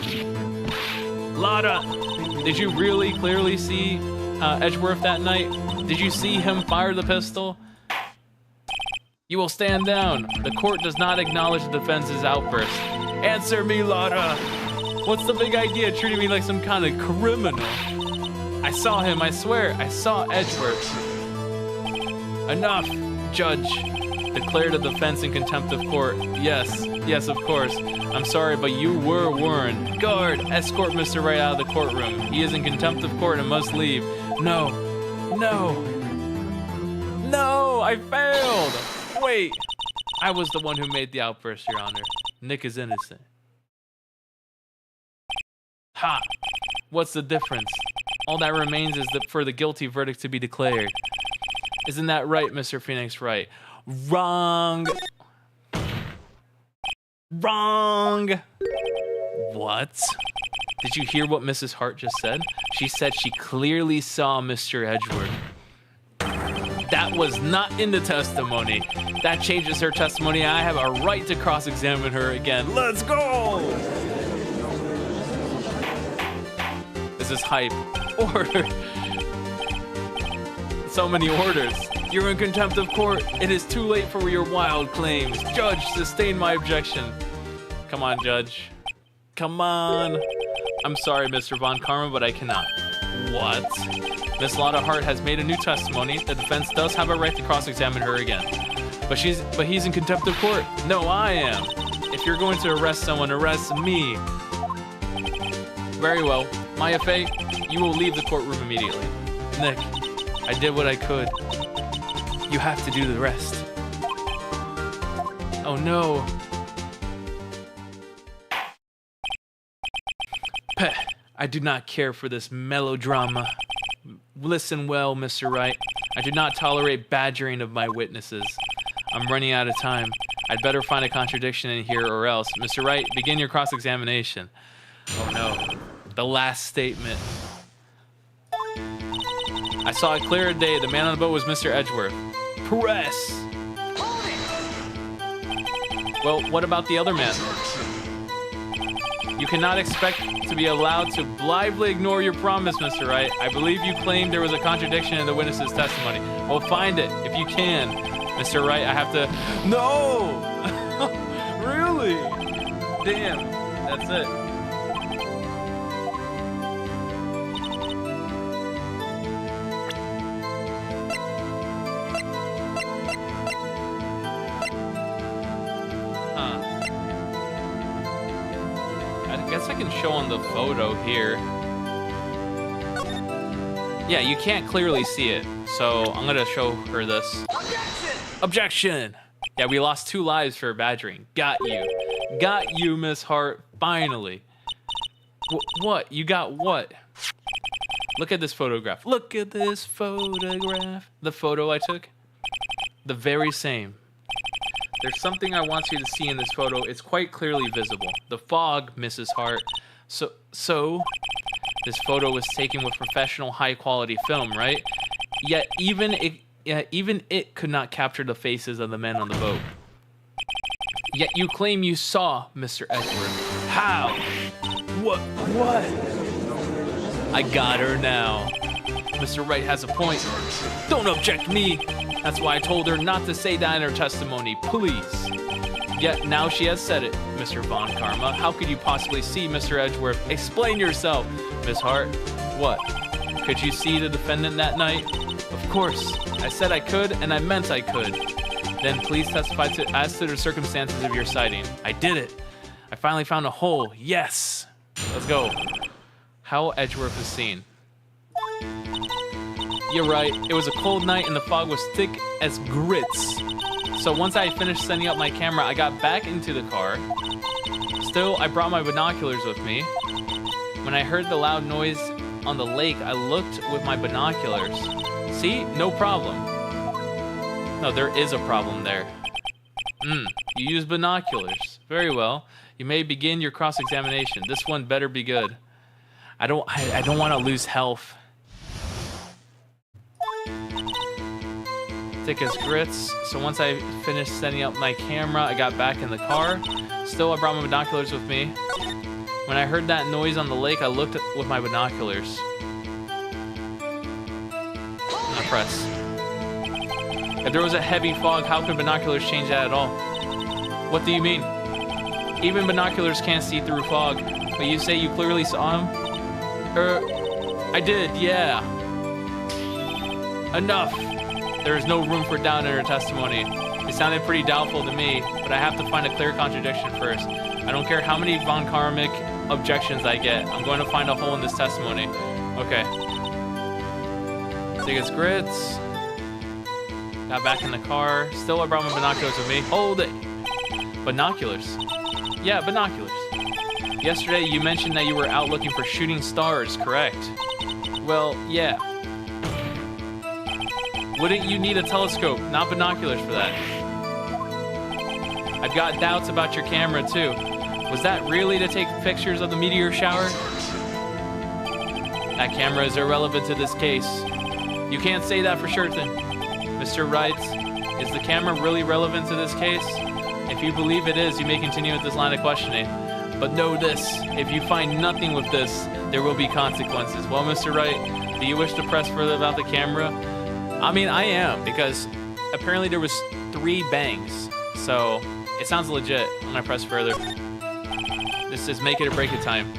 Lotta, did you really clearly see Edgeworth that night? Did you see him fire the pistol? You will stand down. The court does not acknowledge the defense's outburst. Answer me, Lotta. What's the big idea, treating me like some kind of criminal? I saw him, I swear. I saw Edgeworth. Enough, Judge. Declare the defense in contempt of court. Yes, yes, of course. I'm sorry, but you were warned. Guard, escort Mr. Wright out of the courtroom. He is in contempt of court and must leave. No, no, no, I failed. Wait, I was the one who made the outburst, Your Honor. Nick is innocent. Ha! What's the difference? All that remains is for the guilty verdict to be declared. Isn't that right, Mr. Phoenix Wright? Wrong! Wrong! What? Did you hear what Mrs. Hart just said? She said she clearly saw Mr. Edgeworth. That was not in the testimony. That changes her testimony. I have a right to cross-examine her again. Let's go! This is hype. Order. So many orders. You're in contempt of court. It is too late for your wild claims. Judge, sustain my objection. Come on, Judge. Come on. I'm sorry, Mr. Von Karma, but I cannot. What? Miss Lotta Hart has made a new testimony. The defense does have a right to cross-examine her again. But he's in contempt of court. No, I am. If you're going to arrest someone, arrest me. Very well. Maya Fey, you will leave the courtroom immediately. Nick, I did what I could. You have to do the rest. Oh no. Peh, I do not care for this melodrama. Listen well, Mr. Wright. I do not tolerate badgering of my witnesses. I'm running out of time. I'd better find a contradiction in here or else. Mr. Wright, begin your cross-examination. Oh no. The last statement. I saw it clear as day. The man on the boat was Mr. Edgeworth. Press! Well, what about the other man? You cannot expect to be allowed to blithely ignore your promise, Mr. Wright. I believe you claimed there was a contradiction in the witness's testimony. Well, find it, if you can. Mr. Wright, I have to... No! Really? Damn, that's it. I guess I can show on the photo here. Yeah, you can't clearly see it, so I'm gonna show her this. Objection! Objection! Yeah, we lost 2 lives for badgering. Got you. Got you, Miss Hart, finally. What? You got what? Look at this photograph. Look at this photograph. The photo I took? The very same. There's something I want you to see in this photo. It's quite clearly visible. The fog, Mrs. Hart. So, this photo was taken with professional high-quality film, right? Yet even it could not capture the faces of the men on the boat. Yet you claim you saw Mr. Edgeworth. How? What? I got her now. Mr. Wright has a point. Don't object me. That's why I told her not to say that in her testimony, please. Yet now she has said it, Mr. Von Karma. How could you possibly see Mr. Edgeworth? Explain yourself, Miss Hart. What? Could you see the defendant that night? Of course. I said I could, and I meant I could. Then please testify as to the circumstances of your sighting. I did it. I finally found a hole. Yes. Let's go. How Edgeworth is seen. You're right. It was a cold night and the fog was thick as grits. So once I finished setting up my camera, I got back into the car. Still, I brought my binoculars with me. When I heard the loud noise on the lake, I looked with my binoculars. See? No problem. No, there is a problem there. You use binoculars. Very well. You may begin your cross-examination. This one better be good. I don't want to lose health. Thick as grits. So once I finished setting up my camera, I got back in the car. Still, I brought my binoculars with me. When I heard that noise on the lake, I looked with my binoculars. I press. If there was a heavy fog, how could binoculars change that at all? What do you mean? Even binoculars can't see through fog. But you say you clearly saw him? I did, yeah. Enough. There is no room for doubt in her testimony. It sounded pretty doubtful to me, but I have to find a clear contradiction first. I don't care how many von Karmic objections I get. I'm going to find a hole in this testimony. Okay. Thick as grits. Got back in the car. Still, I brought my binoculars with me. Hold it. Binoculars? Yeah, binoculars. Yesterday, you mentioned that you were out looking for shooting stars, correct? Well, yeah. Wouldn't you need a telescope, not binoculars for that? I've got doubts about your camera, too. Was that really to take pictures of the meteor shower? That camera is irrelevant to this case. You can't say that for certain. Mr. Wright, is the camera really relevant to this case? If you believe it is, you may continue with this line of questioning. But know this, if you find nothing with this, there will be consequences. Well, Mr. Wright, do you wish to press further about the camera? I mean, I am, because apparently there was 3 bangs. So, it sounds legit when I press further. This is make it or break it time.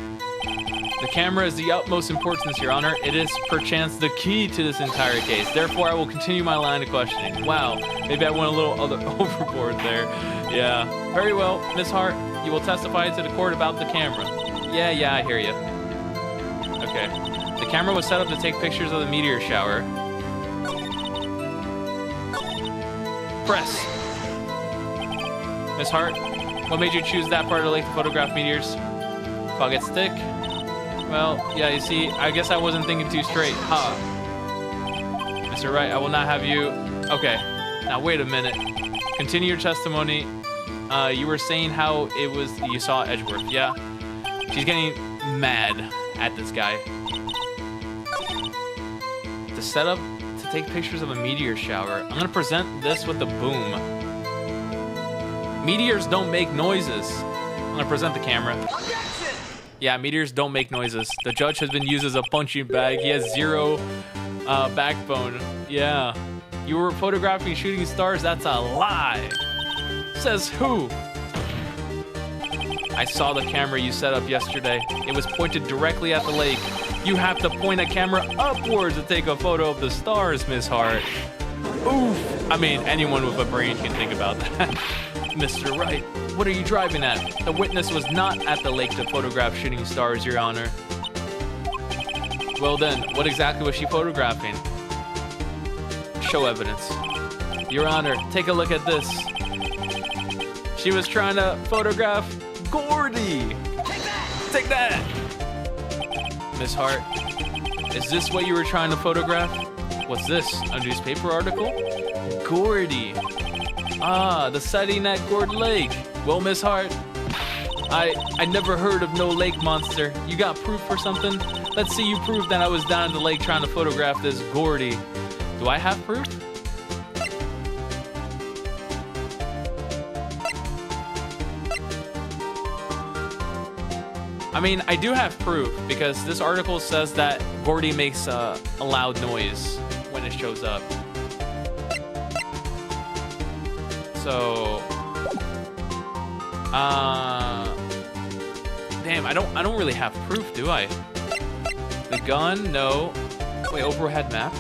The camera is the utmost importance, Your Honor. It is perchance the key to this entire case. Therefore, I will continue my line of questioning. Wow, maybe I went a little overboard there. Yeah. Very well, Miss Hart, you will testify to the court about the camera. Yeah, I hear you. Okay. The camera was set up to take pictures of the meteor shower. Press. Miss Hart, what made you choose that part of the lake to photograph meteors? Fog gets thick. Well, yeah, you see, I guess I wasn't thinking too straight. Huh. Mr. Wright, I will not have you... Okay, now wait a minute. Continue your testimony. You were saying how it was... You saw Edgeworth, yeah? She's getting mad at this guy. The setup to take pictures of a meteor shower. I'm gonna present this with a boom. Meteors don't make noises. I'm gonna present the camera. Yeah, meteors don't make noises. The judge has been used as a punching bag. He has zero backbone. Yeah. You were photographing shooting stars? That's a lie. Says who? I saw the camera you set up yesterday. It was pointed directly at the lake. You have to point a camera upwards to take a photo of the stars, Miss Hart. Oof. I mean, anyone with a brain can think about that. Mr. Wright, what are you driving at? The witness was not at the lake to photograph shooting stars, Your Honor. Well then, what exactly was she photographing? Show evidence. Your Honor, take a look at this. She was trying to photograph Gordy. Take that! Miss Hart, is this what you were trying to photograph? What's this, a newspaper article? Gordy. Ah, the sighting at Gord Lake. Well, Miss Hart, I never heard of no lake monster. You got proof or something? Let's see you prove that I was down at the lake trying to photograph this Gordy. Do I have proof? I mean, I do have proof because this article says that Gordy makes a loud noise when it shows up. So, damn, I don't really have proof, do I? The gun, no. Wait, overhead map.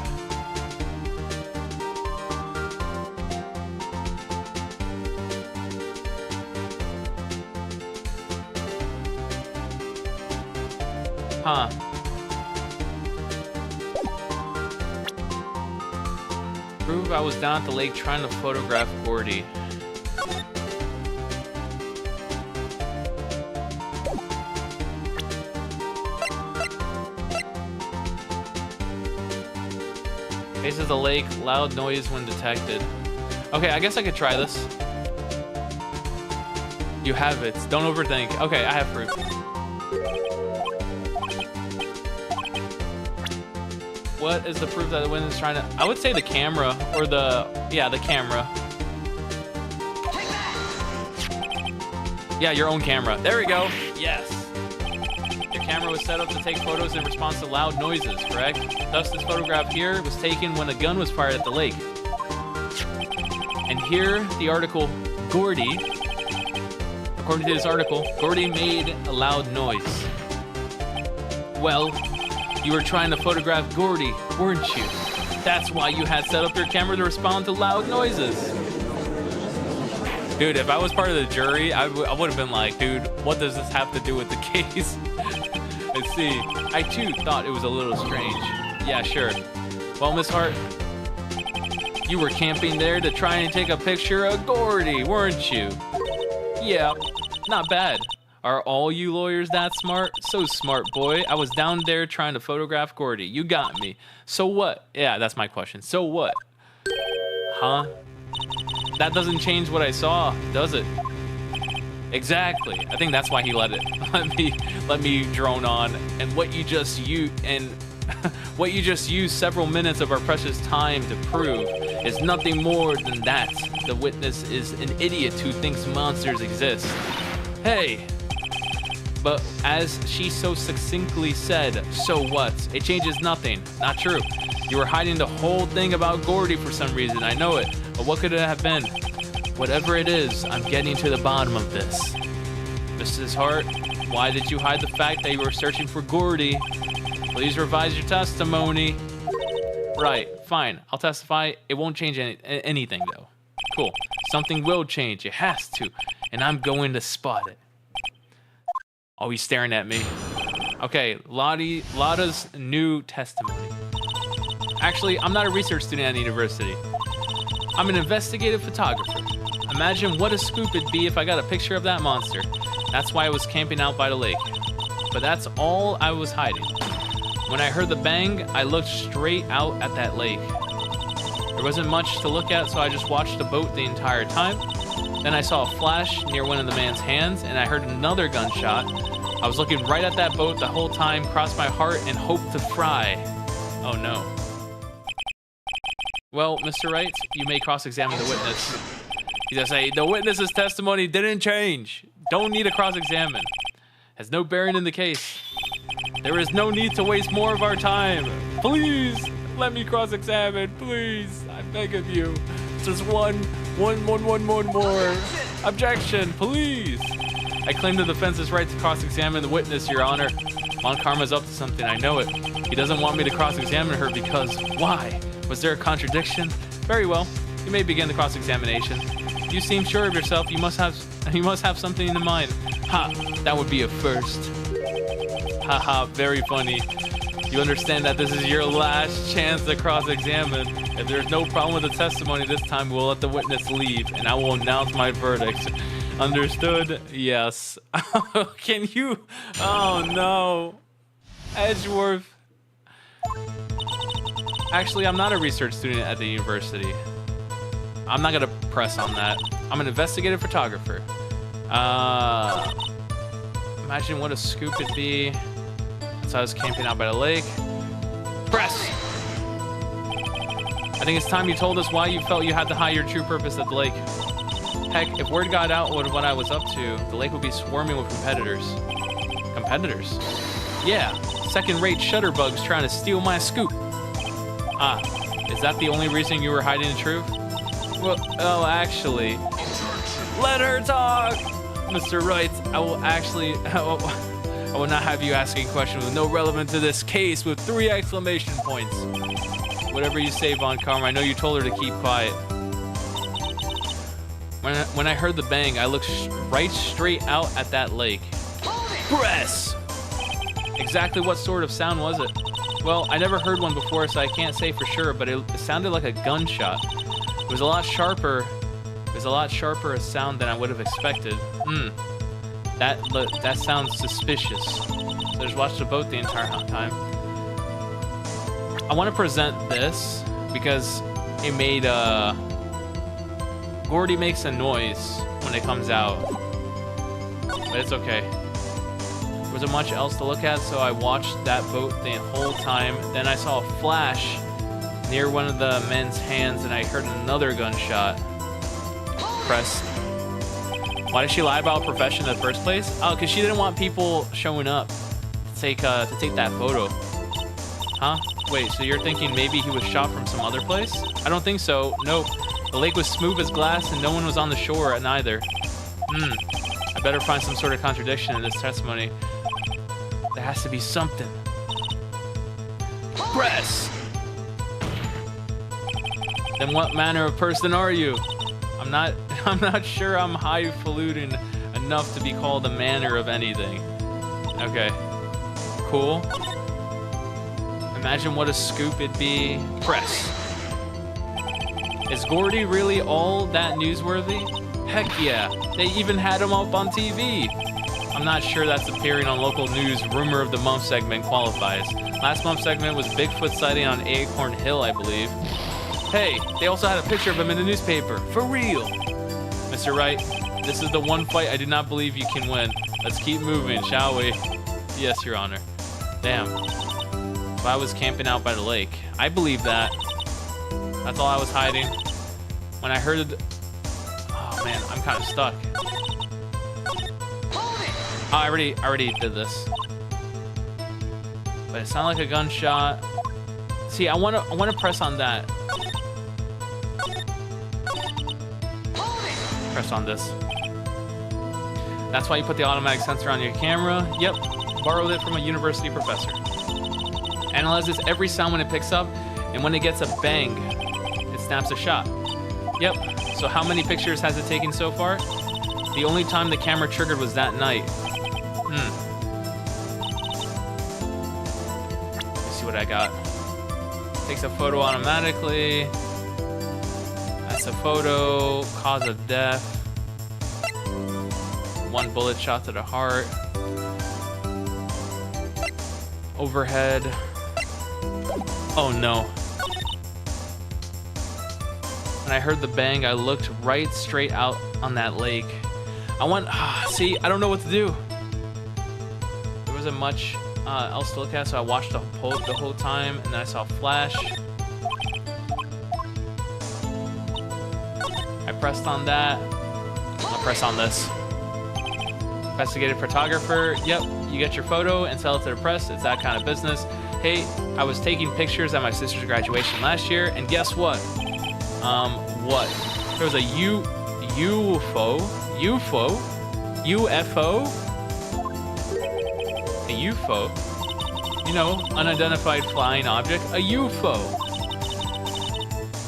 Huh. Prove I was down at the lake trying to photograph Gordy. Face of the lake, loud noise when detected. Okay, I guess I could try this. You have it. Don't overthink. Okay, I have proof. What is the proof that the witness is trying to... I would say the camera, or the... Yeah, the camera. Yeah, your own camera. There we go. Yes. Your camera was set up to take photos in response to loud noises, correct? Thus, this photograph here was taken when a gun was fired at the lake. And here, the article, Gordy. According to this article, Gordy made a loud noise. Well... You were trying to photograph Gordy, weren't you? That's why you had set up your camera to respond to loud noises. Dude, if I was part of the jury, I would have been like, dude, what does this have to do with the case? Let's see. I too thought it was a little strange. Yeah, sure. Well, Miss Hart, you were camping there to try and take a picture of Gordy, weren't you? Yeah, not bad. Are all you lawyers that smart? So smart, boy. I was down there trying to photograph Gordy. You got me. So what? Yeah, that's my question. So what? Huh? That doesn't change what I saw, does it? Exactly. I think that's why he let me drone on. And what you just used several minutes of our precious time to prove is nothing more than that. The witness is an idiot who thinks monsters exist. Hey. But as she so succinctly said, so what? It changes nothing. Not true. You were hiding the whole thing about Gordy for some reason. I know it. But what could it have been? Whatever it is, I'm getting to the bottom of this. Mrs. Hart, why did you hide the fact that you were searching for Gordy? Please revise your testimony. Right, fine. I'll testify. It won't change anything, though. Cool. Something will change. It has to. And I'm going to spot it. Oh, he's staring at me. Okay, Lotta's new testimony. Actually, I'm not a research student at the university. I'm an investigative photographer. Imagine what a scoop it'd be if I got a picture of that monster. That's why I was camping out by the lake. but that's all I was hiding. When I heard the bang, I looked straight out at that lake. There wasn't much to look at, so I just watched the boat the entire time. Then I saw a flash near one of the man's hands, and I heard another gunshot. I was looking right at that boat the whole time, crossed my heart, and hoped to fry. Oh no. Well, Mr. Wright, you may cross-examine the witness. He's gonna say, the witness's testimony didn't change. Don't need to cross-examine. Has no bearing in the case. There is no need to waste more of our time. Please, let me cross-examine, please. I beg of you. Just one more. Objection, please. I claim the defense's right to cross-examine the witness, Your Honor. Mon Karma's up to something, I know it. He doesn't want me to cross-examine her because, why? Was there a contradiction? Very well, you may begin the cross-examination. You seem sure of yourself, you must have something in mind. Ha, that would be a first. Haha, very funny. You understand that this is your last chance to cross-examine. If there's no problem with the testimony this time, we'll let the witness leave, and I will announce my verdict. Understood? Yes. Can you? Oh no. Edgeworth. Actually, I'm not a research student at the university. I'm not gonna press on that. I'm an investigative photographer. Imagine what a scoop it'd be. So I was camping out by the lake. Press! I think it's time you told us why you felt you had to hide your true purpose at the lake. Heck, if word got out what I was up to, the lake would be swarming with competitors. Competitors? Yeah, second-rate shutterbugs trying to steal my scoop. Ah, is that the only reason you were hiding the truth? Well, oh, actually... Let her talk! Mr. Wright, I will not have you asking questions with no relevance to this case with 3 exclamation points. Whatever you say, Von Karma, I know you told her to keep quiet. When I heard the bang, I looked right straight out at that lake. Press! Exactly what sort of sound was it? Well, I never heard one before, so I can't say for sure, but it sounded like a gunshot. It was a lot sharper. It was a lot sharper a sound than I would have expected. That sounds suspicious. So just watched the boat the entire time. I want to present this because it made Gordy makes a noise when it comes out, but it's okay. There wasn't much else to look at, so I watched that boat the whole time. Then I saw a flash near one of the men's hands, and I heard another gunshot. Press. Why did she lie about profession in the first place? Oh, because she didn't want people showing up to take that photo. Huh? Wait, so you're thinking maybe he was shot from some other place? I don't think so. Nope. The lake was smooth as glass, and no one was on the shore at neither. I better find some sort of contradiction in this testimony. There has to be something. Press! Then what manner of person are you? I'm not sure I'm highfalutin enough to be called a manner of anything. Okay. Cool. Imagine what a scoop it'd be. Press. Is Gordy really all that newsworthy? Heck yeah. They even had him up on TV. I'm not sure that's appearing on local news. Rumor of the month segment qualifies. Last month's segment was Bigfoot sighting on Acorn Hill, I believe. Hey, they also had a picture of him in the newspaper. For real. Mr. Wright, this is the one fight I do not believe you can win. Let's keep moving, shall we? Yes, Your Honor. Damn. If I was camping out by the lake. I believe that. That's all I was hiding. When I heard... Oh man, I'm kind of stuck. Oh, I already did this. But it sounded like a gunshot. See, I wanna press on that. Press on this. That's why you put the automatic sensor on your camera. Yep, borrowed it from a university professor. Analyzes every sound when it picks up, and when it gets a bang, it snaps a shot. Yep, so how many pictures has it taken so far? The only time the camera triggered was that night. Let's see what I got. Takes a photo automatically. That's a photo. Cause of death. 1 bullet shot to the heart. overhead. Oh no. When I heard the bang, I looked right straight out on that lake. See, I don't know what to do. There wasn't much else to look at, so I watched the whole time, and then I saw a flash. I pressed on that. I'll press on this. Investigative photographer. Yep, you get your photo and sell it to the press. It's that kind of business. Hey, I was taking pictures at my sister's graduation last year, and guess what? What? There was a UFO. A UFO. You know, unidentified flying object. A UFO.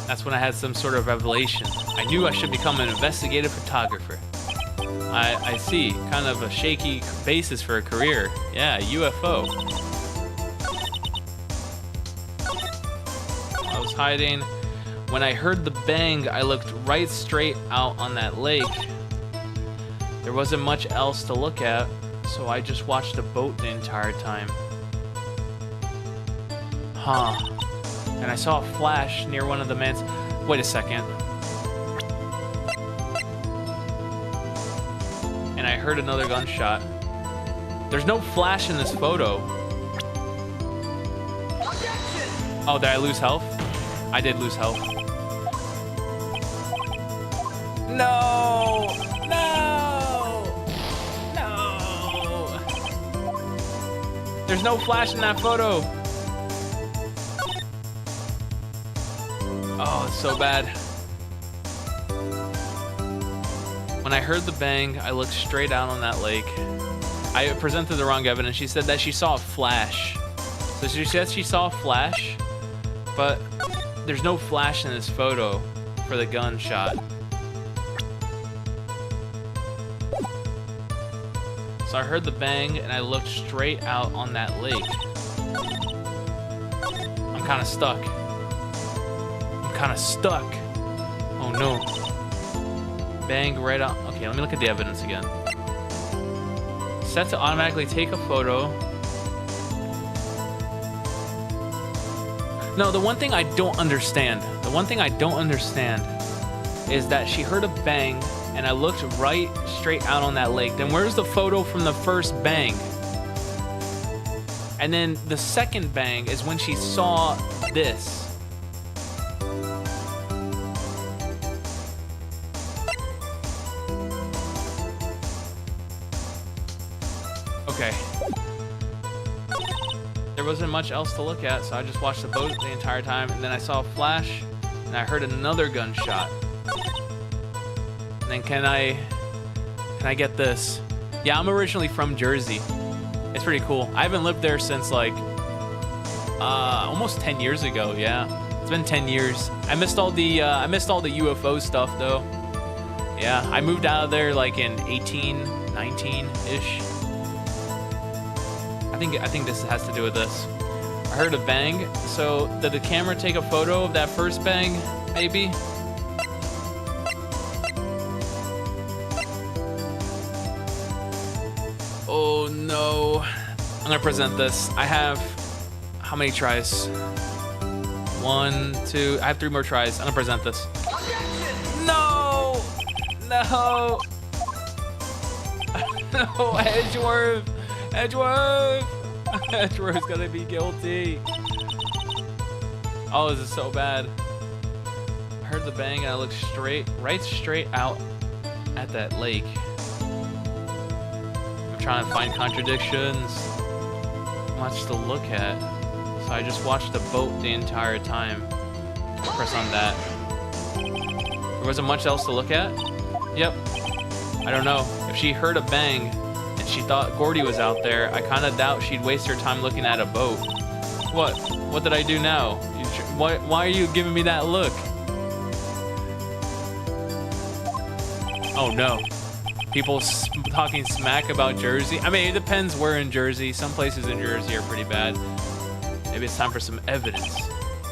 That's when I had some sort of revelation. I knew I should become an investigative photographer. I see. Kind of a shaky basis for a career. Yeah, UFO. I was hiding. When I heard the bang, I looked right straight out on that lake. There wasn't much else to look at, so I just watched the boat the entire time. Huh. And I saw a flash near one of the men's... Wait a second. And I heard another gunshot. There's no flash in this photo. Oh, did I lose health? I did lose health. No! No! No! There's no flash in that photo. Oh, it's so bad. When I heard the bang, I looked straight out on that lake. I presented the wrong evidence. She said that she saw a flash. So she said she saw a flash, but there's no flash in this photo for the gunshot. So I heard the bang and I looked straight out on that lake. I'm kind of stuck. Oh no. Bang right out. Okay, let me look at the evidence again. Set to automatically take a photo. No, the one thing I don't understand is that she heard a bang and I looked right straight out on that lake. Then where's the photo from the first bang? And then the second bang is when she saw this. Okay. There wasn't much else to look at, so I just watched the boat the entire time, and then I saw a flash, and I heard another gunshot. And then can I get this? Yeah, I'm originally from Jersey. It's pretty cool. I haven't lived there since like almost 10 years ago. Yeah, it's been 10 years. I missed all the UFO stuff though. Yeah, I moved out of there like in 18, 19-ish. I think this has to do with this. I heard a bang. So did the camera take a photo of that first bang? Maybe. Oh no. I'm gonna present this. I have how many tries? 1, 2. I have 3 more tries. I'm gonna present this. No! No! No, Edgeworth! Edgeworth! Edgeworth's gonna be guilty. Oh, this is so bad. I heard the bang and I looked right straight out at that lake. I'm trying to find contradictions. Much to look at. So I just watched the boat the entire time. Press on that. There wasn't much else to look at? Yep. I don't know. If she heard a bang and she thought Gordy was out there, I kind of doubt she'd waste her time looking at a boat. What? What did I do now? Why are you giving me that look? Oh no. People talking smack about Jersey. I mean, it depends where in Jersey. Some places in Jersey are pretty bad. Maybe it's time for some evidence.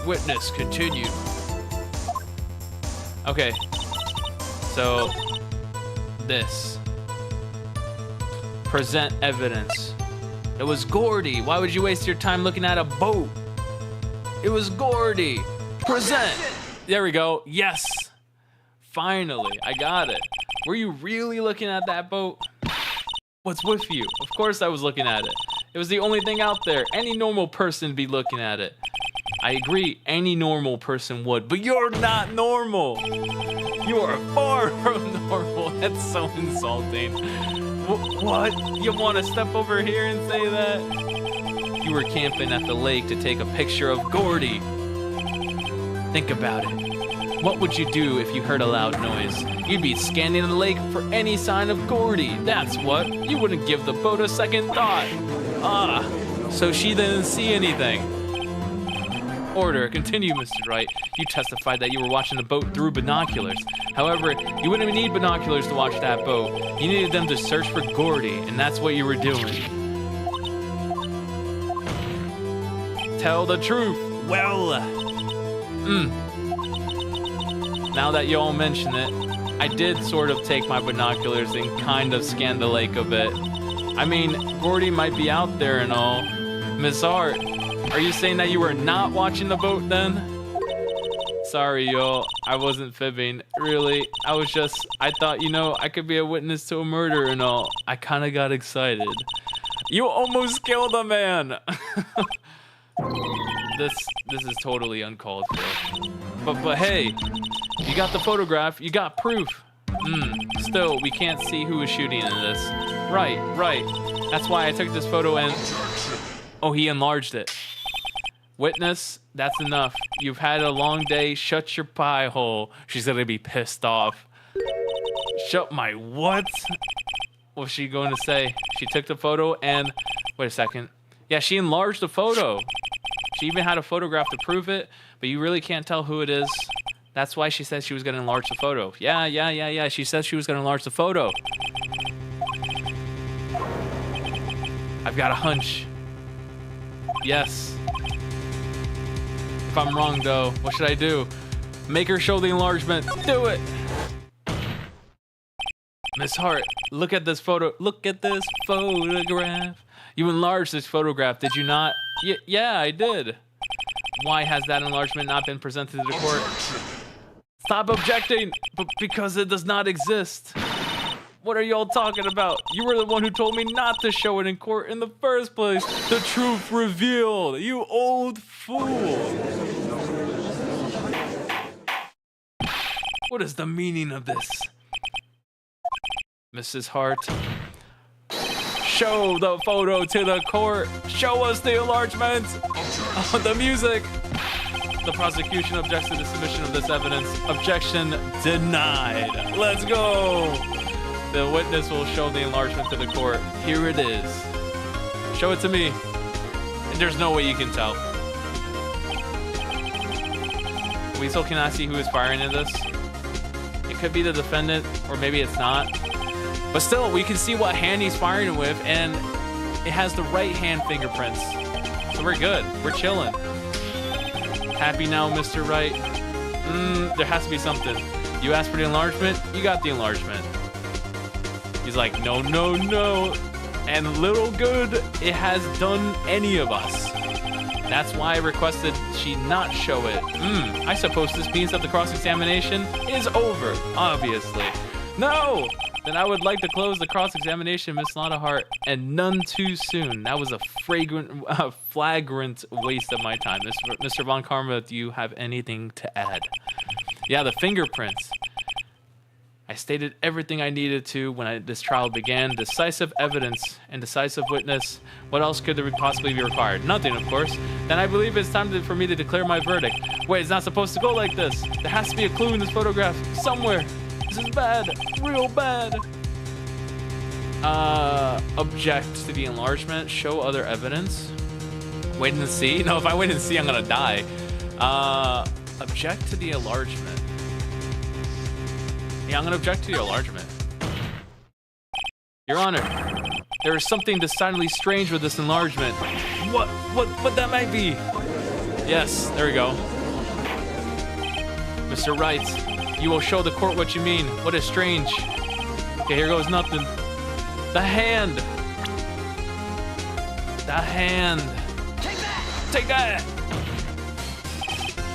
Witness continued. Okay. So, this. Present evidence. It was Gordy. Why would you waste your time looking at a boat? It was Gordy. Present. There we go. Yes. Finally, I got it. Were you really looking at that boat? What's with you? Of course I was looking at it. It was the only thing out there. Any normal person would be looking at it. I agree, any normal person would, but you're not normal. You are far from normal. That's so insulting. What? You want to step over here and say that? You were camping at the lake to take a picture of Gordy. Think about it. What would you do if you heard a loud noise? You'd be scanning the lake for any sign of Gordy. That's what. You wouldn't give the boat a second thought. Ah, so she didn't see anything. Order. Continue, Mr. Wright. You testified that you were watching the boat through binoculars. However, you wouldn't even need binoculars to watch that boat. You needed them to search for Gordy, and that's what you were doing. Tell the truth. Well, now that you all mention it, I did sort of take my binoculars and kind of scan the lake a bit. I mean, Gordy might be out there and all. Miss Hart, are you saying that you were not watching the boat then? Sorry, y'all. I wasn't fibbing. Really, I thought, I could be a witness to a murder and all. I kind of got excited. You almost killed a man! This is totally uncalled for. But hey, you got the photograph, you got proof. Still, we can't see who was shooting in this. Right. That's why I took this photo and... Oh, he enlarged it. Witness, that's enough. You've had a long day. Shut your pie hole. She's gonna be pissed off. Shut my what? What's she going to say? She took the photo and... Wait a second. Yeah, she enlarged the photo. She even had a photograph to prove it, but you really can't tell who it is. That's why she said she was going to enlarge the photo. Yeah. She said she was going to enlarge the photo. I've got a hunch. Yes. If I'm wrong, though, what should I do? Make her show the enlargement. Do it. Miss Hart, look at this photo. Look at this photograph. You enlarged this photograph, did you not? Yeah, I did. Why has that enlargement not been presented to the court? Stop objecting! Because it does not exist. What are y'all talking about? You were the one who told me not to show it in court in the first place. The truth revealed, you old fool. What is the meaning of this? Mrs. Hart, show the photo to the court. Show us the enlargement. The music. The prosecution objects to the submission of this evidence. Objection denied. Let's go. The witness will show the enlargement to the court. Here it is. Show it to me. And there's no way you can tell. We still cannot see who is firing at this. It could be the defendant, or maybe it's not. But still, we can see what hand he's firing it with, and it has the right hand fingerprints. So we're good. We're chilling. Happy now, Mr. Wright? There has to be something. You asked for the enlargement, you got the enlargement. He's like, no. And little good it has done any of us. That's why I requested she not show it. I suppose this means that the cross-examination is over, obviously. No! Then I would like to close the cross-examination, Miss Lotta, and none too soon. That was a flagrant waste of my time. Mr. Von Karma, do you have anything to add? Yeah, the fingerprints. I stated everything I needed to when this trial began. Decisive evidence and decisive witness. What else could there possibly be required? Nothing, of course. Then I believe it's time for me to declare my verdict. Wait, it's not supposed to go like this. There has to be a clue in this photograph somewhere. This is bad, real bad. Object to the enlargement. Show other evidence. Wait and see. No, if I wait and see, I'm gonna die. Object to the enlargement. Yeah, I'm gonna object to the enlargement. Your Honor, there is something decidedly strange with this enlargement. What that might be? Yes, there we go. Mr. Wright, you will show the court what you mean. What is strange? Okay, here goes nothing. The hand. The hand. Take that!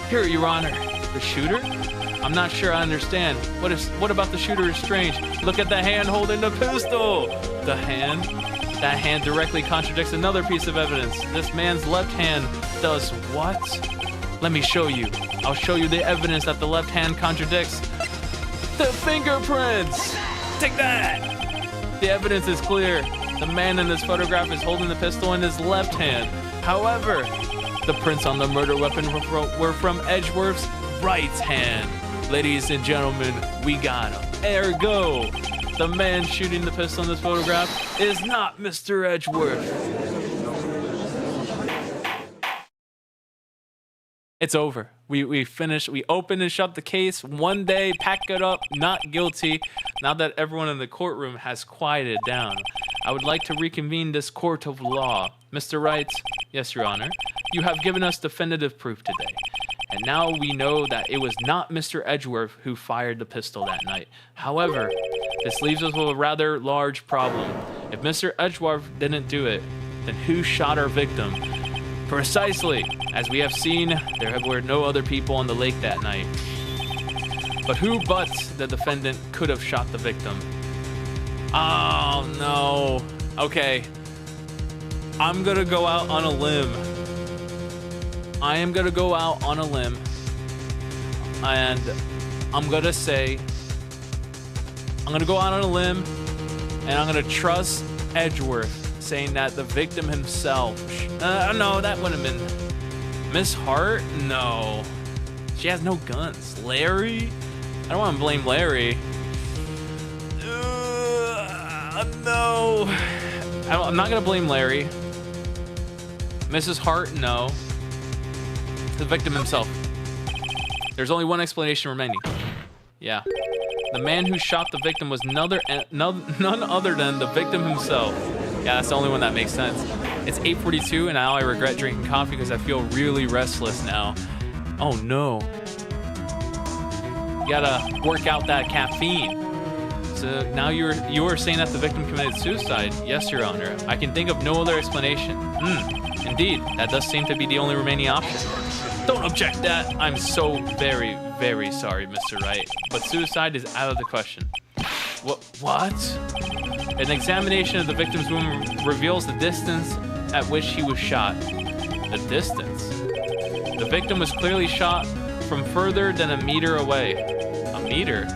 Here, Your Honor. The shooter? I'm not sure I understand. What about the shooter is strange? Look at the hand holding the pistol! The hand? That hand directly contradicts another piece of evidence. This man's left hand does what? Let me show you. I'll show you the evidence that the left hand contradicts. The fingerprints! Take that! The evidence is clear. The man in this photograph is holding the pistol in his left hand. However, the prints on the murder weapon were from Edgeworth's right hand. Ladies and gentlemen, we got him. Ergo, the man shooting the pistol in this photograph is not Mr. Edgeworth. It's over. We finished. We opened and shut the case. One day, pack it up, not guilty. Now that everyone in the courtroom has quieted down, I would like to reconvene this court of law. Mr. Wright, yes, Your Honor, you have given us definitive proof today. And now we know that it was not Mr. Edgeworth who fired the pistol that night. However, this leaves us with a rather large problem. If Mr. Edgeworth didn't do it, then who shot our victim? Precisely. As we have seen, there were no other people on the lake that night. But who but the defendant could have shot the victim? Oh, no. Okay. I'm gonna go out on a limb. I am gonna go out on a limb. And I'm gonna say, I'm gonna go out on a limb and I'm gonna trust Edgeworth, saying that the victim himself. No, that wouldn't have been Miss Hart. No, she has no guns. Larry, I don't want to blame Larry. No, I'm not gonna blame Larry. Mrs. Hart, no. The victim himself. There's only one explanation remaining. Yeah. The man who shot the victim was none other than the victim himself. Yeah, that's the only one that makes sense. It's 8:42 and now I regret drinking coffee because I feel really restless now. Oh no. You gotta work out that caffeine. So now you are saying that the victim committed suicide? Yes, Your Honor. I can think of no other explanation. Indeed, that does seem to be the only remaining option. Don't object that. I'm so very, very sorry, Mr. Wright, but suicide is out of the question. What? An examination of the victim's wound reveals the distance at which he was shot. The distance? The victim was clearly shot from further than a meter away. A meter?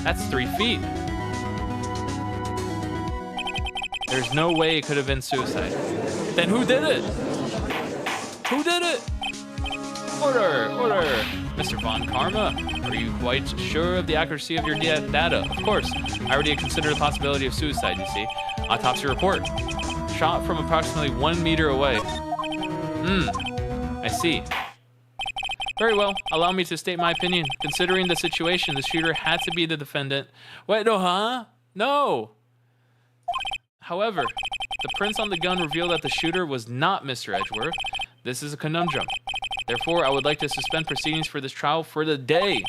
That's 3 feet. There's no way it could have been suicide. Then who did it? Who did it? Order! Mr. Von Karma, are you quite sure of the accuracy of your data? Of course. I already considered the possibility of suicide, you see. Autopsy report. Shot from approximately 1 meter away. I see. Very well. Allow me to state my opinion. Considering the situation, the shooter had to be the defendant. Wait, no, huh? No! However, the prints on the gun reveal that the shooter was not Mr. Edgeworth. This is a conundrum. Therefore, I would like to suspend proceedings for this trial for the day.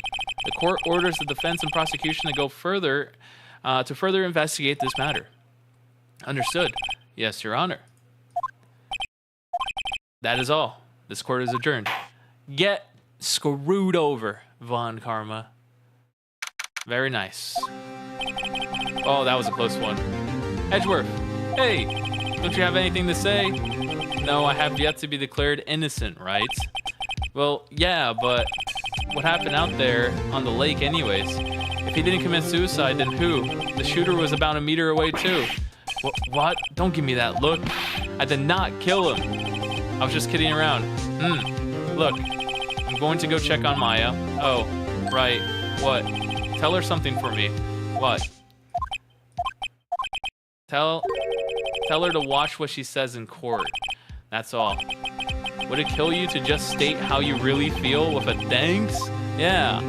The court orders the defense and prosecution to go further, to further investigate this matter. Understood. Yes, Your Honor. That is all. This court is adjourned. Get screwed over, Von Karma. Very nice. Oh, that was a close one. Edgeworth, hey, don't you have anything to say? No, I have yet to be declared innocent, right? Well, yeah, but what happened out there on the lake anyways? If he didn't commit suicide, then who? The shooter was about a meter away too. What? Don't give me that look. I did not kill him. I was just kidding around. Look, I'm going to go check on Maya. Oh, right. What? Tell her something for me. What? Tell her to watch what she says in court. That's all. Would it kill you to just state how you really feel with a thanks? Yeah.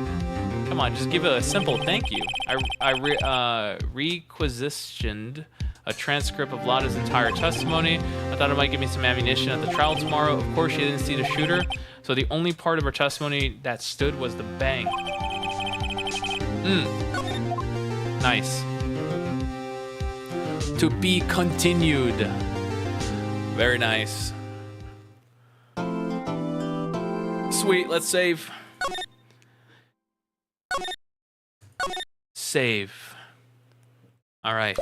Come on, just give it a simple thank you. I requisitioned a transcript of Lotta's entire testimony. I thought it might give me some ammunition at the trial tomorrow. Of course, she didn't see the shooter, so the only part of her testimony that stood was the bang. Nice. To be continued. Very nice. Sweet, let's save. Save. All right.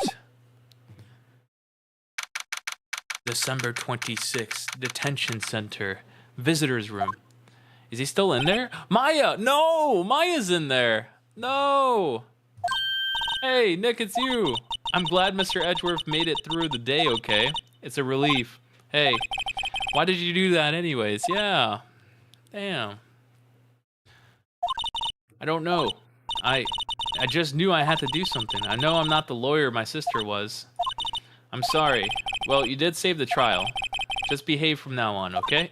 December 26th, detention center, visitors room. Is he still in there? Maya! No! Maya's in there! No! Hey, Nick, it's you. I'm glad Mr. Edgeworth made it through the day okay. It's a relief. Hey, why did you do that anyways? Yeah. Damn. I don't know. I just knew I had to do something. I know I'm not the lawyer my sister was. I'm sorry. Well, you did save the trial. Just behave from now on, okay?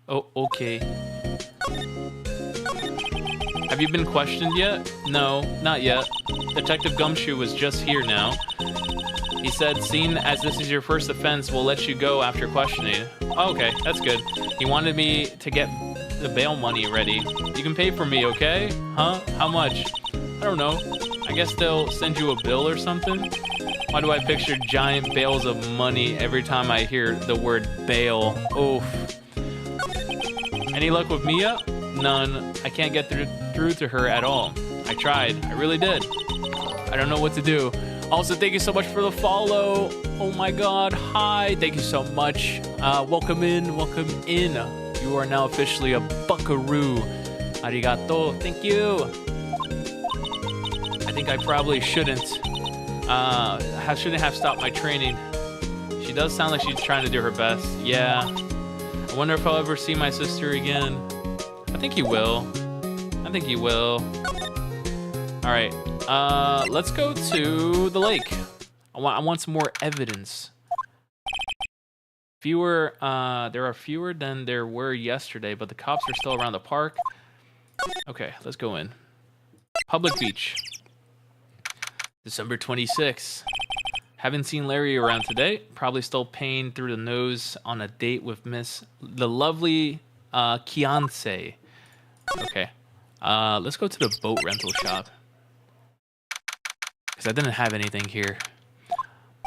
Oh, okay. Have you been questioned yet? No, not yet. Detective Gumshoe was just here now. He said, seeing as this is your first offense, we'll let you go after questioning. Oh, okay, that's good. He wanted me to get the bail money ready. You can pay for me, okay? Huh? How much? I don't know. I guess they'll send you a bill or something? Why do I picture giant bales of money every time I hear the word bail? Oof. Any luck with Mia? None. I can't get through to her at all. I tried. I really did. I don't know what to do. Also, thank you so much for the follow. Oh my god. Hi. Thank you so much. Welcome in. Welcome in. You are now officially a buckaroo. Arigato. Thank you. I think I probably shouldn't. Shouldn't have stopped my training. She does sound like she's trying to do her best. Yeah. I wonder if I'll ever see my sister again. I think you will. I think you will. All right. Let's go to the lake. I want some more evidence. There are fewer than there were yesterday, but the cops are still around the park. Okay, let's go in. Public beach. December 26th. Haven't seen Larry around today. Probably still paying through the nose on a date with the lovely Kianse. Okay. Let's go to the boat rental shop. Because I didn't have anything here.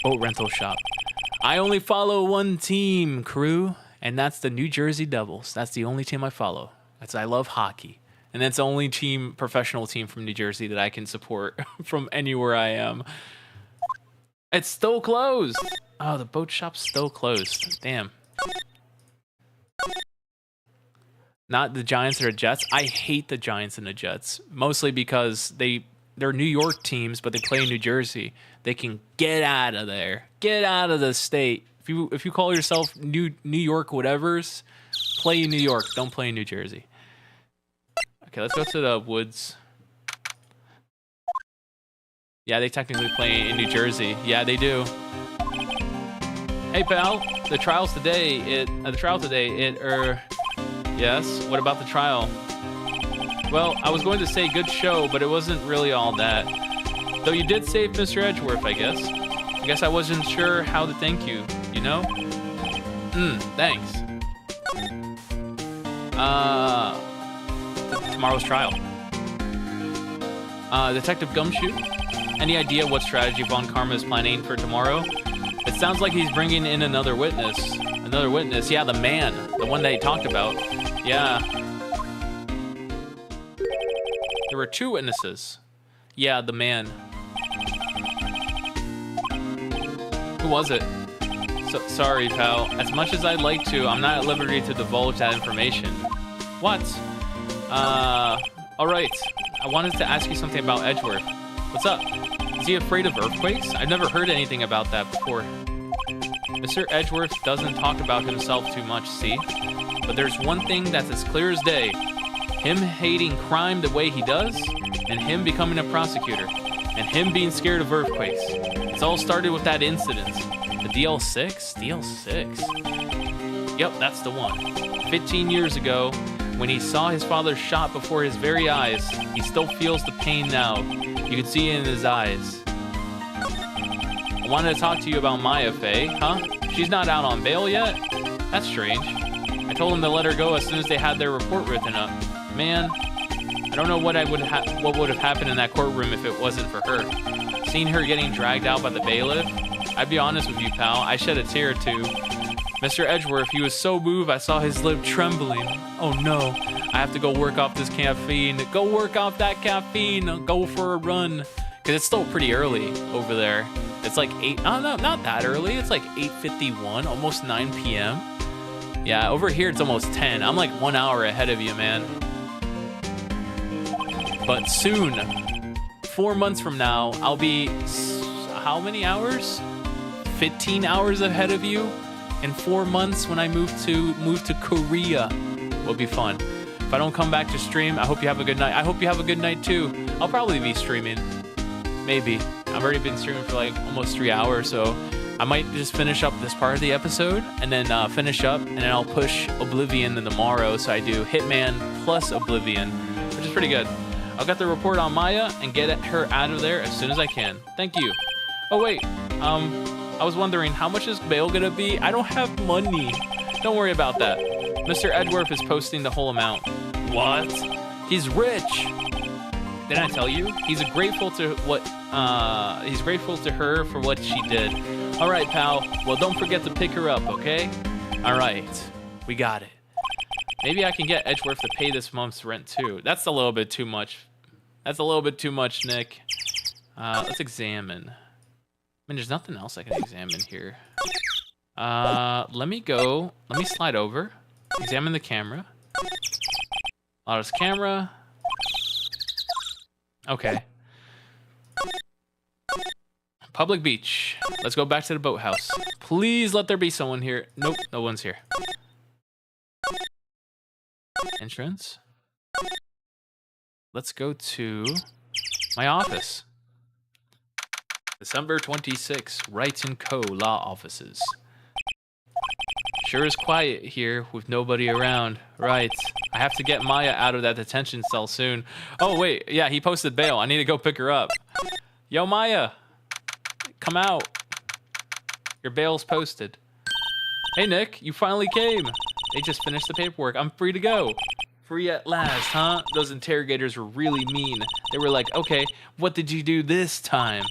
Boat rental shop. I only follow one team, crew, and that's the New Jersey Devils. That's the only team I follow. I love hockey. And that's the only professional team from New Jersey that I can support from anywhere I am. It's still closed. Oh, the boat shop's still closed. Damn. Not the Giants or the Jets. I hate the Giants and the Jets. Mostly because they're New York teams, but they play in New Jersey. They can get out of there. Get out of the state. If you call yourself New York whatevers, play in New York. Don't play in New Jersey. Okay, let's go to the woods. Yeah, they technically play in New Jersey. Yeah, they do. Hey, pal. The trial's today. Yes. What about the trial? Well, I was going to say good show, but it wasn't really all that. Though you did save Mr. Edgeworth, I guess. I guess I wasn't sure how to thank you. You know? Thanks. Tomorrow's trial. Detective Gumshoe, any idea what strategy Von Karma is planning for tomorrow? It sounds like he's bringing in another witness. Another witness? Yeah, the man. The one that he talked about. Yeah. There were two witnesses. Yeah, the man. Who was it? Sorry, pal. As much as I'd like to, I'm not at liberty to divulge that information. What? Alright. I wanted to ask you something about Edgeworth. What's up? Is he afraid of earthquakes? I've never heard anything about that before. Mr. Edgeworth doesn't talk about himself too much, see? But there's one thing that's as clear as day. Him hating crime the way he does, and him becoming a prosecutor, and him being scared of earthquakes. It's all started with that incident. The DL6? DL6? Yep, that's the one. 15 years ago, when he saw his father shot before his very eyes, he still feels the pain now. You can see it in his eyes. I wanted to talk to you about Maya Fey, huh? She's not out on bail yet? That's strange. I told him to let her go as soon as they had their report written up. Man, I don't know what would have happened in that courtroom if it wasn't for her. Seeing her getting dragged out by the bailiff, I'd be honest with you, pal, I shed a tear or two. Mr. Edgeworth, he was so moved I saw his lip trembling. Oh no, I have to go work off this caffeine. Go work off that caffeine. Go for a run. Because it's still pretty early over there. It's like 8, oh no, not that early. It's like 8:51, almost 9 p.m. Yeah, over here it's almost 10. I'm like 1 hour ahead of you, man. But soon, 4 months from now, I'll be, how many hours? 15 hours ahead of you. In 4 months when I move to Korea. Will be fun. If I don't come back to stream, I hope you have a good night. I hope you have a good night too. I'll probably be streaming. Maybe. I've already been streaming for like almost 3 hours, so I might just finish up this part of the episode and then finish up, and then I'll push Oblivion in tomorrow. So I do Hitman plus Oblivion, which is pretty good. I'll get the report on Maya and get her out of there as soon as I can. Thank you. Oh wait, I was wondering, how much is bail gonna be? I don't have money. Don't worry about that. Mr. Edgeworth is posting the whole amount. What? He's rich. Didn't I tell you? He's grateful to her for what she did. All right, pal. Well, don't forget to pick her up, okay? All right, we got it. Maybe I can get Edgeworth to pay this month's rent too. That's a little bit too much. That's a little bit too much, Nick. Let's examine. I mean, there's nothing else I can examine here. Let me slide over. Examine the camera. Lotta's camera. Okay. Public beach. Let's go back to the boathouse. Please let there be someone here. Nope, no one's here. Entrance. Let's go to my office. December 26, Wright & Co. Law Offices. Sure is quiet here with nobody around. Right. I have to get Maya out of that detention cell soon. Oh, wait. Yeah, he posted bail. I need to go pick her up. Yo, Maya. Come out. Your bail's posted. Hey, Nick. You finally came. They just finished the paperwork. I'm free to go. Free at last, huh? Those interrogators were really mean. They were like, okay, what did you do this time?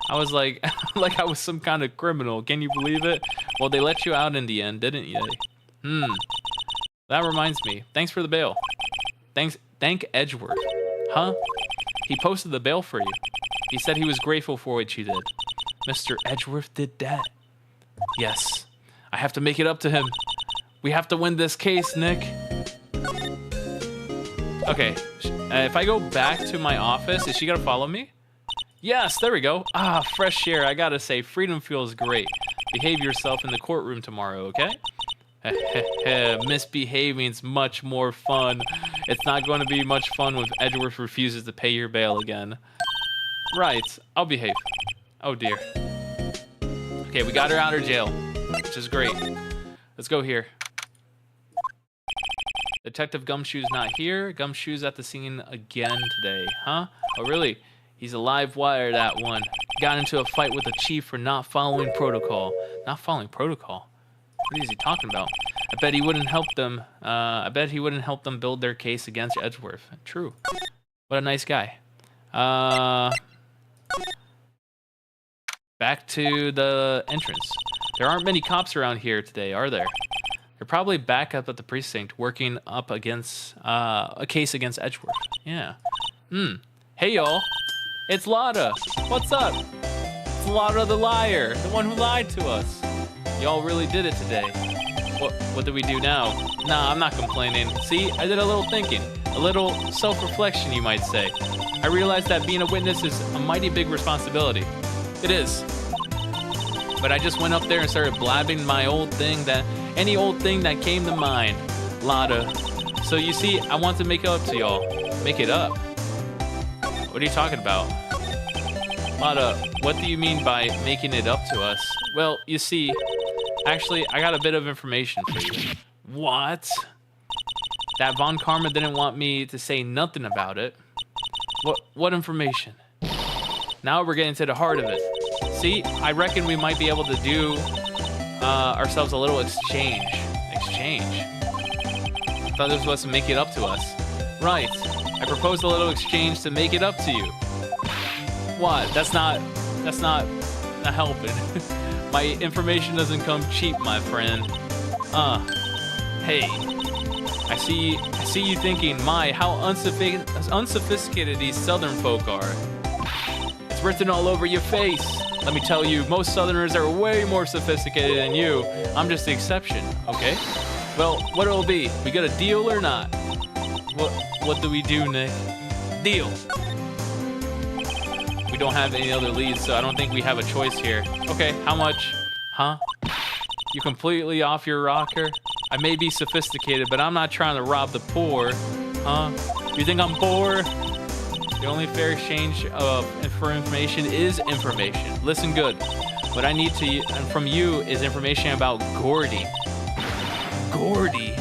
I was like, like I was some kind of criminal. Can you believe it? Well, they let you out in the end, didn't they? That reminds me. Thanks for the bail. Thank Edgeworth. Huh? He posted the bail for you. He said he was grateful for what you did. Mr. Edgeworth did that? Yes. I have to make it up to him. We have to win this case, Nick. Okay, if I go back to my office, is she gonna follow me? Yes, there we go. Ah, fresh air. I gotta say, freedom feels great. Behave yourself in the courtroom tomorrow, okay? Misbehaving's much more fun. It's not going to be much fun when Edgeworth refuses to pay your bail again. Right, I'll behave. Oh dear. Okay, we got her out of jail, which is great. Let's go here. Detective Gumshoe's not here. Gumshoe's at the scene again today, huh? Oh, really? He's a live wire, that one. Got into a fight with the chief for not following protocol. Not following protocol? What is he talking about? I bet he wouldn't help them. Build their case against Edgeworth. True. What a nice guy. Back to the entrance. There aren't many cops around here today, are there? They're probably back up at the precinct working up against a case against Edgeworth. Yeah. Hey, y'all. It's Lotta. What's up? It's Lotta the liar, the one who lied to us. Y'all really did it today. What do we do now? Nah, I'm not complaining. See, I did a little thinking. A little self-reflection, you might say. I realized that being a witness is a mighty big responsibility. It is. But I just went up there and started blabbing my any old thing that came to mind. Lotta. So you see, I want to make it up to y'all. Make it up? What are you talking about? Lotta, what do you mean by making it up to us? Well, you see, actually, I got a bit of information for you. What? That Von Karma didn't want me to say nothing about it. What information? Now we're getting to the heart of it. See, I reckon we might be able to do ourselves a little exchange. I thought this was to make it up to us. Right. I proposed a little exchange to make it up to you. What? That's not helping. My information doesn't come cheap, my friend. Hey. I see you thinking, my, how unsophisticated these southern folk are. It's written all over your face. Let me tell you, most southerners are way more sophisticated than you. I'm just the exception, okay? Well, what it'll be? We got a deal or not? What do we do, Nick? Deal. We don't have any other leads, so I don't think we have a choice here. Okay, how much? Huh? You completely off your rocker? I may be sophisticated, but I'm not trying to rob the poor. Huh? You think I'm poor? The only fair exchange for information is information. Listen good. What I need from you is information about Gordy. Gordy?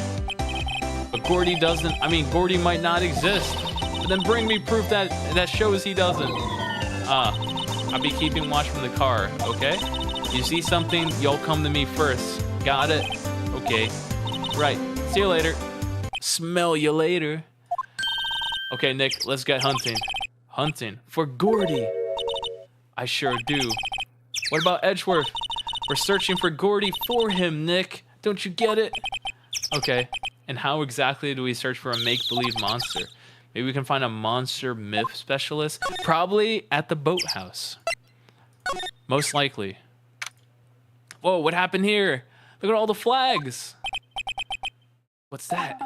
But Gordy doesn't, Gordy might not exist. But then bring me proof that shows he doesn't. I'll be keeping watch from the car, okay? You see something, you'll come to me first. Got it? Okay. Right. See you later. Smell you later. Okay, Nick, let's get hunting. Hunting for Gordy. I sure do. What about Edgeworth? We're searching for Gordy for him, Nick. Don't you get it? Okay. And how exactly do we search for a make-believe monster? Maybe we can find a monster myth specialist? Probably at the boathouse. Most likely. Whoa, what happened here? Look at all the flags. What's that?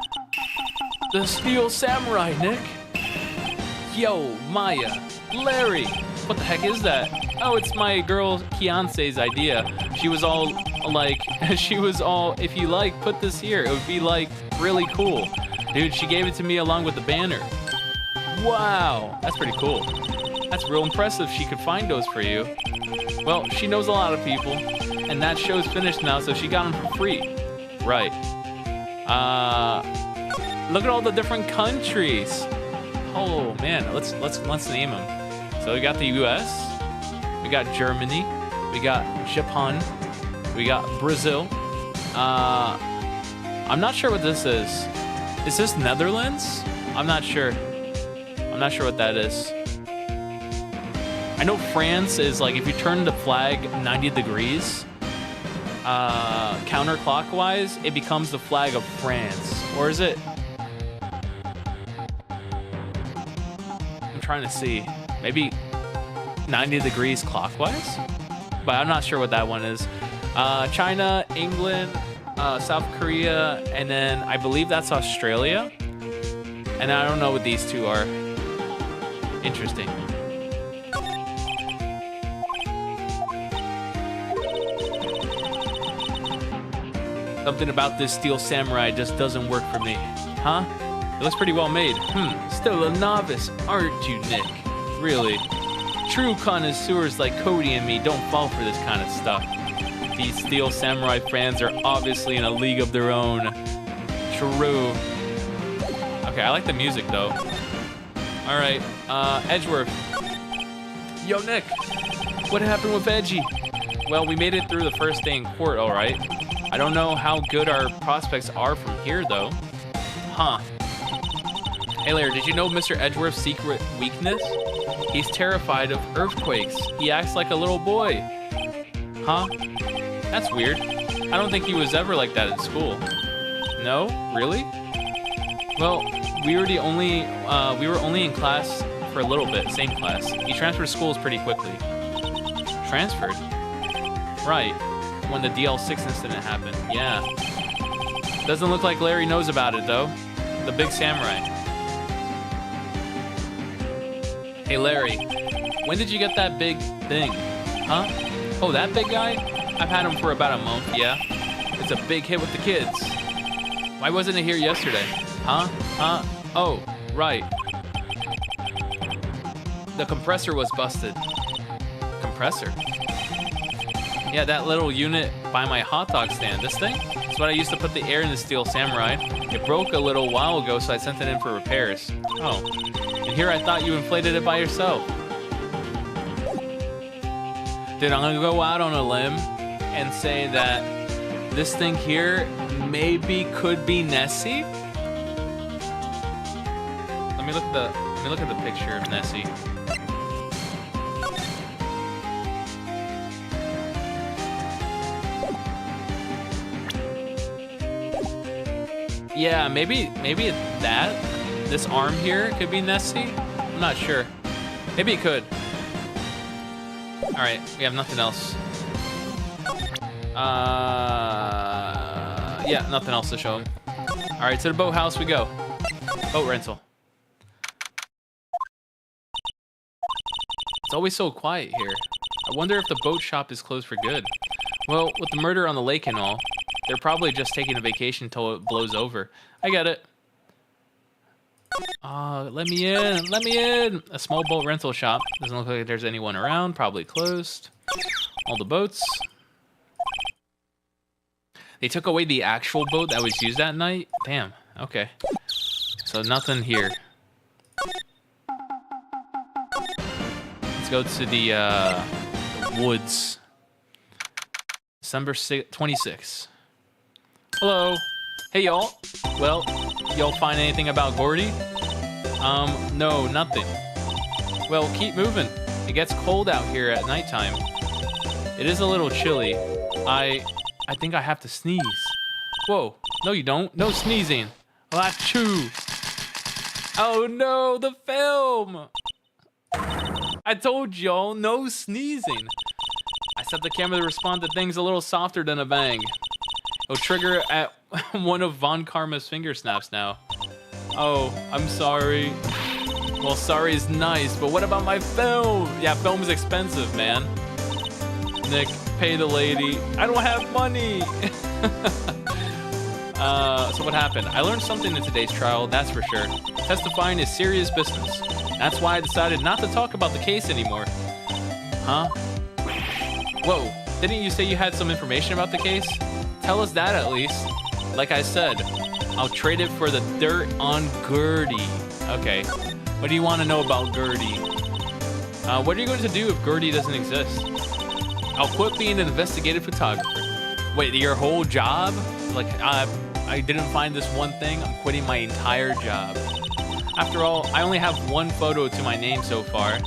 The Steel Samurai, Nick. Yo, Maya, Larry, what the heck is that? Oh, it's my girl Kiance's idea. She was all like, if you like, put this here. It would be like really cool. Dude, she gave it to me along with the banner. Wow, that's pretty cool. That's real impressive she could find those for you. Well, she knows a lot of people, and that show's finished now, so she got them for free. Right. Look at all the different countries. Oh man, let's name them. So we got the U.S., we got Germany, we got Japan, we got Brazil. I'm not sure what this is. Is this Netherlands? I'm not sure. I'm not sure what that is. I know France is like if you turn the flag 90 degrees, counterclockwise, it becomes the flag of France. Or is it? I'm trying to see. Maybe 90 degrees clockwise? But I'm not sure what that one is. China, England, South Korea, and then I believe that's Australia. And I don't know what these two are. Interesting. Something about this Steel Samurai just doesn't work for me. Huh? It looks pretty well made. Still a novice, aren't you, Nick? Really? True connoisseurs like Cody and me don't fall for this kind of stuff. These Steel Samurai fans are obviously in a league of their own. True. Okay, I like the music though. All right, Edgeworth. Yo, Nick. What happened with Edgy? Well, we made it through the first day in court, all right. I don't know how good our prospects are from here, though. Huh. Hey, Larry, did you know Mr. Edgeworth's secret weakness? He's terrified of earthquakes. He acts like a little boy. Huh? That's weird. I don't think he was ever like that in school. No? Really? Well, we were only in class for a little bit, same class. He transferred schools pretty quickly. Transferred? Right. When the DL6 incident happened. Yeah. Doesn't look like Larry knows about it, though. The big samurai. Hey, Larry. When did you get that big thing? Huh? Oh, that big guy? I've had him for about a month, yeah. It's a big hit with the kids. Why wasn't it here yesterday? Huh? Oh, right. The compressor was busted. Compressor? Yeah, that little unit by my hot dog stand. This thing? It's what I used to put the air in the Steel Samurai. It broke a little while ago, so I sent it in for repairs. Oh. And here I thought you inflated it by yourself. Dude, I'm gonna go out on a limb and say that this thing here maybe could be Nessie. Let me look at the picture of Nessie. Yeah, maybe that this arm here could be Nessie. I'm not sure. Maybe it could. All right, we have nothing else. Yeah, nothing else to show him. All right, to the boathouse we go. Boat rental. It's always so quiet here. I wonder if the boat shop is closed for good. Well, with the murder on the lake and all, they're probably just taking a vacation till it blows over. I get it. Let me in, let me in. A small boat rental shop. Doesn't look like there's anyone around, probably closed. All the boats. They took away the actual boat that was used that night? Damn, okay. So nothing here. Let's go to the woods. December 26th. Hello. Hey, y'all. Well, y'all find anything about Gordy? No, nothing. Well, keep moving. It gets cold out here at nighttime. It is a little chilly. I think I have to sneeze. Whoa. No, you don't. No sneezing. Achoo. Oh, no, the film. I told y'all, no sneezing. I set the camera to respond to things a little softer than a bang. It'll trigger at one of Von Karma's finger snaps now. Oh, I'm sorry. Well, sorry is nice, but what about my film? Yeah, film is expensive, man. Nick, pay the lady. I don't have money. So what happened? I learned something in today's trial, that's for sure. Testifying is serious business. That's why I decided not to talk about the case anymore. Huh? Whoa, didn't you say you had some information about the case? Tell us that at least. Like I said, I'll trade it for the dirt on Gertie. Okay, what do you want to know about Gertie? What are you going to do if Gertie doesn't exist? I'll quit being an investigative photographer. Wait, your whole job? Like, I didn't find this one thing, I'm quitting my entire job. After all, I only have one photo to my name so far.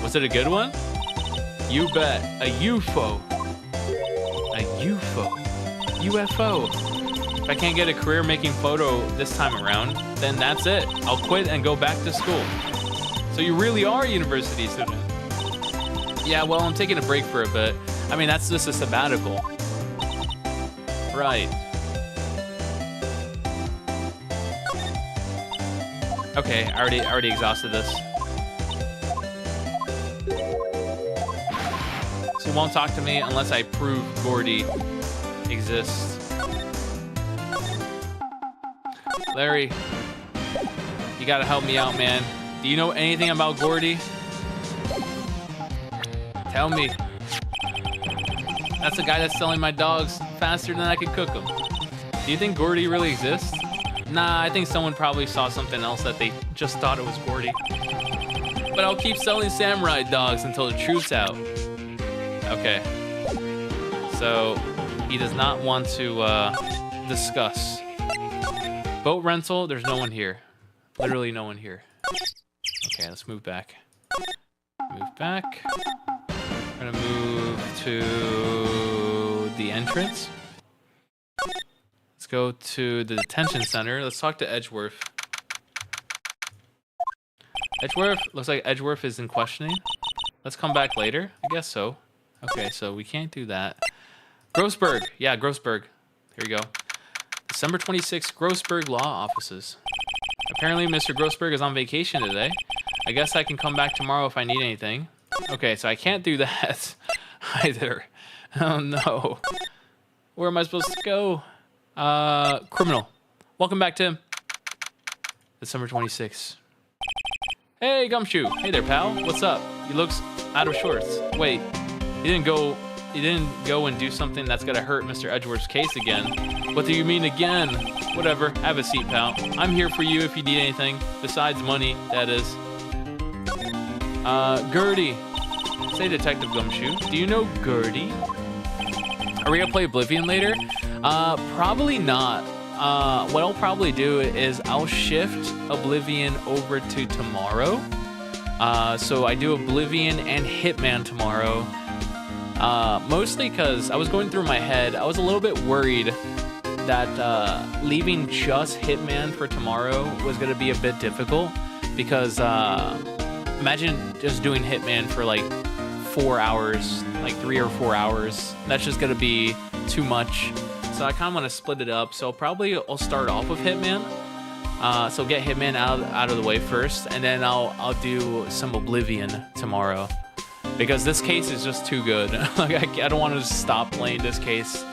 Was it a good one? You bet. A UFO. A UFO. UFO. If I can't get a career making photo this time around, then that's it. I'll quit and go back to school. So you really are a university student? Yeah, well, I'm taking a break for a bit. I mean, that's just a sabbatical. Right. Okay, I already exhausted this. So won't talk to me unless I prove Gordy exists. Larry, you gotta help me out, man. Do you know anything about Gordy? Tell me. That's the guy that's selling my dogs faster than I can cook them. Do you think Gordy really exists? Nah, I think someone probably saw something else that they just thought it was Gordy. But I'll keep selling samurai dogs until the truth's out. Okay. So, he does not want to discuss. Boat rental, there's no one here. Literally no one here. Okay, let's move back. Move back. We're gonna move to the entrance. Let's go to the detention center. Let's talk to Edgeworth. Edgeworth? Looks like Edgeworth is in questioning. Let's come back later. I guess so. Okay, so we can't do that. Grossberg. Yeah, Grossberg. Here we go. December 26th, Grossberg Law Offices. Apparently, Mr. Grossberg is on vacation today. I guess I can come back tomorrow if I need anything. Okay, so I can't do that either. Oh, no. Where am I supposed to go? Criminal. Welcome back, Tim. December 26th. Hey, Gumshoe. Hey there, pal. What's up? He looks out of shorts. Wait, he didn't go and do something that's gonna hurt Mr. Edgeworth's case again. What do you mean again? Whatever. Have a seat, pal. I'm here for you if you need anything. Besides money, that is. Gertie. Say Detective Gumshoe. Do you know Gertie? Are we gonna play Oblivion later? Probably not. What I'll probably do is I'll shift Oblivion over to tomorrow. So I do Oblivion and Hitman tomorrow. Mostly because I was going through my head. I was a little bit worried that leaving just Hitman for tomorrow was gonna be a bit difficult because imagine just doing Hitman for like 4 hours, like 3 or 4 hours. That's just gonna be too much. So I kind of want to split it up. So probably I'll start off with Hitman. So get Hitman out of the way first, and then I'll do some Oblivion tomorrow, because this case is just too good. Like I don't want to stop playing this case.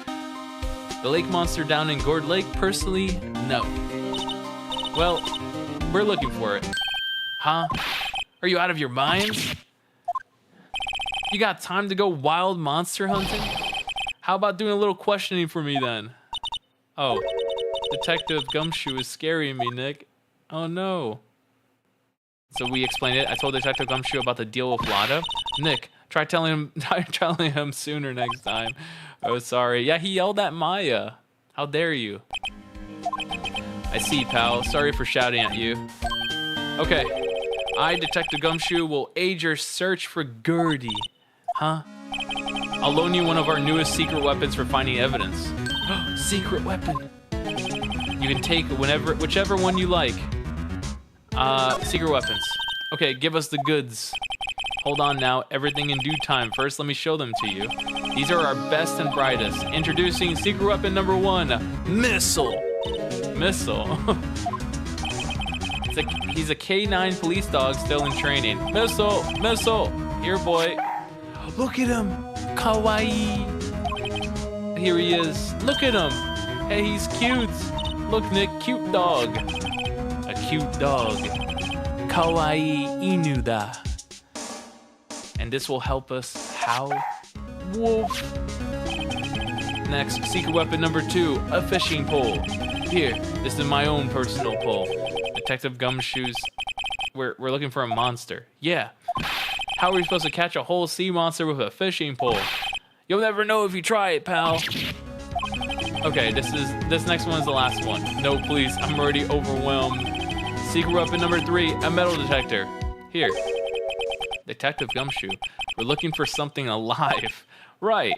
The lake monster down in Gourd Lake, personally, no. Well, we're looking for it. Huh? Are you out of your minds? You got time to go wild monster hunting? How about doing a little questioning for me then? Oh, Detective Gumshoe is scaring me, Nick. Oh no. So we explained it. I told Detective Gumshoe about the deal with Lada. Nick, try telling him sooner next time. Oh, sorry. Yeah, he yelled at Maya. How dare you? I see, pal. Sorry for shouting at you. Okay. I, Detective Gumshoe, will aid your search for Gertie. Huh? I'll loan you one of our newest secret weapons for finding evidence. Secret weapon. You can take whichever one you like. Secret weapons. Okay, give us the goods. Hold on now, everything in due time. First, let me show them to you. These are our best and brightest. Introducing secret weapon number 1, missile. Missile. He's a K9 police dog still in training. Missile, missile. Here, boy. Look at him. Kawaii. Here he is. Look at him. Hey, he's cute. Look, Nick, cute dog. A cute dog. Kawaii inu da. And this will help us how? Wolf. Next, secret weapon number 2, a fishing pole. Here, this is my own personal pole. Detective Gumshoe's. We're looking for a monster. Yeah. How are we supposed to catch a whole sea monster with a fishing pole? You'll never know if you try it, pal. Okay, this next one is the last one. No, please, I'm already overwhelmed. Secret weapon number 3, a metal detector. Here. Detective Gumshoe, we're looking for something alive. Right.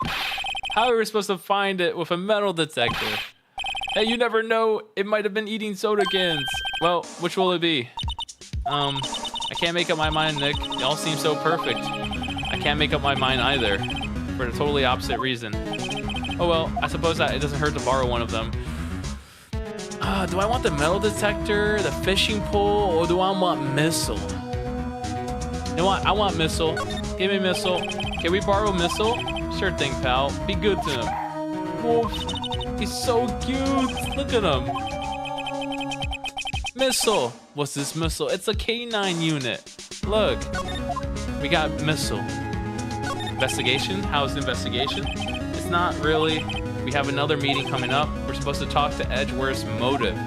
How are we supposed to find it with a metal detector? Hey, you never know. It might have been eating soda cans. Well, which will it be? I can't make up my mind, Nick. Y'all seem so perfect. I can't make up my mind either, for a totally opposite reason. Oh well, I suppose that it doesn't hurt to borrow one of them. Do I want the metal detector, the fishing pole, or do I want missile? You know what? I want missile. Give me missile. Can we borrow missile? Sure thing, pal. Be good to him. Wolf. He's so cute. Look at him. Missile. What's this missile? It's a K9 unit. Look. We got missile. Investigation? How's the investigation? It's not really. We have another meeting coming up. We're supposed to talk to Edgeworth's motive.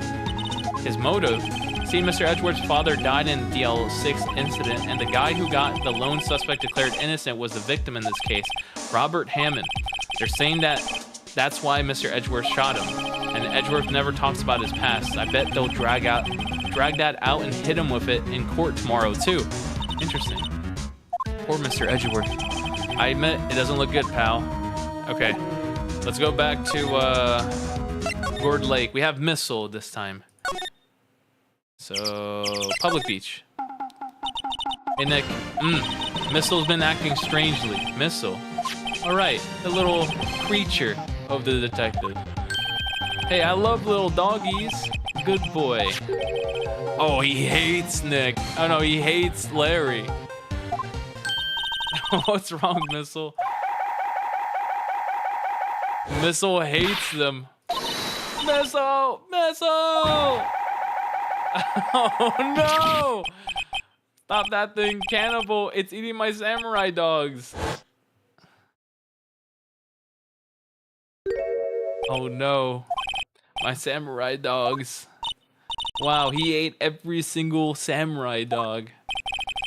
His motive? See, Mr. Edgeworth's father died in the DL6 incident, and the guy who got the lone suspect declared innocent was the victim in this case, Robert Hammond. They're saying that that's why Mr. Edgeworth shot him, and Edgeworth never talks about his past. I bet they'll drag that out and hit him with it in court tomorrow too. Interesting. Poor Mr. Edgeworth. I admit it doesn't look good, pal. Okay, let's go back to Gourd Lake. We have missile this time. So, public beach. Hey, Nick. Missile's been acting strangely. Missile. All right, the little creature of the detective. Hey, I love little doggies. Good boy. Oh, he hates Nick. Oh, no, he hates Larry. What's wrong, Missile? Missile hates them. Missile! Missile! Oh no! Stop that thing, cannibal! It's eating my samurai dogs. Oh no. My samurai dogs. Wow, he ate every single samurai dog.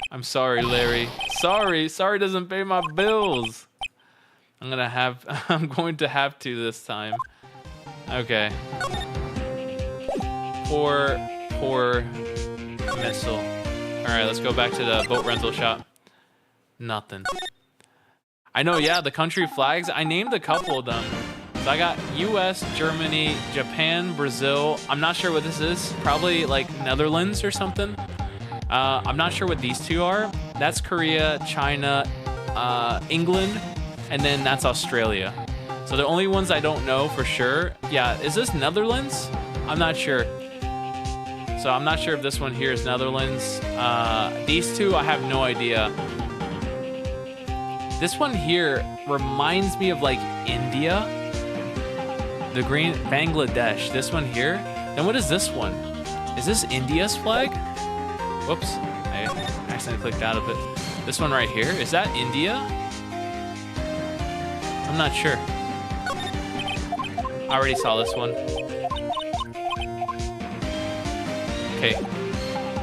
I'm sorry, Larry. Sorry doesn't pay my bills. I'm going to have to this time. Okay. Poor missile. Alright, let's go back to the boat rental shop. Nothing. I know, yeah, the country flags. I named a couple of them. So I got US, Germany, Japan, Brazil. I'm not sure what this is. Probably like Netherlands or something. I'm not sure what these two are. That's Korea, China, England, and then that's Australia. So the only ones I don't know for sure. Yeah, is this Netherlands? I'm not sure. So I'm not sure if this one here is Netherlands. These two, I have no idea. This one here reminds me of like India. The green, Bangladesh. This one here. Then what is this one? Is this India's flag? Whoops, I accidentally clicked out of it. This one right here, is that India? I'm not sure. I already saw this one. Okay,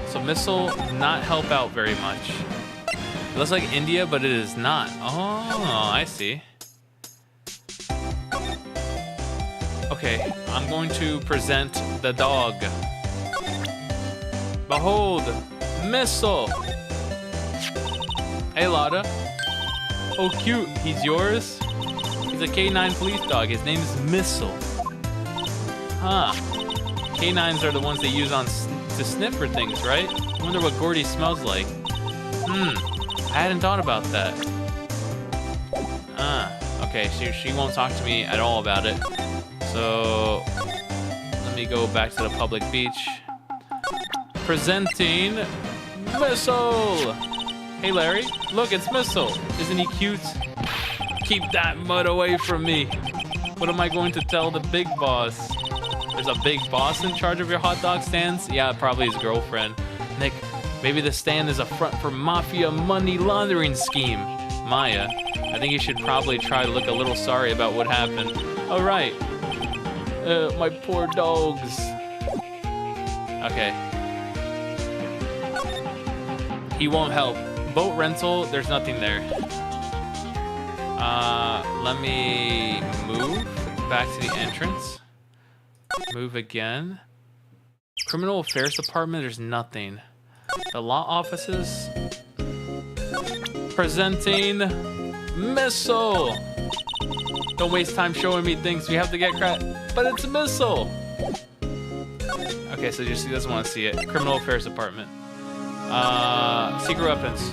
so missile not help out very much. It looks like India, but it is not. Oh, I see. Okay, I'm going to present the dog. Behold, Missile. Hey, Lada. Oh, cute. He's yours? He's a K9 police dog. His name is Missile. Huh. K9s are the ones they use on to sniff for things, right? I wonder what Gordy smells like. I hadn't thought about that. Okay, she won't talk to me at all about it. So, let me go back to the public beach. Presenting Missile! Hey Larry, look, it's Missile. Isn't he cute? Keep that mud away from me. What am I going to tell the big boss? There's a big boss in charge of your hot dog stands? Yeah, probably his girlfriend. Nick, maybe the stand is a front for mafia money laundering scheme. Maya, I think you should probably try to look a little sorry about what happened. All right. My poor dogs. Okay. He won't help. Boat rental, there's nothing there. Let me move back to the entrance. Move again. Criminal Affairs Department, there's nothing. The law offices. Presenting Missile. Don't waste time showing me things. We have to get credit. But it's a Missile. Okay, so just he doesn't want to see it. Criminal Affairs Department. Secret weapons.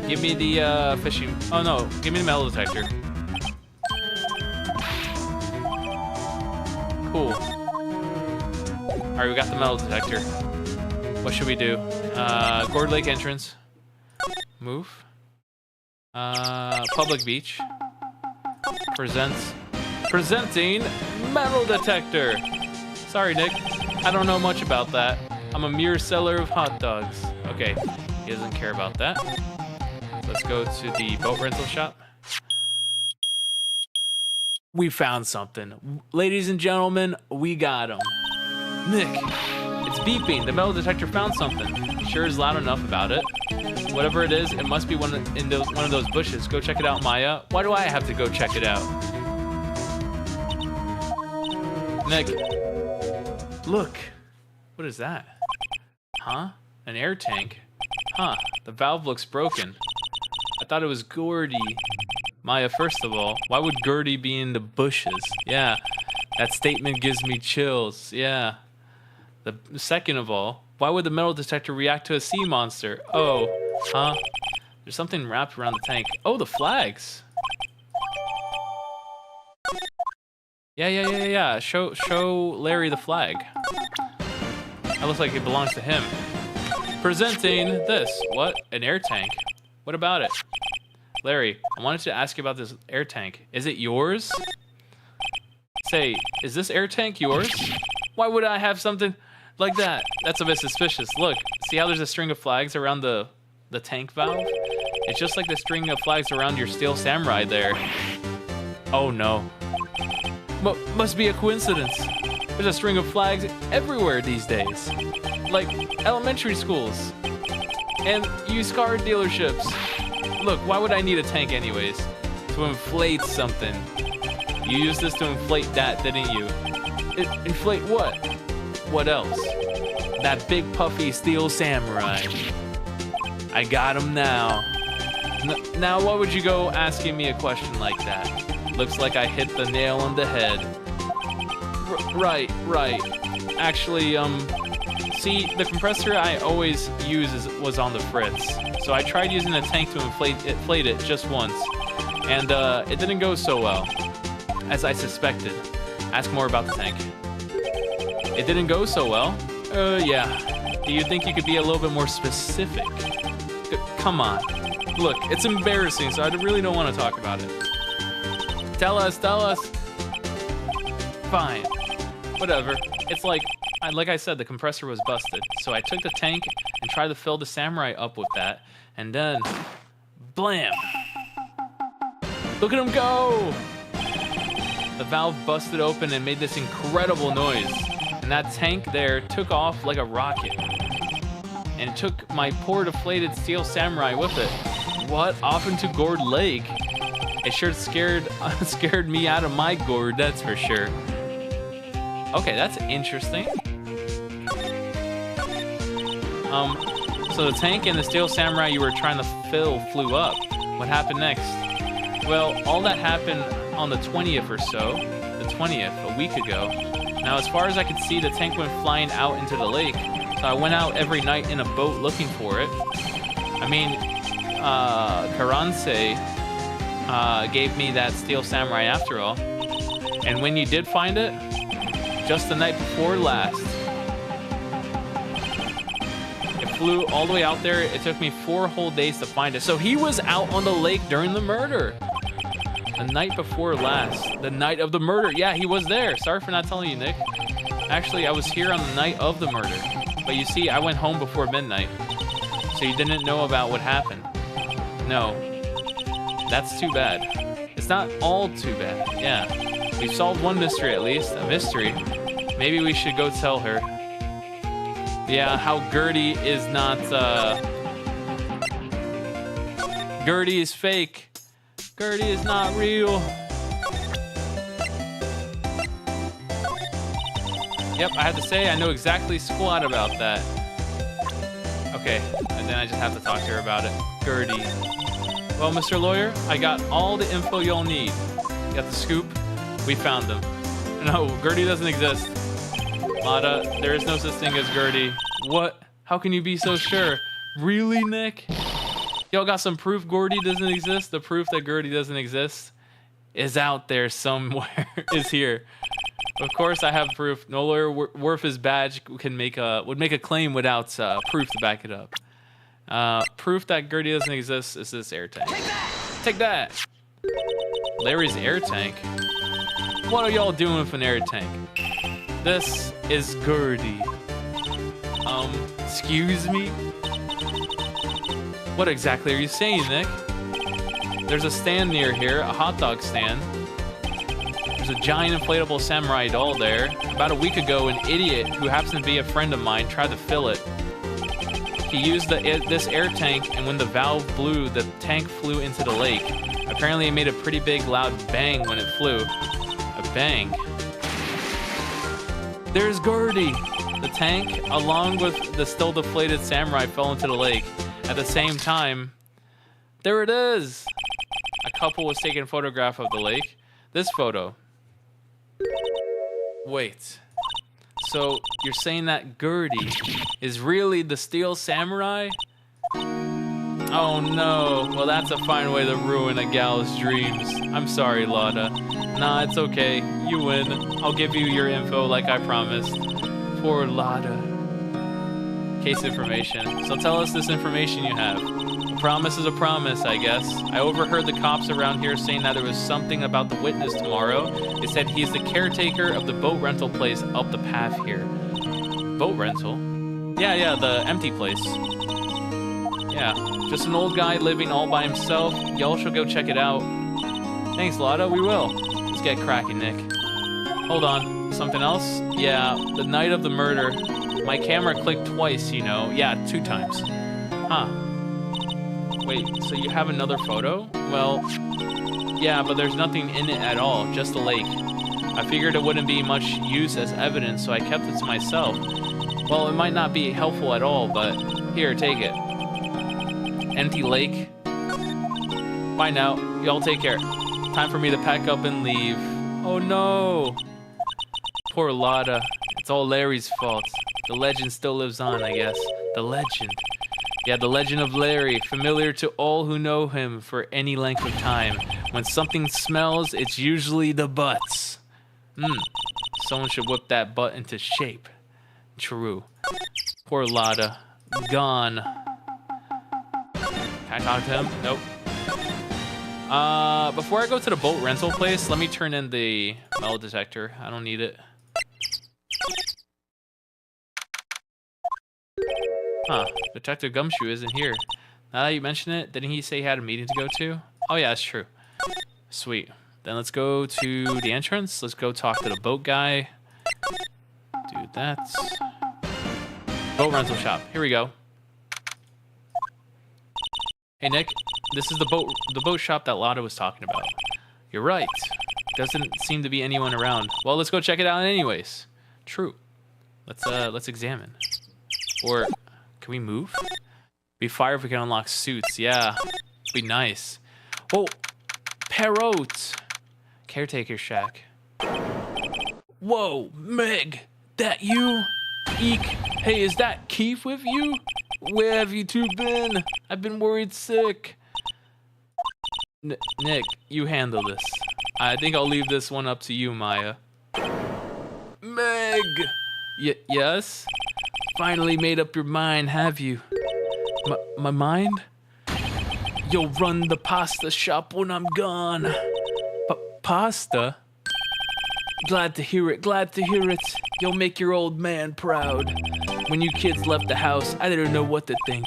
Give me the fishing. Oh no, give me the metal detector. Cool. Alright, we got the metal detector. What should we do? Gourd Lake entrance. Move. Public beach. Presenting metal detector. Sorry, Nick. I don't know much about that. I'm a mere seller of hot dogs. Okay, he doesn't care about that. Let's go to the boat rental shop. We found something. Ladies and gentlemen, we got him. Nick, it's beeping. The metal detector found something. Sure is loud enough about it. Whatever it is, it must be one of those bushes. Go check it out, Maya. Why do I have to go check it out? Nick, look. What is that? Huh? An air tank? Huh, the valve looks broken. I thought it was Gordy. Maya, first of all, why would Gordy be in the bushes? Yeah, that statement gives me chills. Yeah. The second of all, why would the metal detector react to a sea monster? Oh, huh? There's something wrapped around the tank. Oh, the flags. Yeah. Show Larry the flag. That looks like it belongs to him. Presenting this. What? An air tank? What about it? Larry, I wanted to ask you about this air tank. Is it yours? Say, is this air tank yours? Why would I have something like that? That's a bit suspicious. Look, see how there's a string of flags around the tank valve? It's just like the string of flags around your steel samurai there. Oh no. Must be a coincidence. There's a string of flags everywhere these days. Like elementary schools and used car dealerships. Look, why would I need a tank anyways? To inflate something. You used this to inflate that, didn't you? Inflate what? What else? That big puffy steel samurai. I got him now. Now, what would you go asking me a question like that? Looks like I hit the nail on the head. Right. Actually, see, the compressor I always use was on the fritz. So I tried using the tank to inflate it just once. And it didn't go so well, as I suspected. Ask more about the tank. It didn't go so well? Yeah. Do you think you could be a little bit more specific? Come on. Look, it's embarrassing, so I really don't want to talk about it. Tell us. Fine. Whatever. It's like I said, the compressor was busted. So I took the tank and tried to fill the samurai up with that. And then, blam! Look at him go! The valve busted open and made this incredible noise. And that tank there took off like a rocket. And it took my poor deflated steel samurai with it. What? Off into Gourd Lake? It sure scared me out of my gourd, that's for sure. Okay, that's interesting. So the tank and the steel samurai you were trying to fill flew up. What happened next? Well, all that happened on the 20th or so. The 20th, a week ago. Now, as far as I could see, the tank went flying out into the lake. So I went out every night in a boat looking for it. I mean, Karanse gave me that steel samurai after all. And when you did find it, just the night before last, it flew all the way out there. It took me 4 whole days to find it. So he was out on the lake during the murder. The night before last. The night of the murder. Yeah, he was there. Sorry for not telling you, Nick. Actually, I was here on the night of the murder. But you see, I went home before midnight. So you didn't know about what happened. No. That's too bad. It's not all too bad. Yeah. We've solved one mystery at least. A mystery. Maybe we should go tell her. Yeah, how Gertie is not, Gertie is fake. Gertie is not real. Yep, I have to say I know exactly squat about that. Okay, and then I just have to talk to her about it. Gertie. Well, Mr. Lawyer, I got all the info you'll need. You got the scoop? We found them. No, Gertie doesn't exist. Lada, there is no such thing as Gertie. What? How can you be so sure? Really, Nick? Y'all got some proof Gertie doesn't exist? The proof that Gertie doesn't exist is out there somewhere. Is here. Of course, I have proof. No lawyer worth his badge would make a claim without proof to back it up. Proof that Gertie doesn't exist is this air tank. Take that! Larry's air tank? What are y'all doing with an air tank? This is Gertie. Excuse me? What exactly are you saying, Nick? There's a stand near here, a hot dog stand. There's a giant inflatable samurai doll there. About a week ago, an idiot who happens to be a friend of mine tried to fill it. He used this air tank, and when the valve blew, the tank flew into the lake. Apparently, it made a pretty big, loud bang when it flew. A bang. There's Gertie! The tank, along with the still deflated samurai, fell into the lake. At the same time, there it is! A couple was taking a photograph of the lake. This photo. Wait. So, you're saying that Gertie is really the steel samurai? Oh no. Well, that's a fine way to ruin a gal's dreams. I'm sorry, Lada. Nah, it's okay. You win. I'll give you your info like I promised. Poor Lada. Case information. So tell us this information you have. A promise is a promise, I guess. I overheard the cops around here saying that there was something about the witness tomorrow. They said he's the caretaker of the boat rental place up the path here. Boat rental? Yeah, the empty place. Yeah, just an old guy living all by himself. Y'all should go check it out. Thanks, Lada, we will. Let's get cracking, Nick. Hold on, something else? Yeah, the night of the murder. My camera clicked twice, you know. Yeah, 2 times. Huh. Wait, so you have another photo? Well, yeah, but there's nothing in it at all, just a lake. I figured it wouldn't be much use as evidence, so I kept it to myself. Well, it might not be helpful at all, but here, take it. Empty lake? Bye now. Y'all take care. Time for me to pack up and leave. Oh no. Poor Lotta. It's all Larry's fault. The legend still lives on, I guess. The legend. Yeah, the legend of Larry, familiar to all who know him for any length of time. When something smells, it's usually the butts. Someone should whip that butt into shape. True. Poor Lotta. Gone. Can I talk to him? Nope. Before I go to the boat rental place, let me turn in the metal detector. I don't need it. Huh. Detective Gumshoe isn't here. Now that you mention it, didn't he say he had a meeting to go to? Oh yeah, that's true. Sweet. Then let's go to the entrance. Let's go talk to the boat guy. Do that. Boat rental shop. Here we go. Hey Nick, this is the boat shop that Lotta was talking about. You're right. Doesn't seem to be anyone around. Well, let's go check it out anyways. True. Let's examine. Or can we move? Be fire if we can unlock suits. Yeah, be nice. Oh, Perrault. Caretaker shack. Whoa, Meg, that you? Eek. Hey, is that Keith with you? Where have you two been? I've been worried sick. Nick, you handle this. I think I'll leave this one up to you, Maya. Meg! Yes? Finally made up your mind, have you? My mind? You'll run the pasta shop when I'm gone. Pasta? Glad to hear it, glad to hear it. You'll make your old man proud. When you kids left the house, I didn't know what to think.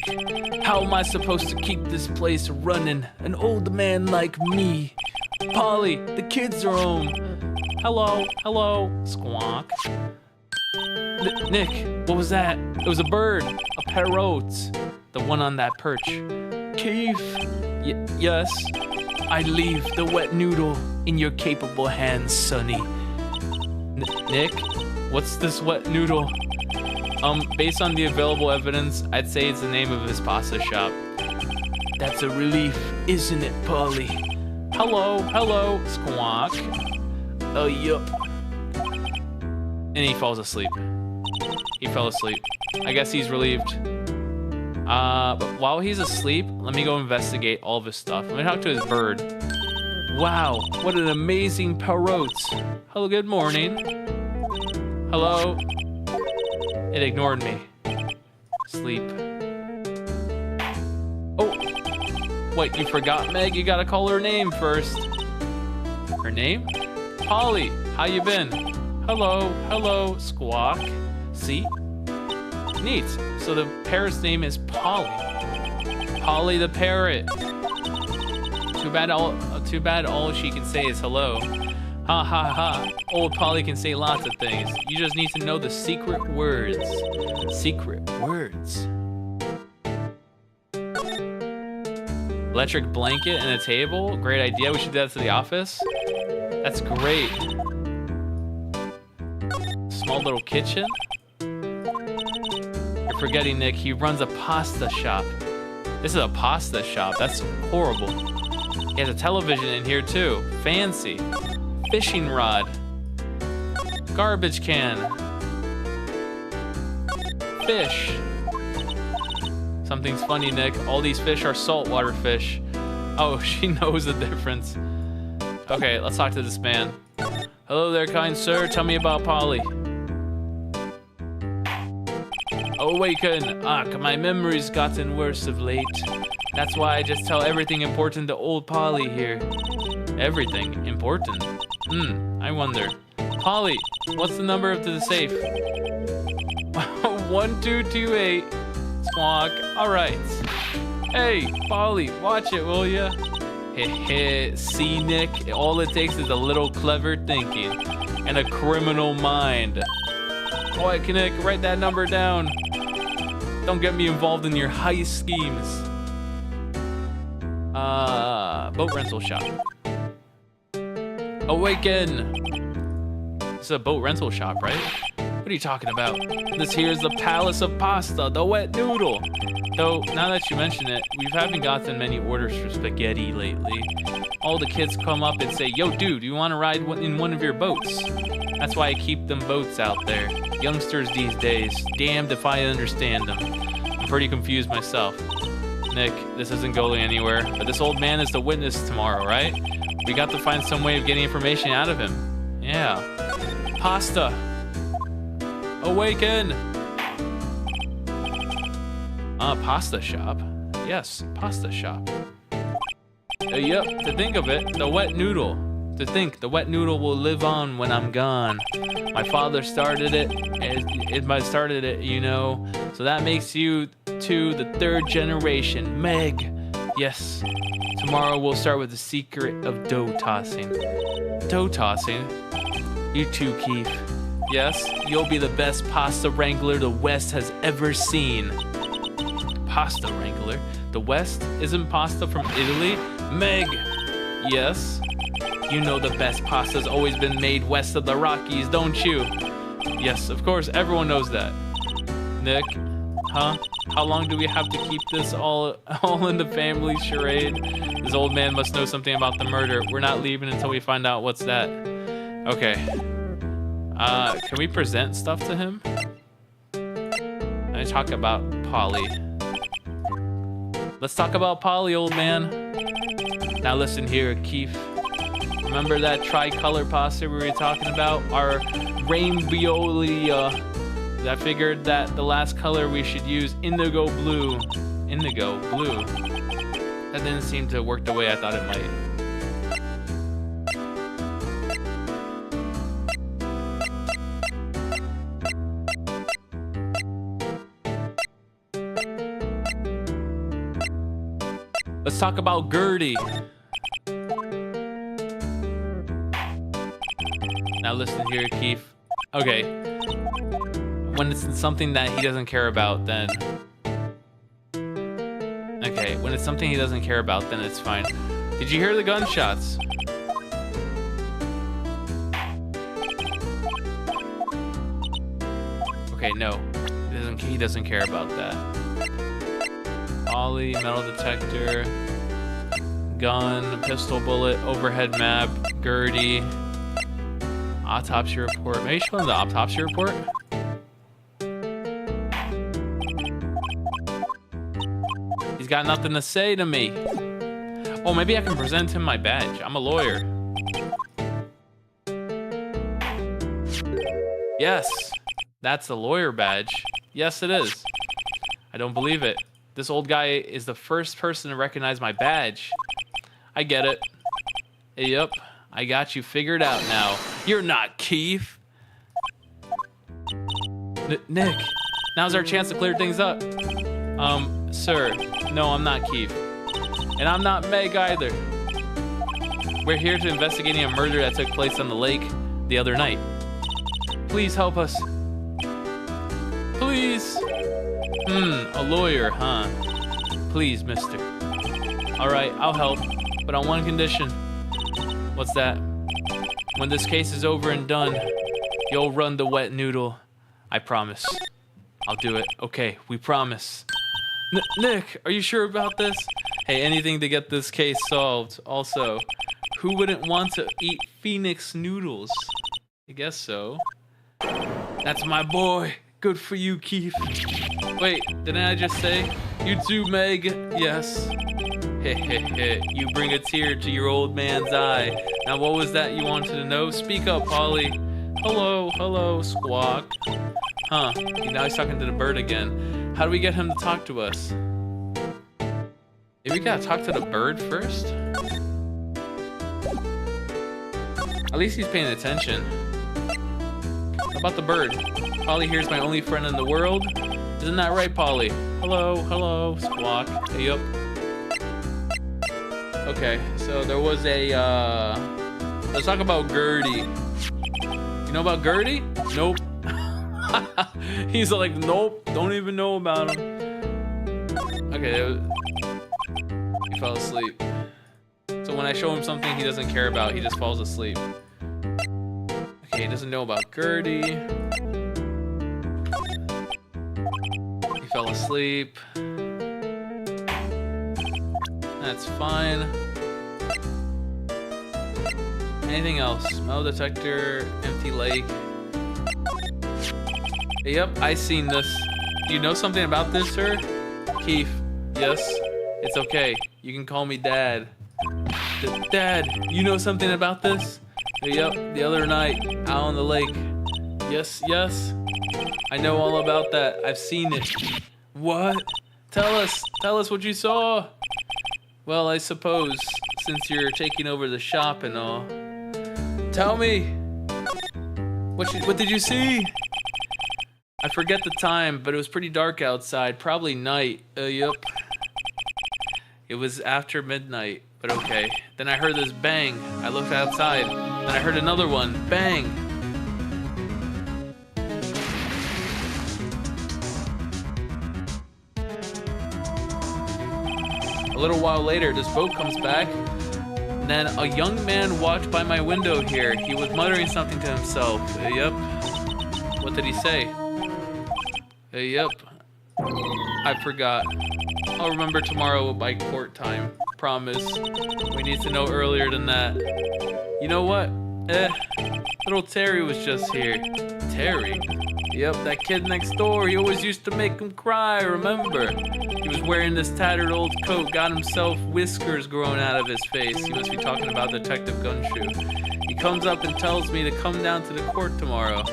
How am I supposed to keep this place running? An old man like me. Polly, the kids are home. Hello, hello, squawk. Nick, what was that? It was a bird, a parrot. The one on that perch. Keith? Yes? I leave the wet noodle in your capable hands, Sonny. Nick, what's this wet noodle? Based on the available evidence, I'd say it's the name of his pasta shop. That's a relief, isn't it, Polly? Hello, hello, squawk. Oh, yup. And he falls asleep. He fell asleep. I guess he's relieved. But while he's asleep, let me go investigate all of his stuff. Let me talk to his bird. Wow, what an amazing parrot. Hello, good morning. Hello. It ignored me. Sleep. Oh, wait, you forgot Meg? You gotta call her name first. Her name? Polly, how you been? Hello, hello, squawk. See? Neat. So the parrot's name is Polly. Polly the parrot. Too bad all she can say is hello. Ha ha ha. Old Polly can say lots of things. You just need to know the secret words. Secret words. Electric blanket and a table. Great idea. We should do that to the office. That's great. Small little kitchen. You're forgetting, Nick. He runs a pasta shop. This is a pasta shop. That's horrible. He has a television in here too. Fancy. Fishing rod. Garbage can. Fish. Something's funny, Nick. All these fish are saltwater fish. Oh, she knows the difference. Okay, let's talk to this man. Hello there, kind sir. Tell me about Polly. Awaken. My memory's gotten worse of late. That's why I just tell everything important to old Polly here. Everything important? I wonder. Polly, what's the number of the safe? 1228. Squawk. Alright. Hey, Polly, watch it, will ya? Heh. See, Nick? All it takes is a little clever thinking and a criminal mind. Quiet, Nick, write that number down. Don't get me involved in your heist schemes. Boat rental shop. Awaken! This is a boat rental shop, right? What are you talking about? This here is the Palace of Pasta, the wet noodle. Though, now that you mention it, we haven't gotten many orders for spaghetti lately. All the kids come up and say, yo dude, you want to ride in one of your boats? That's why I keep them boats out there. Youngsters these days, damned if I understand them. I'm pretty confused myself. Nick, this isn't going anywhere, but this old man is the witness tomorrow, right? We got to find some way of getting information out of him. Yeah. Pasta. Awaken! Pasta shop. Yes, pasta shop. Yep, to think of it, the wet noodle. To think the wet noodle will live on when I'm gone. My father started it, you know. So that makes you two the third generation. Meg. Yes. Tomorrow we'll start with the secret of dough tossing. Dough tossing? You too, Keith. Yes, you'll be the best pasta wrangler the West has ever seen. Pasta wrangler? The West? Isn't pasta from Italy? Meg! Yes? You know the best pasta's always been made west of the Rockies, don't you? Yes, of course, everyone knows that. Nick? Huh? How long do we have to keep this all in the family charade? This old man must know something about the murder. We're not leaving until we find out what's that. Okay. Can we present stuff to him? Let me talk about Polly. Let's talk about Polly, old man. Now listen here, Keith. Remember that tricolor pasta we were talking about? Our rainbow. I figured that the last color we should use, indigo blue. Indigo blue. That didn't seem to work the way I thought it might. Let's talk about Gertie. Now listen here, Keith. Okay. When it's something that he doesn't care about, then... Okay, when it's something he doesn't care about, then it's fine. Did you hear the gunshots? Okay, no. He doesn't care about that. Ollie, metal detector, gun, pistol bullet, overhead map, Gertie, autopsy report. Maybe show him the autopsy report? He's got nothing to say to me. Oh, maybe I can present him my badge. I'm a lawyer. Yes, that's the lawyer badge. Yes, it is. I don't believe it. This old guy is the first person to recognize my badge. I get it. Yep, I got you figured out now. You're not Keith. Nick, now's our chance to clear things up. Sir, no, I'm not Keith. And I'm not Meg either. We're here to investigating a murder that took place on the lake the other night. Please help us. Please. A lawyer, huh? Please, mister. All right, I'll help, but on one condition. What's that? When this case is over and done, you'll run the wet noodle. I promise. I'll do it. Okay, we promise. Nick, are you sure about this? Hey, anything to get this case solved. Also, who wouldn't want to eat Phoenix noodles? I guess so. That's my boy. Good for you, Keith. Wait, didn't I just say? You too, Meg? Yes. Heh. You bring a tear to your old man's eye. Now what was that you wanted to know? Speak up, Polly. Hello, Squawk. Huh, now he's talking to the bird again. How do we get him to talk to us? Maybe we gotta talk to the bird first? At least he's paying attention. How about the bird? Polly here's my only friend in the world. Isn't that right, Polly? Hello, Squawk. Hey, up. Okay, so there was a, let's talk about Gertie. You know about Gertie? Nope. He's like, nope, don't even know about him. Okay, he fell asleep. So when I show him something he doesn't care about, he just falls asleep. Okay, he doesn't know about Gertie. fell asleep. That's fine. Anything else? Metal detector, empty lake. Yep, I seen this. Do you know something about this, sir? Keith, yes? It's okay. You can call me Dad. Dad, you know something about this? Yep, the other night, out on the lake. Yes, yes. I know all about that. I've seen it. What? Tell us what you saw. Well, I suppose, since you're taking over the shop and all. Tell me. What did you see? I forget the time, but it was pretty dark outside. Probably night. Yep. It was after midnight, but okay. Then I heard this bang. I looked outside. Then I heard another one. Bang. A little while later, this boat comes back. Then a young man walked by my window here. He was muttering something to himself. Yep. What did he say? Yep. I forgot. I'll remember tomorrow by court time. Promise. We need to know earlier than that. You know what? Little Terry was just here. Terry? Yep, that kid next door. He always used to make him cry, remember? He was wearing this tattered old coat, got himself whiskers growing out of his face. He must be talking about Detective Gumshoe. He comes up and tells me to come down to the court tomorrow.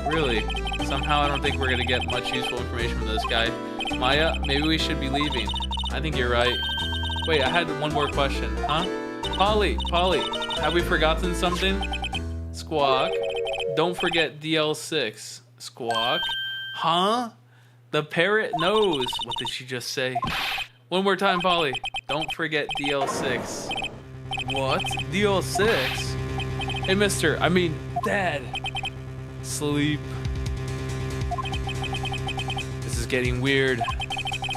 Really? Somehow I don't think we're gonna get much useful information from this guy. Maya, maybe we should be leaving. I think you're right. Wait, I had one more question, huh? Polly, have we forgotten something? Squawk. Don't forget DL6. Squawk. Huh? The parrot knows. What did she just say? One more time, Polly. Don't forget DL6. What? DL6? Hey, mister. I mean, Dad. Sleep. This is getting weird.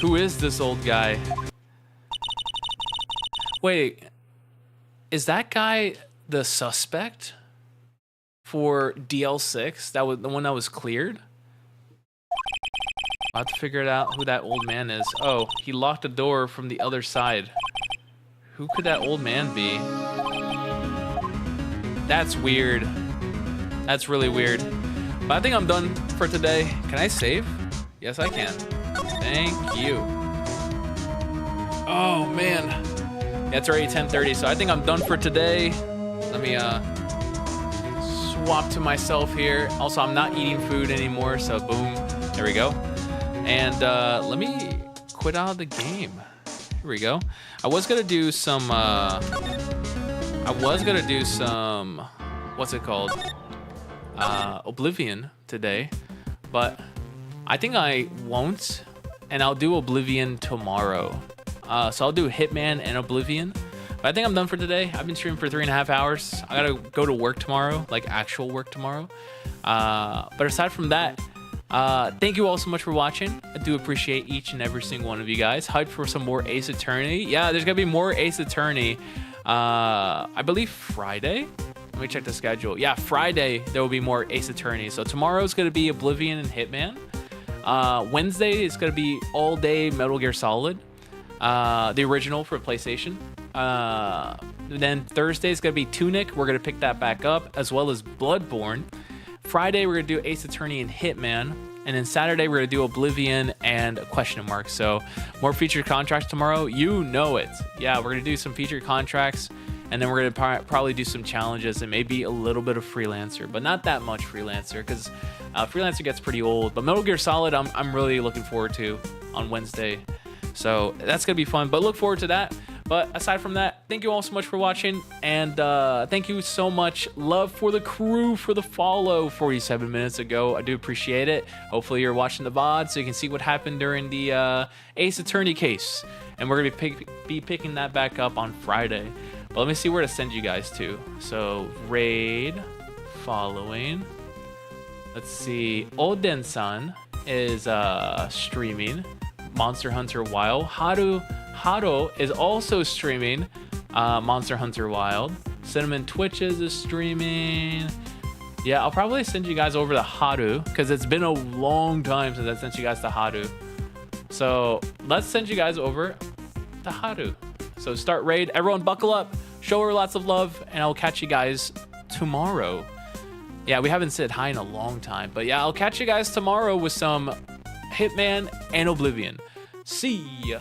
Who is this old guy? Wait. Is that guy the suspect for DL6? That was the one that was cleared? I'll have to figure out who that old man is. Oh, he locked the door from the other side. Who could that old man be? That's weird. That's really weird. But I think I'm done for today. Can I save? Yes, I can. Thank you. Oh, man. Yeah, it's already 10:30, so I think I'm done for today. Let me swap to myself here. Also, I'm not eating food anymore, so boom. There we go. And let me quit out of the game. Here we go. I was gonna do some. What's it called? Oblivion today, but I think I won't, and I'll do Oblivion tomorrow. So I'll do Hitman and Oblivion. But I think I'm done for today. I've been streaming for 3.5 hours. I gotta go to work tomorrow, like actual work tomorrow. But aside from that, thank you all so much for watching. I do appreciate each and every single one of you guys. Hyped for some more Ace Attorney. Yeah, there's gonna be more Ace Attorney. I believe Friday. Let me check the schedule. Yeah, Friday there will be more Ace Attorney. So tomorrow's gonna be Oblivion and Hitman. Wednesday is gonna be all day Metal Gear Solid, the original for PlayStation. Then Thursday is gonna be Tunic. We're gonna pick that back up, as well as Bloodborne. Friday we're gonna do Ace Attorney and Hitman, and then Saturday we're gonna do Oblivion and Question Mark. So more featured contracts tomorrow. You know it. Yeah, we're gonna do some featured contracts, and then we're gonna probably do some challenges and maybe a little bit of Freelancer, but not that much Freelancer, because Freelancer gets pretty old. But Metal Gear Solid, I'm really looking forward to on Wednesday. So that's gonna be fun. But look forward to that. But aside from that, thank you all so much for watching, and thank you so much. Love for the crew for the follow 47 minutes ago. I do appreciate it. Hopefully you're watching the VOD so you can see what happened during the Ace Attorney case, and we're gonna be picking that back up on Friday. But let me see where to send you guys to. So raid, following. Let's see. Oden-san is streaming Monster Hunter Wild. Hado is also streaming Monster Hunter Wild. Cinnamon Twitches is streaming. Yeah, I'll probably send you guys over to Hado, because it's been a long time since I sent you guys to Hado. So let's send you guys over to Haru. So start raid. Everyone buckle up. Show her lots of love. And I'll catch you guys tomorrow. Yeah, we haven't said hi in a long time. But yeah, I'll catch you guys tomorrow with some Hitman and Oblivion. See ya.